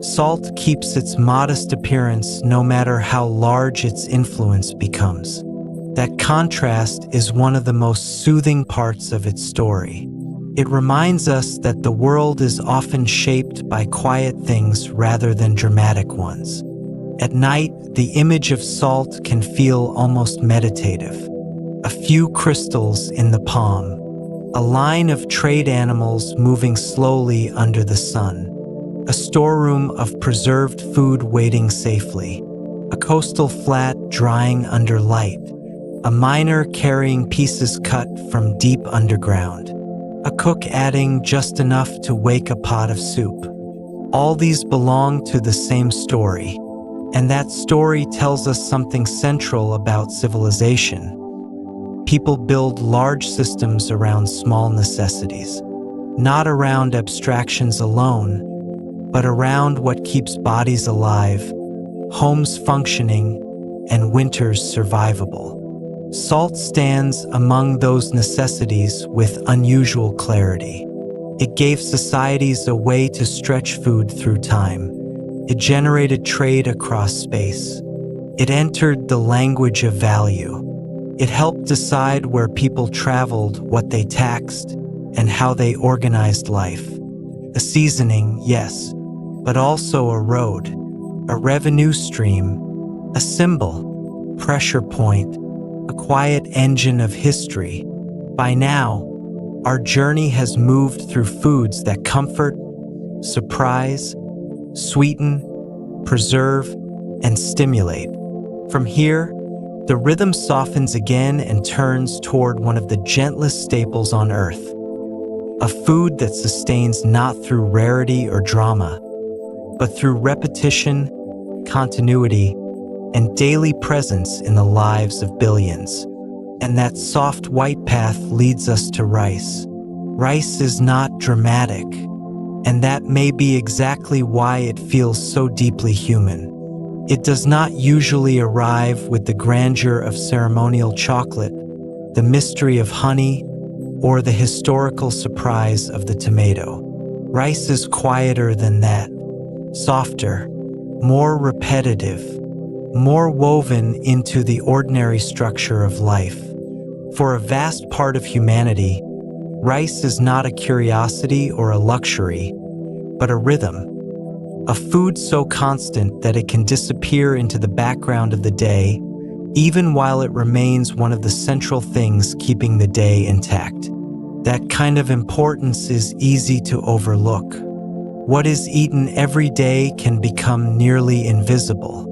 Salt keeps its modest appearance no matter how large its influence becomes. That contrast is one of the most soothing parts of its story. It reminds us that the world is often shaped by quiet things rather than dramatic ones. At night, the image of salt can feel almost meditative. A few crystals in the palm, a line of trade animals moving slowly under the sun, a storeroom of preserved food waiting safely, a coastal flat drying under light, a miner carrying pieces cut from deep underground, a cook adding just enough to wake a pot of soup. All these belong to the same story, and that story tells us something central about civilization. People build large systems around small necessities, not around abstractions alone, but around what keeps bodies alive, homes functioning, and winters survivable. Salt stands among those necessities with unusual clarity. It gave societies a way to stretch food through time. It generated trade across space. It entered the language of value. It helped decide where people traveled, what they taxed, and how they organized life. A seasoning, yes, but also a road, a revenue stream, a symbol, pressure point, a quiet engine of history. By now, our journey has moved through foods that comfort, surprise, sweeten, preserve, and stimulate. From here, the rhythm softens again and turns toward one of the gentlest staples on earth, a food that sustains not through rarity or drama, but through repetition, continuity, and daily presence in the lives of billions. And that soft white path leads us to rice. Rice is not dramatic, and that may be exactly why it feels so deeply human. It does not usually arrive with the grandeur of ceremonial chocolate, the mystery of honey, or the historical surprise of the tomato. Rice is quieter than that, softer, more repetitive, more woven into the ordinary structure of life. For a vast part of humanity, rice is not a curiosity or a luxury, but a rhythm. A food so constant that it can disappear into the background of the day, even while it remains one of the central things keeping the day intact. That kind of importance is easy to overlook. What is eaten every day can become nearly invisible.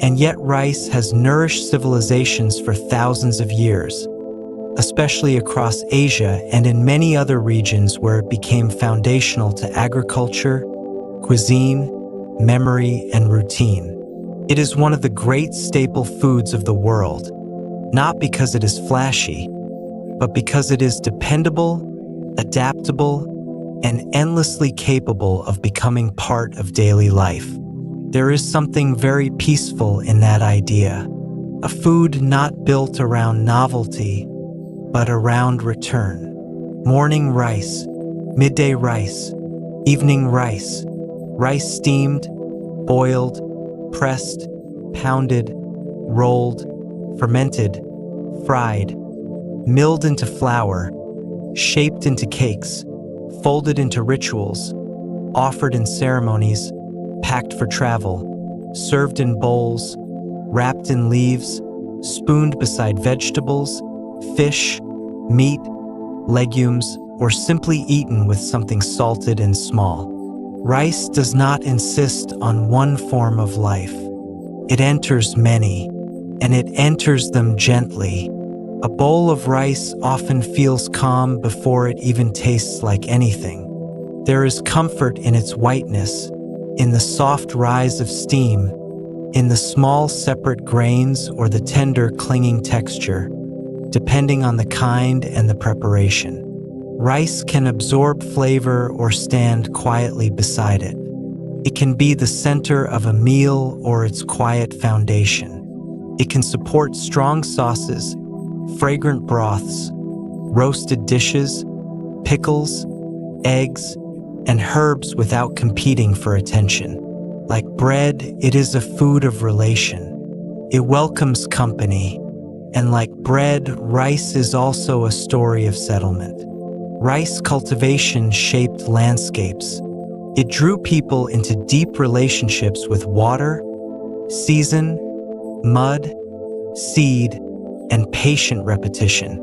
And yet rice has nourished civilizations for thousands of years, especially across Asia and in many other regions where it became foundational to agriculture, cuisine, memory, and routine. It is one of the great staple foods of the world, not because it is flashy, but because it is dependable, adaptable, and endlessly capable of becoming part of daily life. There is something very peaceful in that idea, a food not built around novelty, but around return. Morning rice, midday rice, evening rice, rice steamed, boiled, pressed, pounded, rolled, fermented, fried, milled into flour, shaped into cakes, folded into rituals, offered in ceremonies, packed for travel, served in bowls, wrapped in leaves, spooned beside vegetables, fish, meat, legumes, or simply eaten with something salted and small. Rice does not insist on one form of life. It enters many, and it enters them gently. A bowl of rice often feels calm before it even tastes like anything. There is comfort in its whiteness, in the soft rise of steam, in the small separate grains or the tender clinging texture, depending on the kind and the preparation. Rice can absorb flavor or stand quietly beside it. It can be the center of a meal or its quiet foundation. It can support strong sauces, fragrant broths, roasted dishes, pickles, eggs, and herbs without competing for attention. Like bread, it is a food of relation. It welcomes company. And like bread, rice is also a story of settlement. Rice cultivation shaped landscapes. It drew people into deep relationships with water, season, mud, seed, and patient repetition.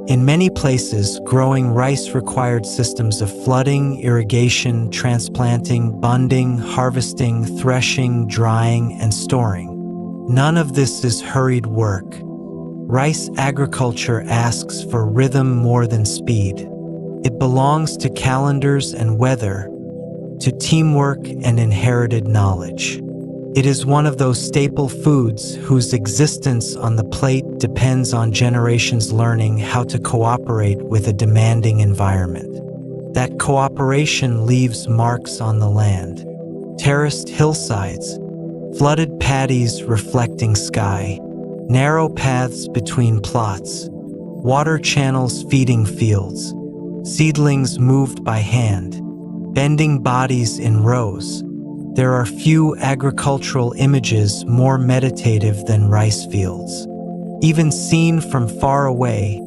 In many places, growing rice required systems of flooding, irrigation, transplanting, bunding, harvesting, threshing, drying, and storing. None of this is hurried work. Rice agriculture asks for rhythm more than speed. It belongs to calendars and weather, to teamwork and inherited knowledge. It is one of those staple foods whose existence on the plate depends on generations learning how to cooperate with a demanding environment. That cooperation leaves marks on the land. Terraced hillsides, flooded paddies reflecting sky, narrow paths between plots, water channels feeding fields, seedlings moved by hand, bending bodies in rows. There are few agricultural images more meditative than rice fields. Even seen from far away,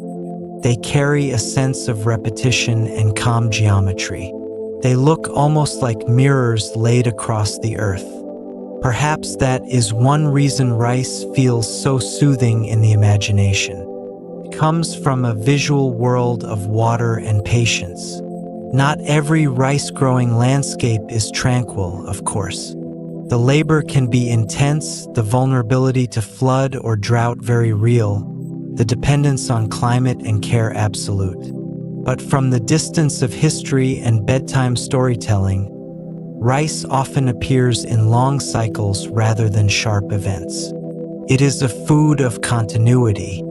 they carry a sense of repetition and calm geometry. They look almost like mirrors laid across the earth. Perhaps that is one reason rice feels so soothing in the imagination. It comes from a visual world of water and patience. Not every rice-growing landscape is tranquil, of course. The labor can be intense, the vulnerability to flood or drought very real, the dependence on climate and care absolute. But from the distance of history and bedtime storytelling, rice often appears in long cycles rather than sharp events. It is a food of continuity.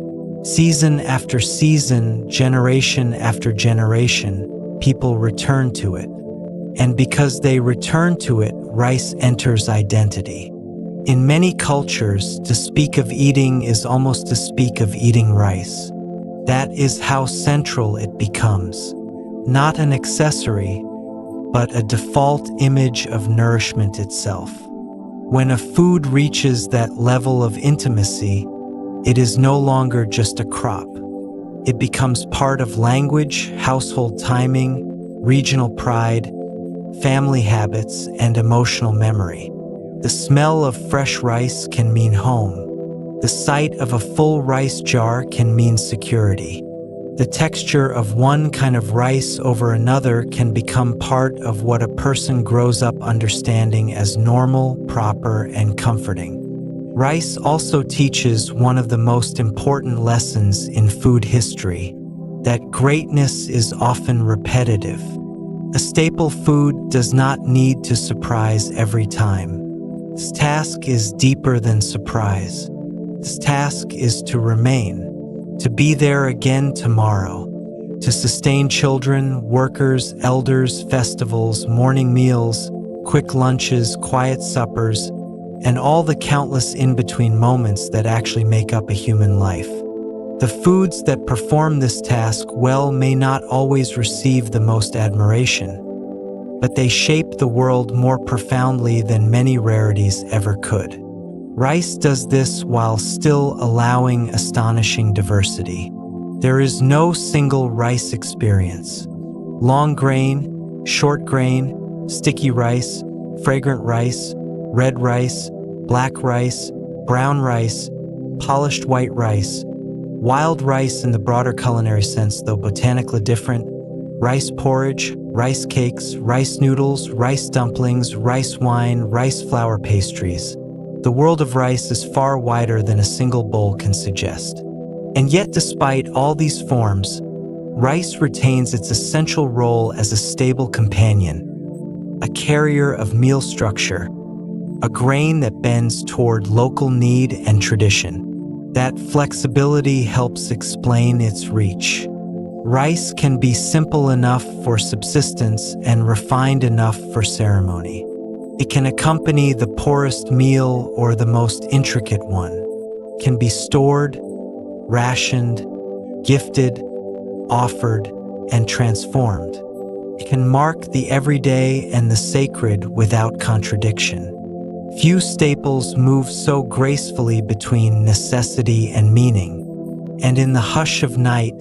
Season after season, generation after generation, people return to it. And because they return to it, rice enters identity. In many cultures, to speak of eating is almost to speak of eating rice. That is how central it becomes. Not an accessory, but a default image of nourishment itself. When a food reaches that level of intimacy, it is no longer just a crop. It becomes part of language, household timing, regional pride, family habits, and emotional memory. The smell of fresh rice can mean home. The sight of a full rice jar can mean security. The texture of one kind of rice over another can become part of what a person grows up understanding as normal, proper, and comforting. Rice also teaches one of the most important lessons in food history, that greatness is often repetitive. A staple food does not need to surprise every time. This task is deeper than surprise. This task is to remain, to be there again tomorrow, to sustain children, workers, elders, festivals, morning meals, quick lunches, quiet suppers, and all the countless in-between moments that actually make up a human life. The foods that perform this task well may not always receive the most admiration, but they shape the world more profoundly than many rarities ever could. Rice does this while still allowing astonishing diversity. There is no single rice experience. Long grain, short grain, sticky rice, fragrant rice, red rice, black rice, brown rice, polished white rice, wild rice in the broader culinary sense, though botanically different, rice porridge, rice cakes, rice noodles, rice dumplings, rice wine, rice flour pastries. The world of rice is far wider than a single bowl can suggest. And yet, despite all these forms, rice retains its essential role as a stable companion, a carrier of meal structure, a grain that bends toward local need and tradition. That flexibility helps explain its reach. Rice can be simple enough for subsistence and refined enough for ceremony. It can accompany the poorest meal or the most intricate one. It can be stored, rationed, gifted, offered, and transformed. It can mark the everyday and the sacred without contradiction. Few staples move so gracefully between necessity and meaning, and in the hush of night,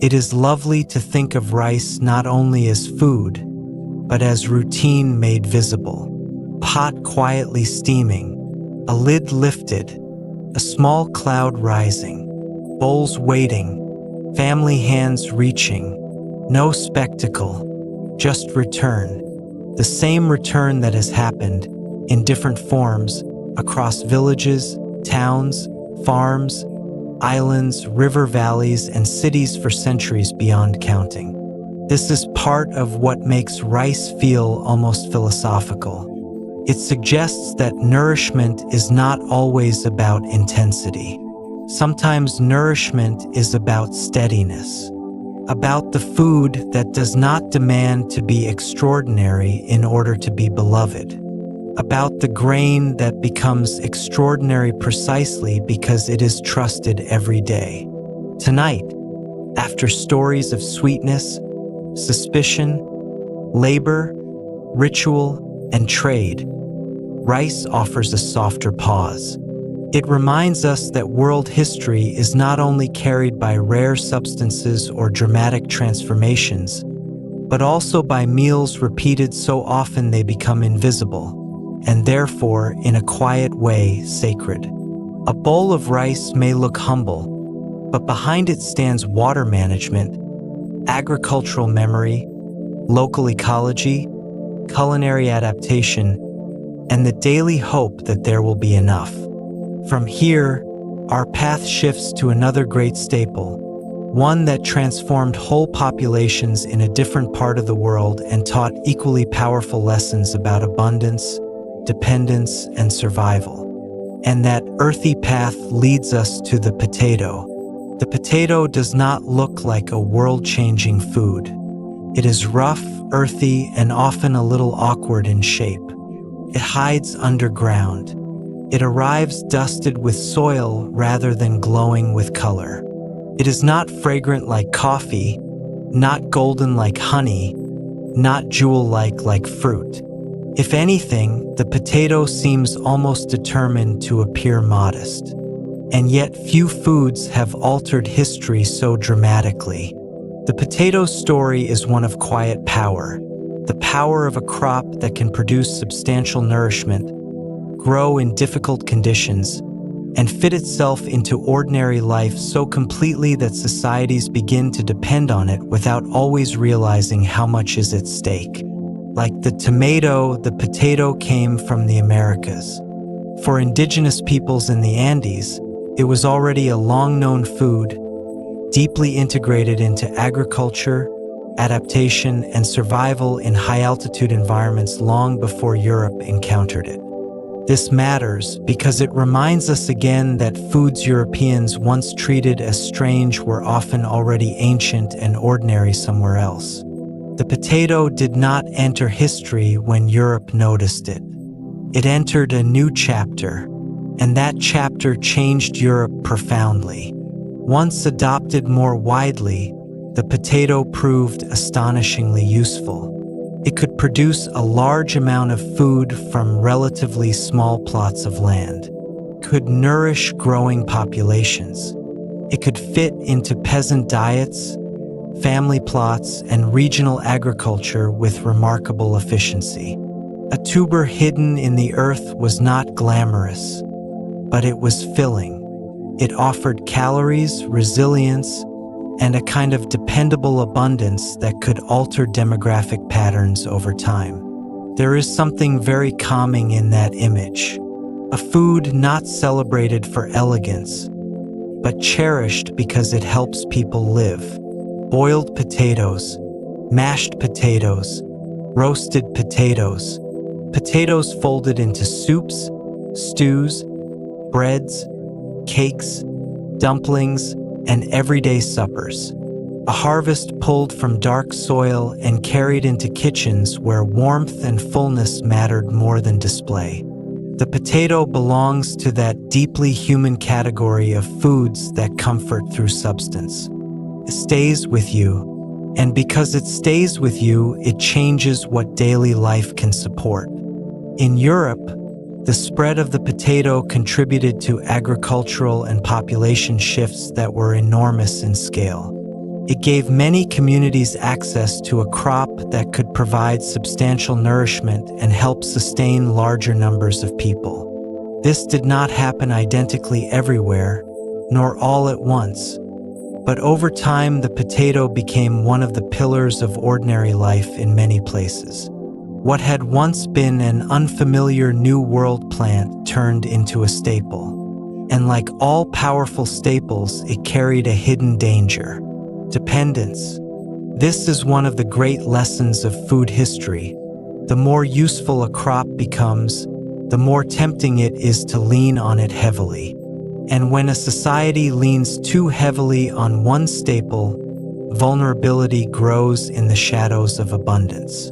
it is lovely to think of rice not only as food, but as routine made visible. Pot quietly steaming, a lid lifted, a small cloud rising, bowls waiting, family hands reaching, no spectacle, just return. The same return that has happened in different forms across villages, towns, farms, islands, river valleys, and cities for centuries beyond counting. This is part of what makes rice feel almost philosophical. It suggests that nourishment is not always about intensity. Sometimes nourishment is about steadiness, about the food that does not demand to be extraordinary in order to be beloved, about the grain that becomes extraordinary precisely because it is trusted every day. Tonight, after stories of sweetness, suspicion, labor, ritual, and trade, rice offers a softer pause. It reminds us that world history is not only carried by rare substances or dramatic transformations, but also by meals repeated so often they become invisible, and therefore, in a quiet way, sacred. A bowl of rice may look humble, but behind it stands water management, agricultural memory, local ecology, culinary adaptation, and the daily hope that there will be enough. From here, our path shifts to another great staple, one that transformed whole populations in a different part of the world and taught equally powerful lessons about abundance, dependence, and survival. And that earthy path leads us to the potato. The potato does not look like a world-changing food. It is rough, earthy, and often a little awkward in shape. It hides underground. It arrives dusted with soil rather than glowing with color. It is not fragrant like coffee, not golden like honey, not jewel-like fruit. If anything, the potato seems almost determined to appear modest. And yet few foods have altered history so dramatically. The potato's story is one of quiet power, the power of a crop that can produce substantial nourishment, grow in difficult conditions, and fit itself into ordinary life so completely that societies begin to depend on it without always realizing how much is at stake. Like the tomato, the potato came from the Americas. For indigenous peoples in the Andes, it was already a long-known food, deeply integrated into agriculture, adaptation, and survival in high-altitude environments long before Europe encountered it. This matters because it reminds us again that foods Europeans once treated as strange were often already ancient and ordinary somewhere else. The potato did not enter history when Europe noticed it. It entered a new chapter, and that chapter changed Europe profoundly. Once adopted more widely, the potato proved astonishingly useful. It could produce a large amount of food from relatively small plots of land, could nourish growing populations. It could fit into peasant diets, family plots, and regional agriculture with remarkable efficiency. A tuber hidden in the earth was not glamorous, but it was filling. It offered calories, resilience, and a kind of dependable abundance that could alter demographic patterns over time. There is something very calming in that image. A food not celebrated for elegance, but cherished because it helps people live. Boiled potatoes, mashed potatoes, roasted potatoes, potatoes folded into soups, stews, breads, cakes, dumplings, and everyday suppers. A harvest pulled from dark soil and carried into kitchens where warmth and fullness mattered more than display. The potato belongs to that deeply human category of foods that comfort through substance. It stays with you, and because it stays with you, it changes what daily life can support. In Europe, the spread of the potato contributed to agricultural and population shifts that were enormous in scale. It gave many communities access to a crop that could provide substantial nourishment and help sustain larger numbers of people. This did not happen identically everywhere, nor all at once. But over time, the potato became one of the pillars of ordinary life in many places. What had once been an unfamiliar New World plant turned into a staple. And like all powerful staples, it carried a hidden danger: dependence. This is one of the great lessons of food history. The more useful a crop becomes, the more tempting it is to lean on it heavily. And when a society leans too heavily on one staple, vulnerability grows in the shadows of abundance.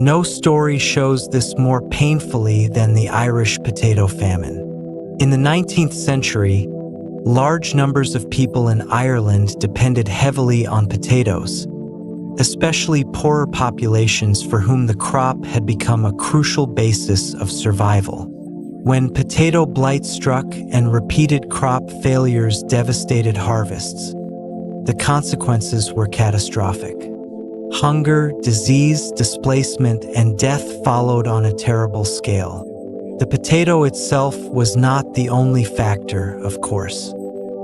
No story shows this more painfully than the Irish potato famine. In the 19th century, large numbers of people in Ireland depended heavily on potatoes, especially poorer populations for whom the crop had become a crucial basis of survival. When potato blight struck and repeated crop failures devastated harvests, the consequences were catastrophic. Hunger, disease, displacement, and death followed on a terrible scale. The potato itself was not the only factor, of course.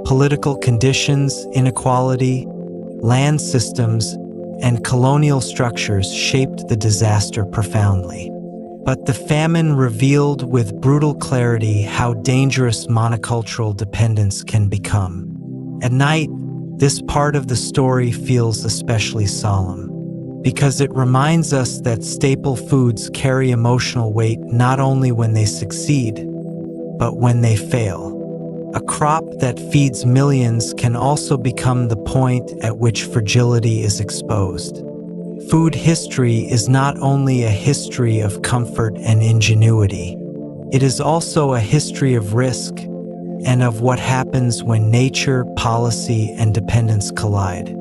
Political conditions, inequality, land systems, and colonial structures shaped the disaster profoundly. But the famine revealed with brutal clarity how dangerous monocultural dependence can become. At night, this part of the story feels especially solemn, because it reminds us that staple foods carry emotional weight not only when they succeed, but when they fail. A crop that feeds millions can also become the point at which fragility is exposed. Food history is not only a history of comfort and ingenuity, it is also a history of risk and of what happens when nature, policy, and dependence collide.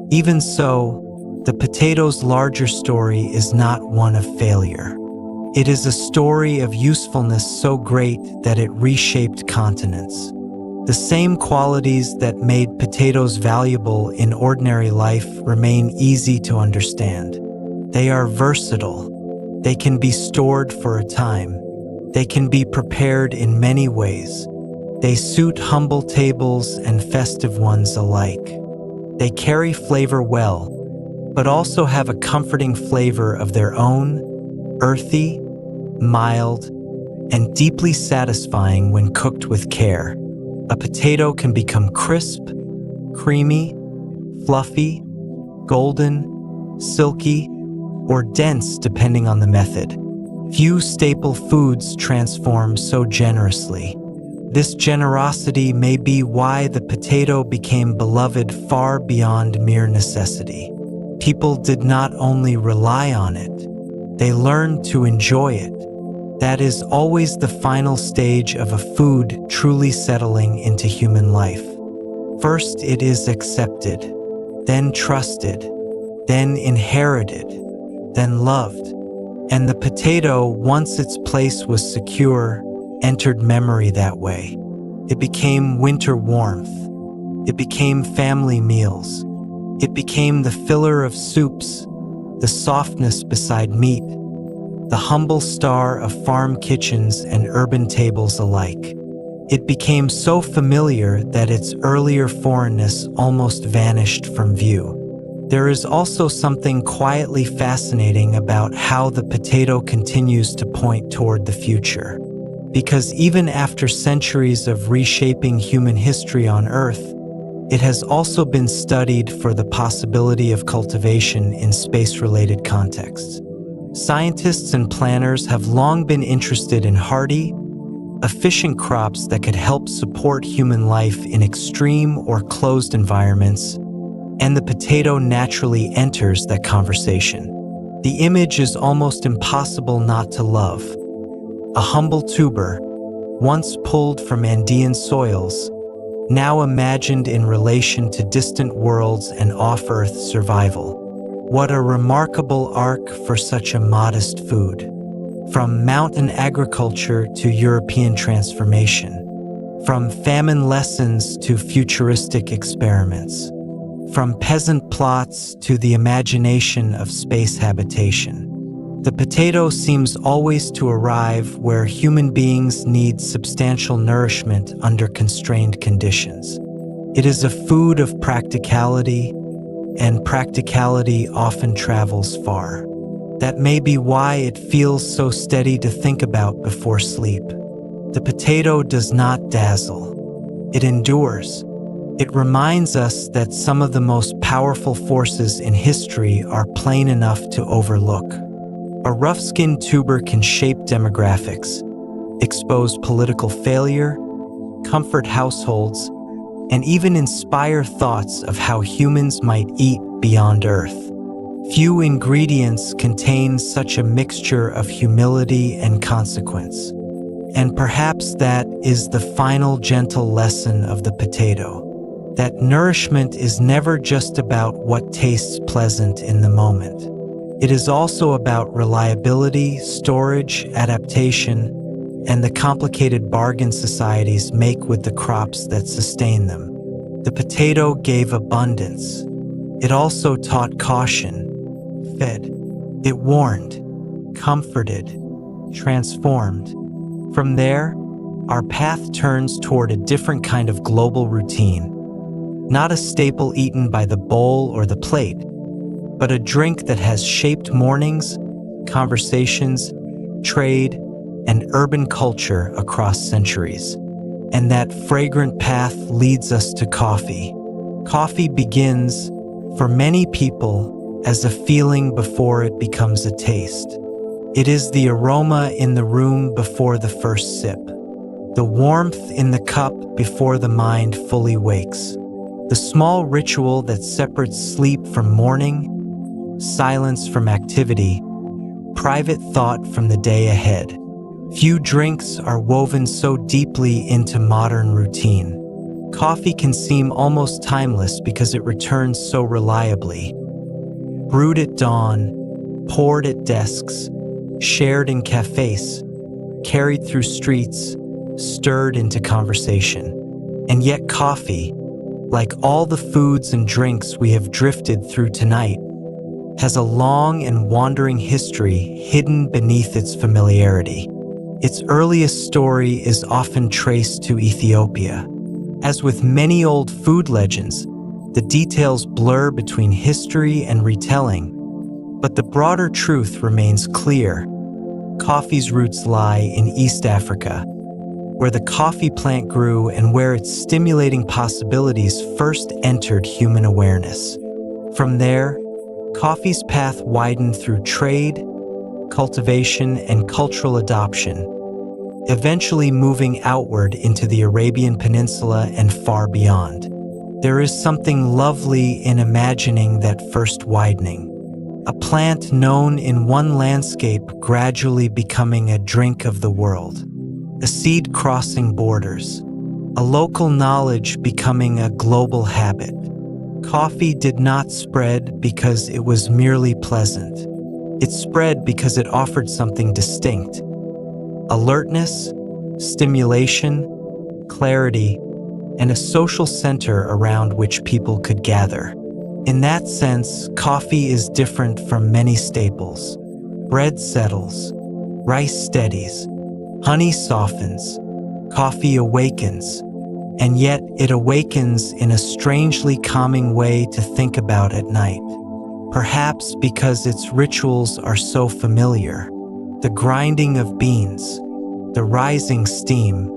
Even so, the potato's larger story is not one of failure. It is a story of usefulness so great that it reshaped continents. The same qualities that made potatoes valuable in ordinary life remain easy to understand. They are versatile. They can be stored for a time. They can be prepared in many ways. They suit humble tables and festive ones alike. They carry flavor well, but also have a comforting flavor of their own, earthy, mild, and deeply satisfying when cooked with care. A potato can become crisp, creamy, fluffy, golden, silky, or dense depending on the method. Few staple foods transform so generously. This generosity may be why the potato became beloved far beyond mere necessity. People did not only rely on it, they learned to enjoy it. That is always the final stage of a food truly settling into human life. First, it is accepted, then trusted, then inherited, then loved. And the potato, once its place was secure, entered memory that way. It became winter warmth. It became family meals. It became the filler of soups, the softness beside meat, the humble star of farm kitchens and urban tables alike. It became so familiar that its earlier foreignness almost vanished from view. There is also something quietly fascinating about how the potato continues to point toward the future. Because even after centuries of reshaping human history on Earth, it has also been studied for the possibility of cultivation in space-related contexts. Scientists and planners have long been interested in hardy, efficient crops that could help support human life in extreme or closed environments, and the potato naturally enters that conversation. The image is almost impossible not to love. A humble tuber, once pulled from Andean soils, now imagined in relation to distant worlds and off-Earth survival. What a remarkable arc for such a modest food. From mountain agriculture to European transformation, from famine lessons to futuristic experiments, from peasant plots to the imagination of space habitation. The potato seems always to arrive where human beings need substantial nourishment under constrained conditions. It is a food of practicality, and practicality often travels far. That may be why it feels so steady to think about before sleep. The potato does not dazzle. It endures. It reminds us that some of the most powerful forces in history are plain enough to overlook. A rough-skinned tuber can shape demographics, expose political failure, comfort households, and even inspire thoughts of how humans might eat beyond Earth. Few ingredients contain such a mixture of humility and consequence. And perhaps that is the final gentle lesson of the potato, that nourishment is never just about what tastes pleasant in the moment. It is also about reliability, storage, adaptation, and the complicated bargain societies make with the crops that sustain them. The potato gave abundance. It also taught caution, fed. It warned, comforted, transformed. From there, our path turns toward a different kind of global routine. Not a staple eaten by the bowl or the plate, but a drink that has shaped mornings, conversations, trade, and urban culture across centuries. And that fragrant path leads us to coffee. Coffee begins, for many people, as a feeling before it becomes a taste. It is the aroma in the room before the first sip, the warmth in the cup before the mind fully wakes, the small ritual that separates sleep from morning, silence from activity, private thought from the day ahead. Few drinks are woven so deeply into modern routine. Coffee can seem almost timeless because it returns so reliably. Brewed at dawn, poured at desks, shared in cafes, carried through streets, stirred into conversation. And yet coffee, like all the foods and drinks we have drifted through tonight, has a long and wandering history hidden beneath its familiarity. Its earliest story is often traced to Ethiopia. As with many old food legends, the details blur between history and retelling, but the broader truth remains clear. Coffee's roots lie in East Africa, where the coffee plant grew and where its stimulating possibilities first entered human awareness. From there, coffee's path widened through trade, cultivation, and cultural adoption, eventually moving outward into the Arabian Peninsula and far beyond. There is something lovely in imagining that first widening. A plant known in one landscape gradually becoming a drink of the world. A seed crossing borders. A local knowledge becoming a global habit. Coffee did not spread because it was merely pleasant. It spread because it offered something distinct. Alertness, stimulation, clarity, and a social center around which people could gather. In that sense, coffee is different from many staples. Bread settles, rice steadies, honey softens, coffee awakens, and yet it awakens in a strangely calming way to think about at night. Perhaps because its rituals are so familiar. The grinding of beans, the rising steam,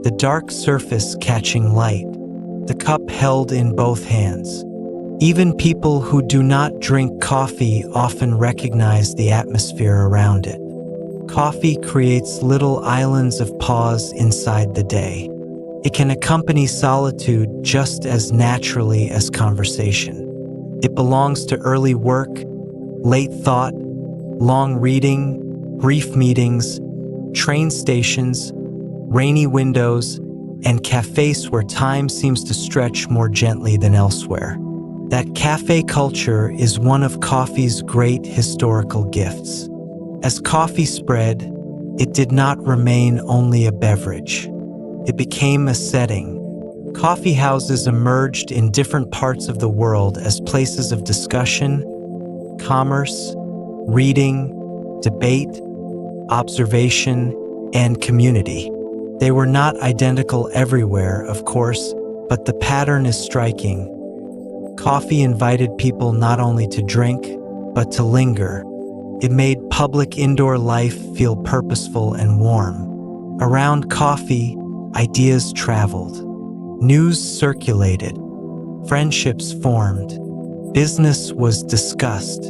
the dark surface catching light, the cup held in both hands. Even people who do not drink coffee often recognize the atmosphere around it. Coffee creates little islands of pause inside the day. It can accompany solitude just as naturally as conversation. It belongs to early work, late thought, long reading, brief meetings, train stations, rainy windows, and cafes where time seems to stretch more gently than elsewhere. That cafe culture is one of coffee's great historical gifts. As coffee spread, it did not remain only a beverage. It became a setting. Coffee houses emerged in different parts of the world as places of discussion, commerce, reading, debate, observation, and community. They were not identical everywhere, of course, but the pattern is striking. Coffee invited people not only to drink, but to linger. It made public indoor life feel purposeful and warm. Around coffee, ideas traveled. News circulated. Friendships formed. Business was discussed.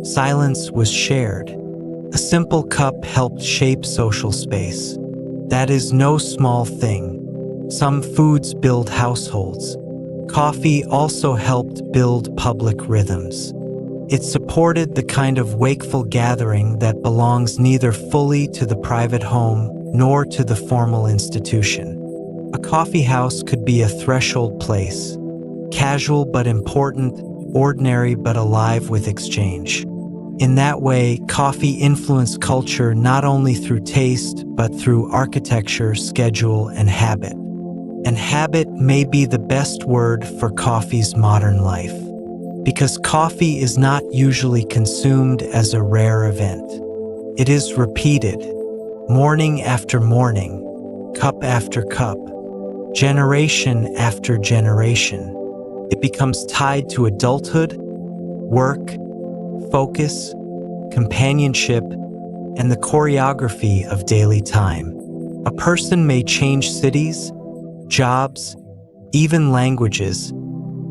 Silence was shared. A simple cup helped shape social space. That is no small thing. Some foods build households. Coffee also helped build public rhythms. It supported the kind of wakeful gathering that belongs neither fully to the private home nor to the formal institution. A coffee house could be a threshold place, casual but important, ordinary but alive with exchange. In that way, coffee influenced culture not only through taste, but through architecture, schedule, and habit. And habit may be the best word for coffee's modern life, because coffee is not usually consumed as a rare event. It is repeated, morning after morning, cup after cup, generation after generation. It becomes tied to adulthood, work, focus, companionship, and the choreography of daily time. A person may change cities, jobs, even languages,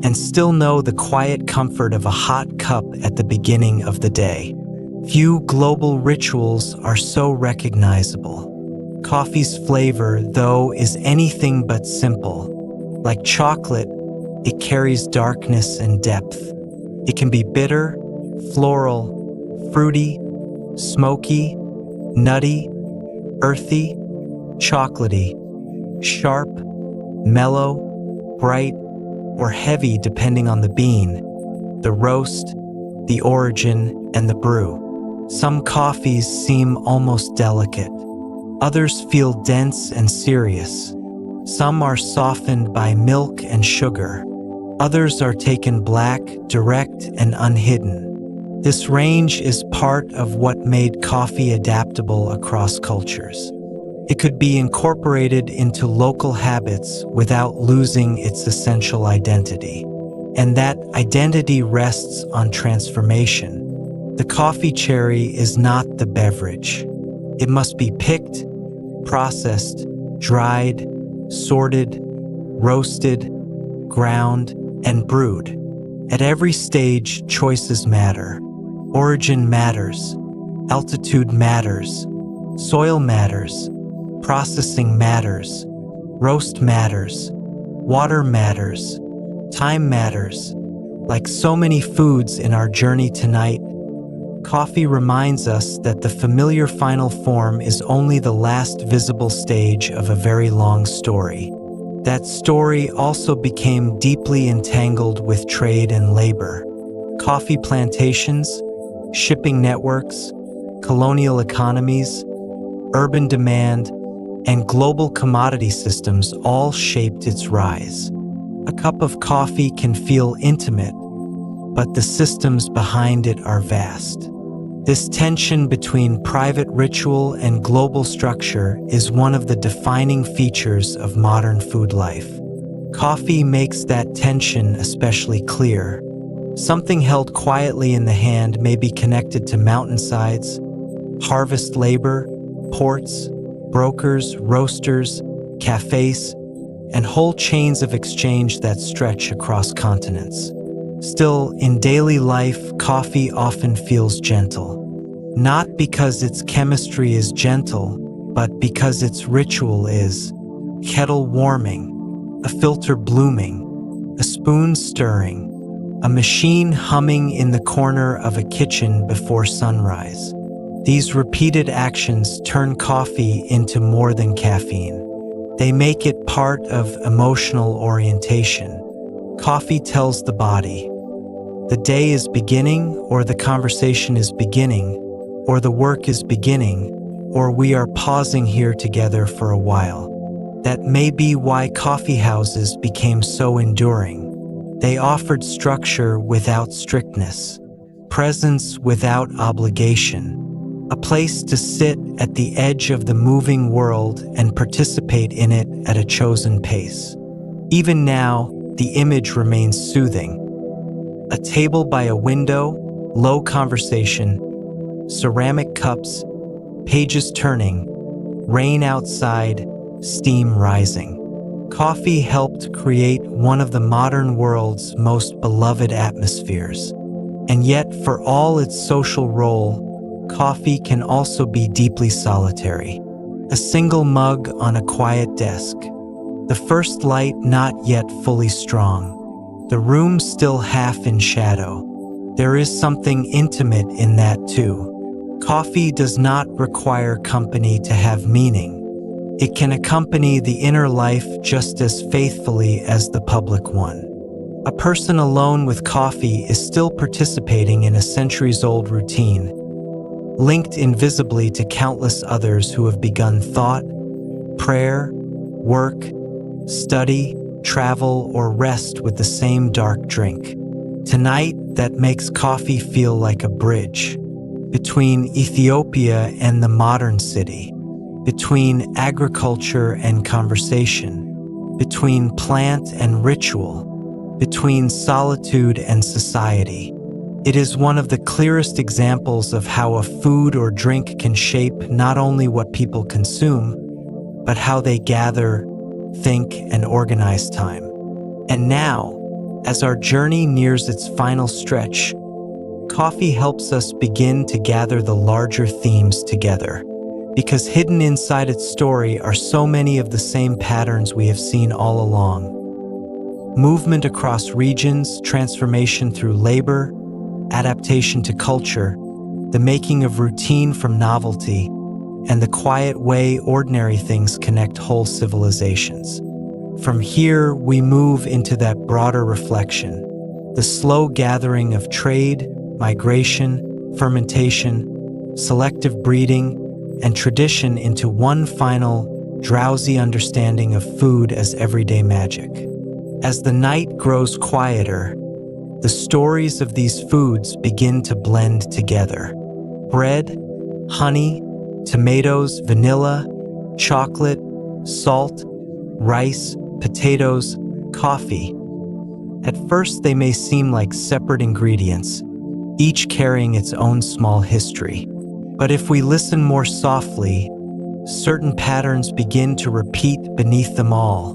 and still know the quiet comfort of a hot cup at the beginning of the day. Few global rituals are so recognizable. Coffee's flavor, though, is anything but simple. Like chocolate, it carries darkness and depth. It can be bitter, floral, fruity, smoky, nutty, earthy, chocolatey, sharp, mellow, bright, or heavy depending on the bean, the roast, the origin, and the brew. Some coffees seem almost delicate. Others feel dense and serious. Some are softened by milk and sugar. Others are taken black, direct, and unhidden. This range is part of what made coffee adaptable across cultures. It could be incorporated into local habits without losing its essential identity. And that identity rests on transformation. The coffee cherry is not the beverage. It must be picked, processed, dried, sorted, roasted, ground, and brewed. At every stage, choices matter. Origin matters. Altitude matters. Soil matters. Processing matters. Roast matters. Water matters. Time matters. Like so many foods in our journey tonight, coffee reminds us that the familiar final form is only the last visible stage of a very long story. That story also became deeply entangled with trade and labor. Coffee plantations, shipping networks, colonial economies, urban demand, and global commodity systems all shaped its rise. A cup of coffee can feel intimate, but the systems behind it are vast. This tension between private ritual and global structure is one of the defining features of modern food life. Coffee makes that tension especially clear. Something held quietly in the hand may be connected to mountainsides, harvest labor, ports, brokers, roasters, cafes, and whole chains of exchange that stretch across continents. Still, in daily life, coffee often feels gentle. Not because its chemistry is gentle, but because its ritual is. Kettle warming, a filter blooming, a spoon stirring, a machine humming in the corner of a kitchen before sunrise. These repeated actions turn coffee into more than caffeine. They make it part of emotional orientation. Coffee tells the body, the day is beginning, or the conversation is beginning, or the work is beginning, or we are pausing here together for a while. That may be why coffee houses became so enduring. They offered structure without strictness, presence without obligation, a place to sit at the edge of the moving world and participate in it at a chosen pace. Even now, the image remains soothing. A table by a window, low conversation, ceramic cups, pages turning, rain outside, steam rising. Coffee helped create one of the modern world's most beloved atmospheres. And yet, for all its social role, coffee can also be deeply solitary. A single mug on a quiet desk. The first light not yet fully strong. The room still half in shadow. There is something intimate in that too. Coffee does not require company to have meaning. It can accompany the inner life just as faithfully as the public one. A person alone with coffee is still participating in a centuries-old routine, linked invisibly to countless others who have begun thought, prayer, work, study, travel, or rest with the same dark drink. Tonight, that makes coffee feel like a bridge between Ethiopia and the modern city, between agriculture and conversation, between plant and ritual, between solitude and society. It is one of the clearest examples of how a food or drink can shape not only what people consume, but how they gather, think, and organize time. And now, as our journey nears its final stretch, coffee helps us begin to gather the larger themes together. Because hidden inside its story are so many of the same patterns we have seen all along. Movement across regions, transformation through labor, adaptation to culture, the making of routine from novelty, and the quiet way ordinary things connect whole civilizations. From here, we move into that broader reflection, the slow gathering of trade, migration, fermentation, selective breeding, and tradition into one final, drowsy understanding of food as everyday magic. As the night grows quieter, the stories of these foods begin to blend together. Bread, honey, tomatoes, vanilla, chocolate, salt, rice, potatoes, coffee. At first, they may seem like separate ingredients, each carrying its own small history. But if we listen more softly, certain patterns begin to repeat beneath them all,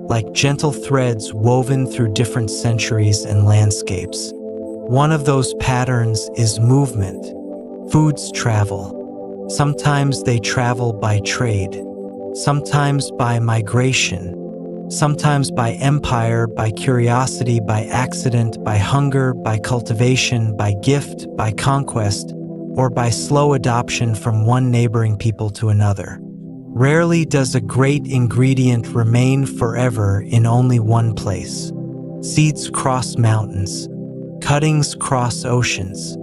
like gentle threads woven through different centuries and landscapes. One of those patterns is movement. Foods travel. Sometimes they travel by trade, sometimes by migration, sometimes by empire, by curiosity, by accident, by hunger, by cultivation, by gift, by conquest, or by slow adoption from one neighboring people to another. Rarely does a great ingredient remain forever in only one place. Seeds cross mountains, cuttings cross oceans.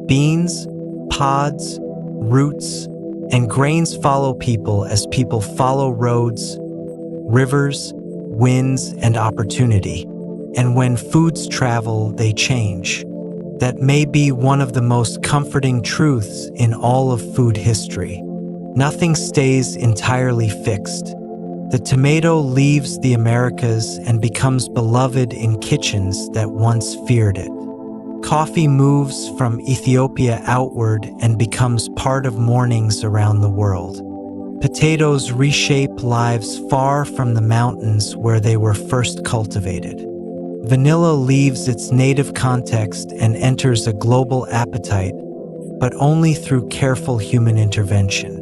Beans, pods, roots, and grains follow people as people follow roads, rivers, winds, and opportunity. And when foods travel, they change. That may be one of the most comforting truths in all of food history. Nothing stays entirely fixed. The tomato leaves the Americas and becomes beloved in kitchens that once feared it. Coffee moves from Ethiopia outward and becomes part of mornings around the world. Potatoes reshape lives far from the mountains where they were first cultivated. Vanilla leaves its native context and enters a global appetite, but only through careful human intervention.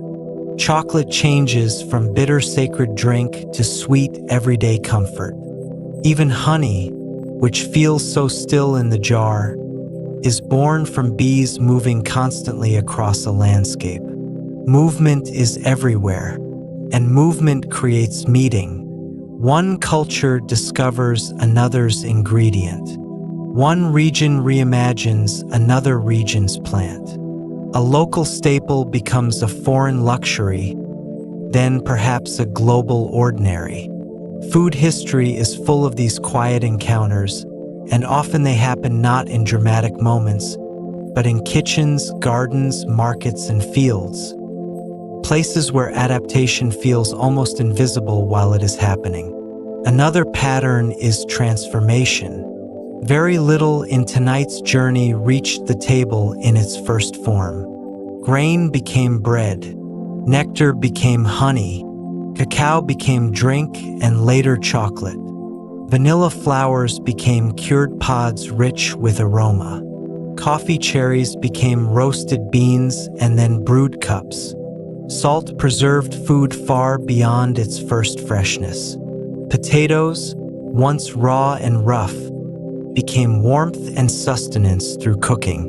Chocolate changes from bitter sacred drink to sweet everyday comfort. Even honey, which feels so still in the jar, is born from bees moving constantly across a landscape. Movement is everywhere, and movement creates meeting. One culture discovers another's ingredient. One region reimagines another region's plant. A local staple becomes a foreign luxury, then perhaps a global ordinary. Food history is full of these quiet encounters, and often they happen not in dramatic moments, but in kitchens, gardens, markets, and fields. Places where adaptation feels almost invisible while it is happening. Another pattern is transformation. Very little in tonight's journey reached the table in its first form. Grain became bread, nectar became honey, cacao became drink and later chocolate. Vanilla flowers became cured pods rich with aroma. Coffee cherries became roasted beans and then brewed cups. Salt preserved food far beyond its first freshness. Potatoes, once raw and rough, became warmth and sustenance through cooking.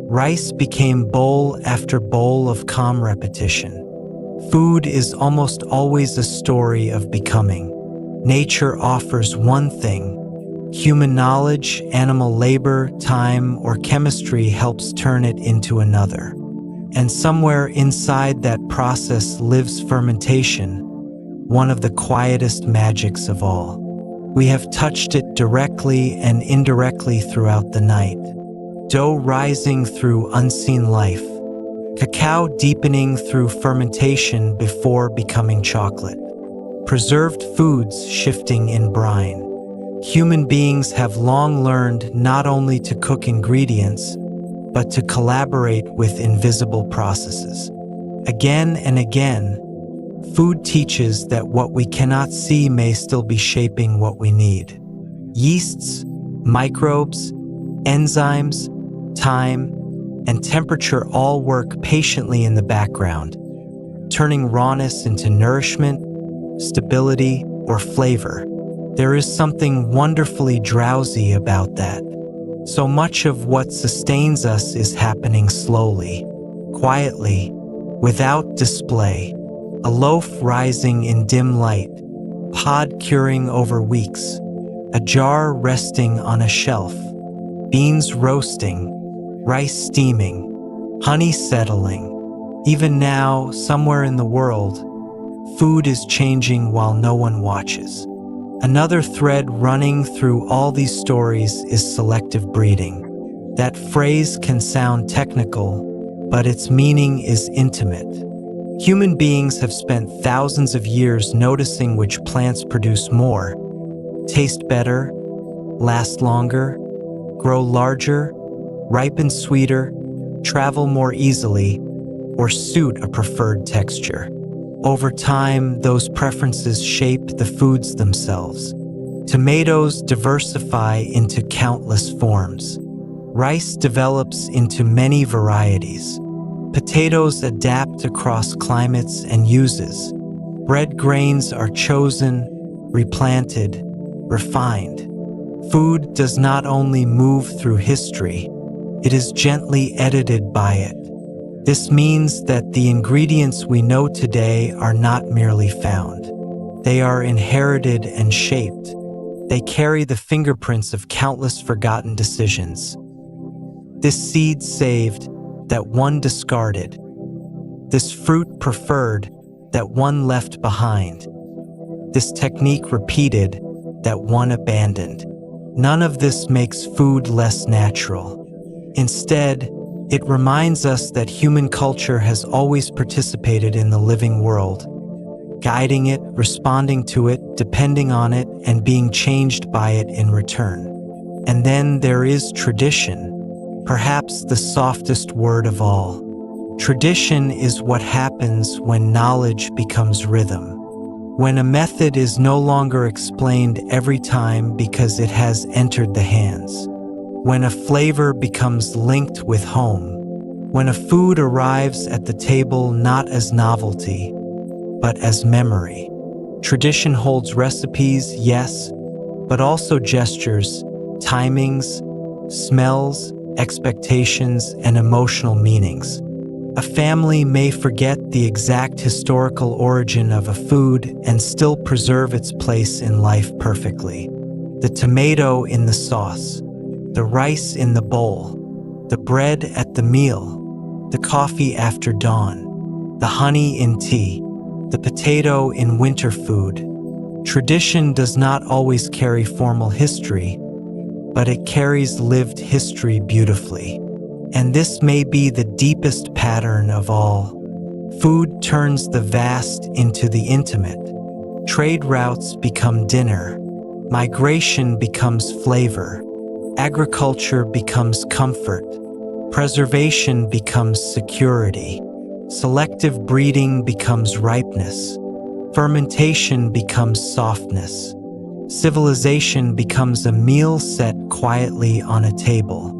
Rice became bowl after bowl of calm repetition. Food is almost always a story of becoming. Nature offers one thing. Human knowledge, animal labor, time, or chemistry helps turn it into another. And somewhere inside that process lives fermentation, one of the quietest magics of all. We have touched it directly and indirectly throughout the night. Dough rising through unseen life. Cacao deepening through fermentation before becoming chocolate. Preserved foods shifting in brine. Human beings have long learned not only to cook ingredients, but to collaborate with invisible processes. Again and again, food teaches that what we cannot see may still be shaping what we need. Yeasts, microbes, enzymes, time, and temperature all work patiently in the background, turning rawness into nourishment, stability, or flavor. There is something wonderfully drowsy about that. So much of what sustains us is happening slowly, quietly, without display. A loaf rising in dim light, pod curing over weeks, a jar resting on a shelf, beans roasting, rice steaming, honey settling. Even now, somewhere in the world, food is changing while no one watches. Another thread running through all these stories is selective breeding. That phrase can sound technical, but its meaning is intimate. Human beings have spent thousands of years noticing which plants produce more, taste better, last longer, grow larger, ripen sweeter, travel more easily, or suit a preferred texture. Over time, those preferences shape the foods themselves. Tomatoes diversify into countless forms. Rice develops into many varieties. Potatoes adapt across climates and uses. Bread grains are chosen, replanted, refined. Food does not only move through history, it is gently edited by it. This means that the ingredients we know today are not merely found. They are inherited and shaped. They carry the fingerprints of countless forgotten decisions. This seed saved, that one discarded. This fruit preferred, that one left behind. This technique repeated, that one abandoned. None of this makes food less natural. Instead, it reminds us that human culture has always participated in the living world, guiding it, responding to it, depending on it, and being changed by it in return. And then there is tradition, perhaps the softest word of all. Tradition is what happens when knowledge becomes rhythm. When a method is no longer explained every time because it has entered the hands. When a flavor becomes linked with home. When a food arrives at the table not as novelty, but as memory. Tradition holds recipes, yes, but also gestures, timings, smells, expectations, and emotional meanings. A family may forget the exact historical origin of a food and still preserve its place in life perfectly. The tomato in the sauce, the rice in the bowl, the bread at the meal, the coffee after dawn, the honey in tea, the potato in winter food. Tradition does not always carry formal history, but it carries lived history beautifully. And this may be the deepest pattern of all. Food turns the vast into the intimate. Trade routes become dinner. Migration becomes flavor. Agriculture becomes comfort. Preservation becomes security. Selective breeding becomes ripeness. Fermentation becomes softness. Civilization becomes a meal set quietly on a table.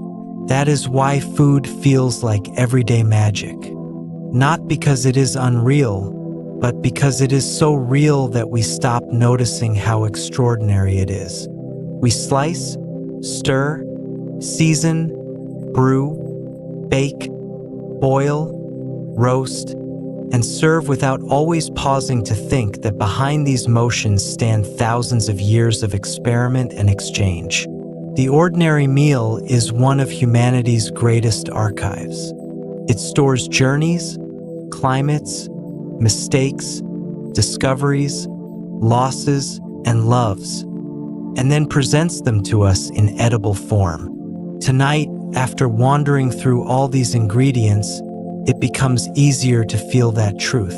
That is why food feels like everyday magic. Not because it is unreal, but because it is so real that we stop noticing how extraordinary it is. We slice, stir, season, brew, bake, boil, roast, and serve without always pausing to think that behind these motions stand thousands of years of experiment and exchange. The ordinary meal is one of humanity's greatest archives. It stores journeys, climates, mistakes, discoveries, losses, and loves, and then presents them to us in edible form. Tonight, after wandering through all these ingredients, it becomes easier to feel that truth.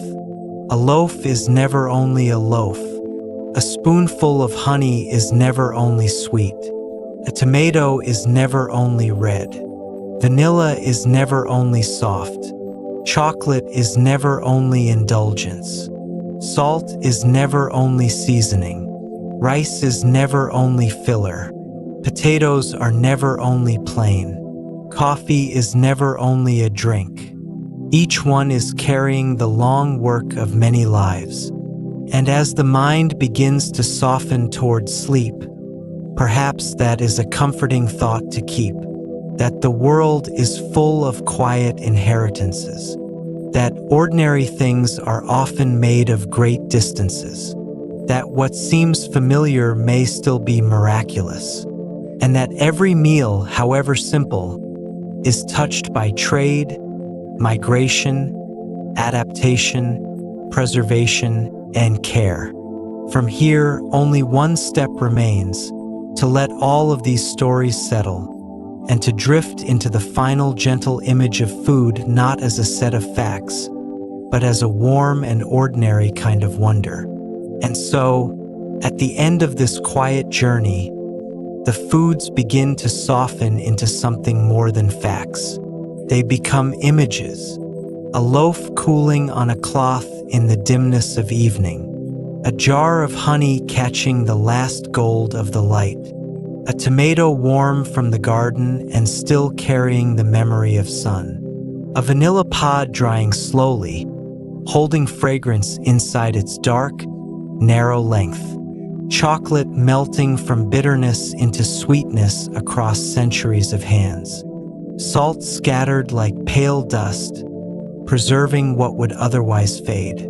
A loaf is never only a loaf. A spoonful of honey is never only sweet. A tomato is never only red. Vanilla is never only soft. Chocolate is never only indulgence. Salt is never only seasoning. Rice is never only filler. Potatoes are never only plain. Coffee is never only a drink. Each one is carrying the long work of many lives. And as the mind begins to soften toward sleep, perhaps that is a comforting thought to keep, that the world is full of quiet inheritances, that ordinary things are often made of great distances, that what seems familiar may still be miraculous, and that every meal, however simple, is touched by trade, migration, adaptation, preservation, and care. From here, only one step remains: to let all of these stories settle, and to drift into the final gentle image of food not as a set of facts, but as a warm and ordinary kind of wonder. And so, at the end of this quiet journey, the foods begin to soften into something more than facts. They become images: a loaf cooling on a cloth in the dimness of evening, a jar of honey catching the last gold of the light, a tomato warm from the garden and still carrying the memory of sun, a vanilla pod drying slowly, holding fragrance inside its dark, narrow length, chocolate melting from bitterness into sweetness across centuries of hands, salt scattered like pale dust, preserving what would otherwise fade,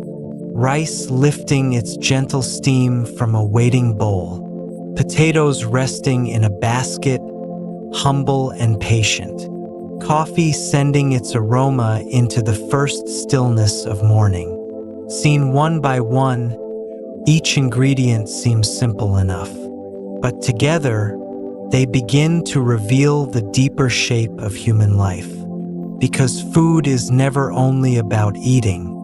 rice lifting its gentle steam from a waiting bowl, potatoes resting in a basket, humble and patient, coffee sending its aroma into the first stillness of morning. Seen one by one, each ingredient seems simple enough, but together, they begin to reveal the deeper shape of human life. Because food is never only about eating,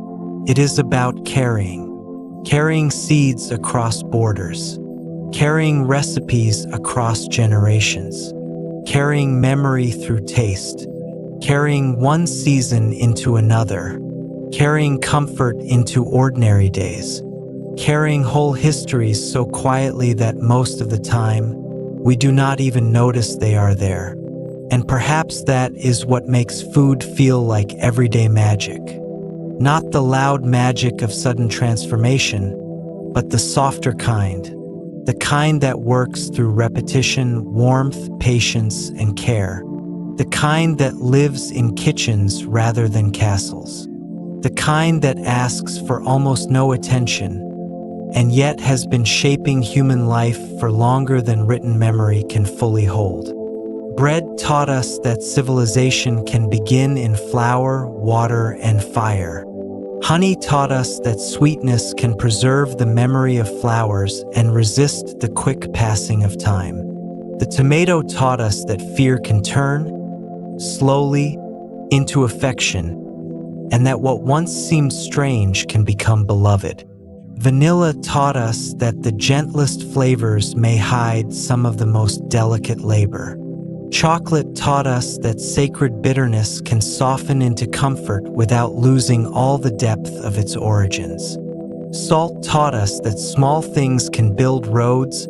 it is about carrying seeds across borders, carrying recipes across generations, carrying memory through taste, carrying one season into another, carrying comfort into ordinary days, carrying whole histories so quietly that most of the time, we do not even notice they are there. And perhaps that is what makes food feel like everyday magic. Not the loud magic of sudden transformation, but the softer kind. The kind that works through repetition, warmth, patience, and care. The kind that lives in kitchens rather than castles. The kind that asks for almost no attention, and yet has been shaping human life for longer than written memory can fully hold. Bread taught us that civilization can begin in flour, water, and fire. Honey taught us that sweetness can preserve the memory of flowers and resist the quick passing of time. The tomato taught us that fear can turn, slowly, into affection, and that what once seemed strange can become beloved. Vanilla taught us that the gentlest flavors may hide some of the most delicate labor. Chocolate taught us that sacred bitterness can soften into comfort without losing all the depth of its origins. Salt taught us that small things can build roads,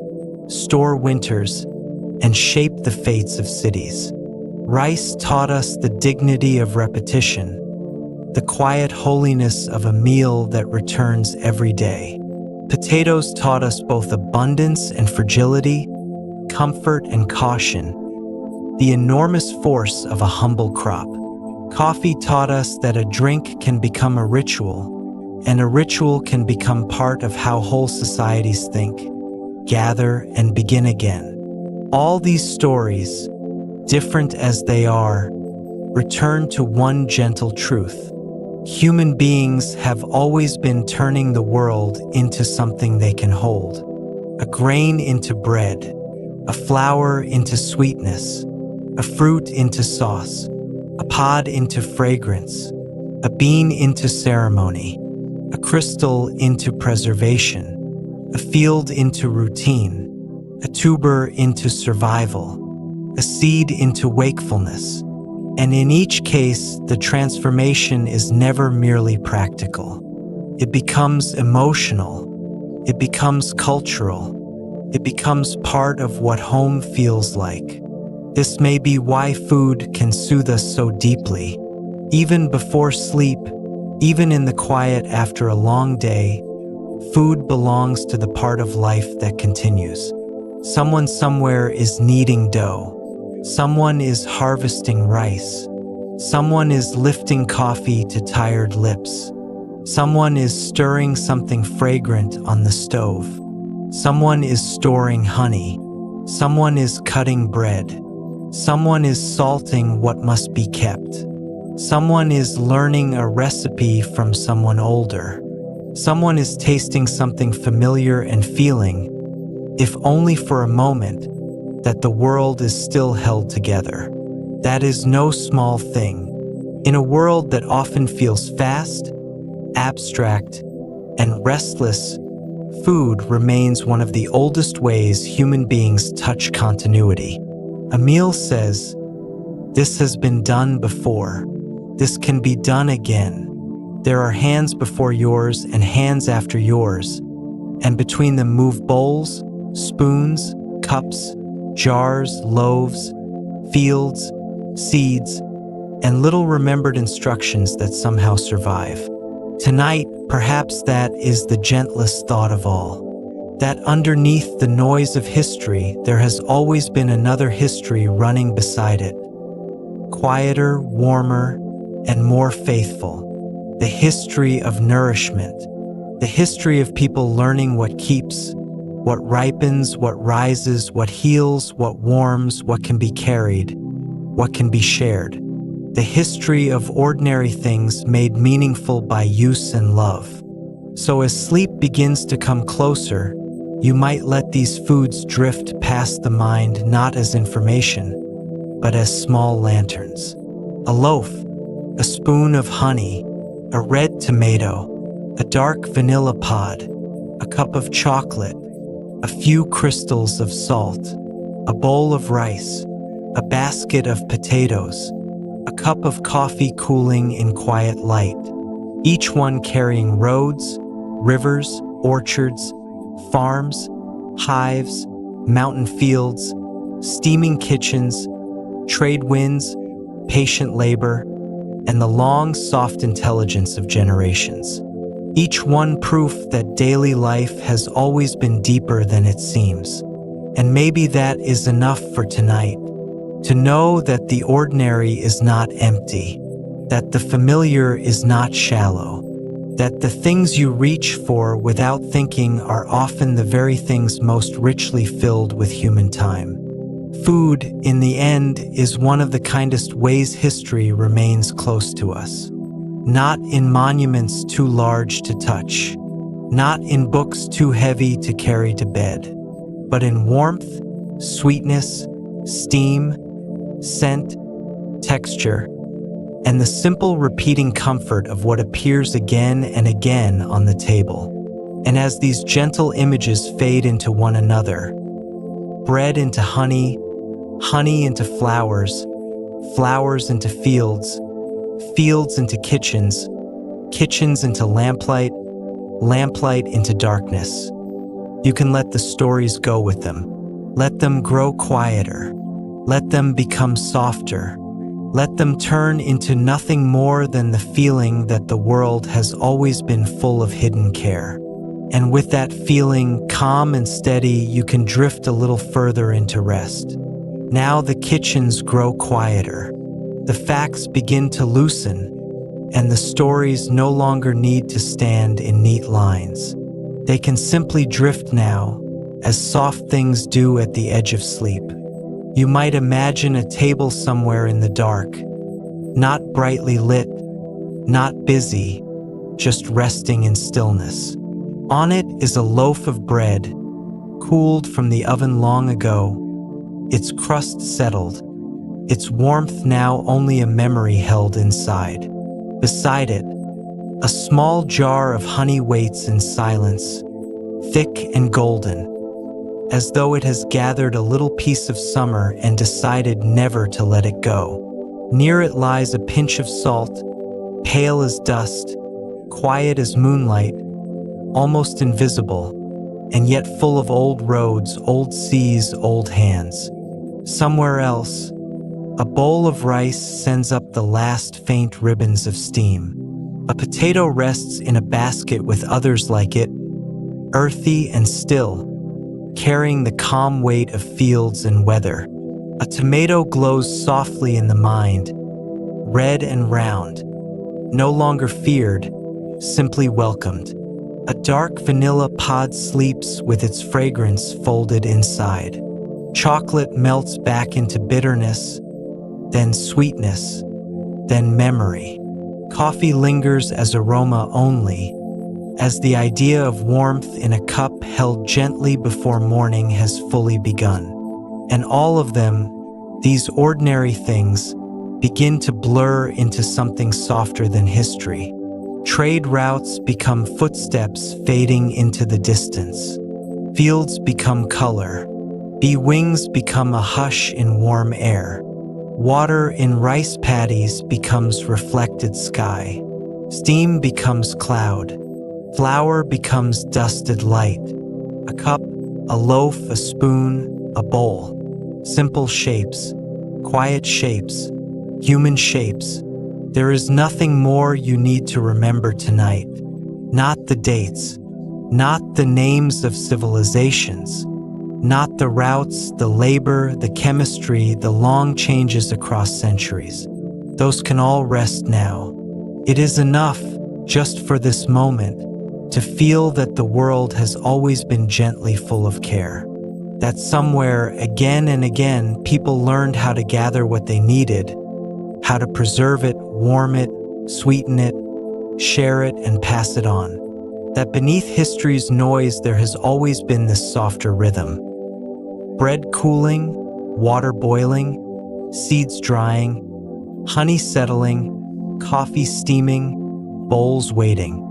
store winters, and shape the fates of cities. Rice taught us the dignity of repetition, the quiet holiness of a meal that returns every day. Potatoes taught us both abundance and fragility, comfort and caution, the enormous force of a humble crop. Coffee taught us that a drink can become a ritual, and a ritual can become part of how whole societies think, gather, and begin again. All these stories, different as they are, return to one gentle truth. Human beings have always been turning the world into something they can hold. A grain into bread, a flower into sweetness, a fruit into sauce, a pod into fragrance, a bean into ceremony, a crystal into preservation, a field into routine, a tuber into survival, a seed into wakefulness. And in each case, the transformation is never merely practical. It becomes emotional, it becomes cultural, it becomes part of what home feels like. This may be why food can soothe us so deeply. Even before sleep, even in the quiet after a long day, food belongs to the part of life that continues. Someone somewhere is kneading dough. Someone is harvesting rice. Someone is lifting coffee to tired lips. Someone is stirring something fragrant on the stove. Someone is storing honey. Someone is cutting bread. Someone is salting what must be kept. Someone is learning a recipe from someone older. Someone is tasting something familiar and feeling, if only for a moment, that the world is still held together. That is no small thing. In a world that often feels fast, abstract, and restless, food remains one of the oldest ways human beings touch continuity. A meal says, "This has been done before. This can be done again. There are hands before yours and hands after yours, and between them move bowls, spoons, cups, jars, loaves, fields, seeds, and little remembered instructions that somehow survive." Tonight, perhaps that is the gentlest thought of all. That underneath the noise of history, there has always been another history running beside it. Quieter, warmer, and more faithful. The history of nourishment. The history of people learning what keeps, what ripens, what rises, what heals, what warms, what can be carried, what can be shared. The history of ordinary things made meaningful by use and love. So as sleep begins to come closer, you might let these foods drift past the mind not as information, but as small lanterns. A loaf, a spoon of honey, a red tomato, a dark vanilla pod, a cup of chocolate, a few crystals of salt, a bowl of rice, a basket of potatoes, a cup of coffee cooling in quiet light, each one carrying roads, rivers, orchards, farms, hives, mountain fields, steaming kitchens, trade winds, patient labor, and the long, soft intelligence of generations. Each one proof that daily life has always been deeper than it seems. And maybe that is enough for tonight. To know that the ordinary is not empty, that the familiar is not shallow, that the things you reach for without thinking are often the very things most richly filled with human time. Food, in the end, is one of the kindest ways history remains close to us. Not in monuments too large to touch, not in books too heavy to carry to bed, but in warmth, sweetness, steam, scent, texture, and the simple repeating comfort of what appears again and again on the table. And as these gentle images fade into one another, bread into honey, honey into flowers, flowers into fields, fields into kitchens, kitchens into lamplight, lamplight into darkness, you can let the stories go with them. Let them grow quieter. Let them become softer. Let them turn into nothing more than the feeling that the world has always been full of hidden care. And with that feeling calm and steady, you can drift a little further into rest. Now the kitchens grow quieter. The facts begin to loosen, and the stories no longer need to stand in neat lines. They can simply drift now, as soft things do at the edge of sleep. You might imagine a table somewhere in the dark, not brightly lit, not busy, just resting in stillness. On it is a loaf of bread, cooled from the oven long ago, its crust settled, its warmth now only a memory held inside. Beside it, a small jar of honey waits in silence, thick and golden, as though it has gathered a little piece of summer and decided never to let it go. Near it lies a pinch of salt, pale as dust, quiet as moonlight, almost invisible, and yet full of old roads, old seas, old hands. Somewhere else, a bowl of rice sends up the last faint ribbons of steam. A potato rests in a basket with others like it, earthy and still, carrying the calm weight of fields and weather. A tomato glows softly in the mind, red and round, no longer feared, simply welcomed. A dark vanilla pod sleeps with its fragrance folded inside. Chocolate melts back into bitterness, then sweetness, then memory. Coffee lingers as aroma only, as the idea of warmth in a cup held gently before morning has fully begun. And all of them, these ordinary things, begin to blur into something softer than history. Trade routes become footsteps fading into the distance. Fields become color. Bee wings become a hush in warm air. Water in rice paddies becomes reflected sky. Steam becomes cloud. Flour becomes dusted light. A cup, a loaf, a spoon, a bowl. Simple shapes, quiet shapes, human shapes. There is nothing more you need to remember tonight. Not the dates, not the names of civilizations, not the routes, the labor, the chemistry, the long changes across centuries. Those can all rest now. It is enough, just for this moment, to feel that the world has always been gently full of care. That somewhere, again and again, people learned how to gather what they needed, how to preserve it, warm it, sweeten it, share it, and pass it on. That beneath history's noise there has always been this softer rhythm. Bread cooling, water boiling, seeds drying, honey settling, coffee steaming, bowls waiting.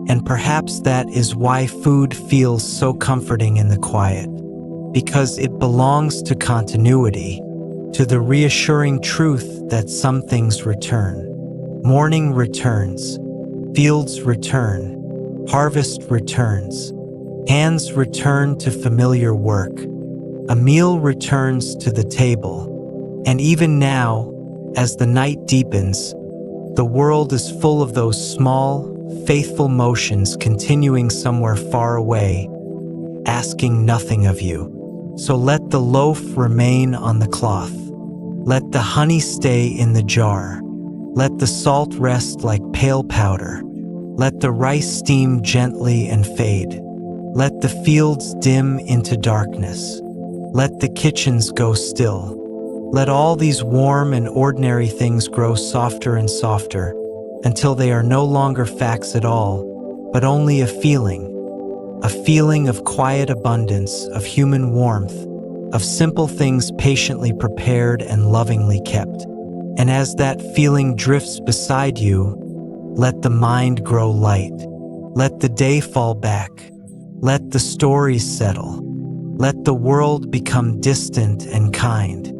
And perhaps that is why food feels so comforting in the quiet, because it belongs to continuity, to the reassuring truth that some things return. Morning returns, fields return, harvest returns, hands return to familiar work, a meal returns to the table. And even now, as the night deepens, the world is full of those small, faithful motions continuing somewhere far away, asking nothing of you. So let the loaf remain on the cloth. Let the honey stay in the jar. Let the salt rest like pale powder. Let the rice steam gently and fade. Let the fields dim into darkness. Let the kitchens go still. Let all these warm and ordinary things grow softer and softer until they are no longer facts at all, but only a feeling of quiet abundance, of human warmth, of simple things patiently prepared and lovingly kept. And as that feeling drifts beside you, let the mind grow light. Let the day fall back. Let the stories settle. Let the world become distant and kind.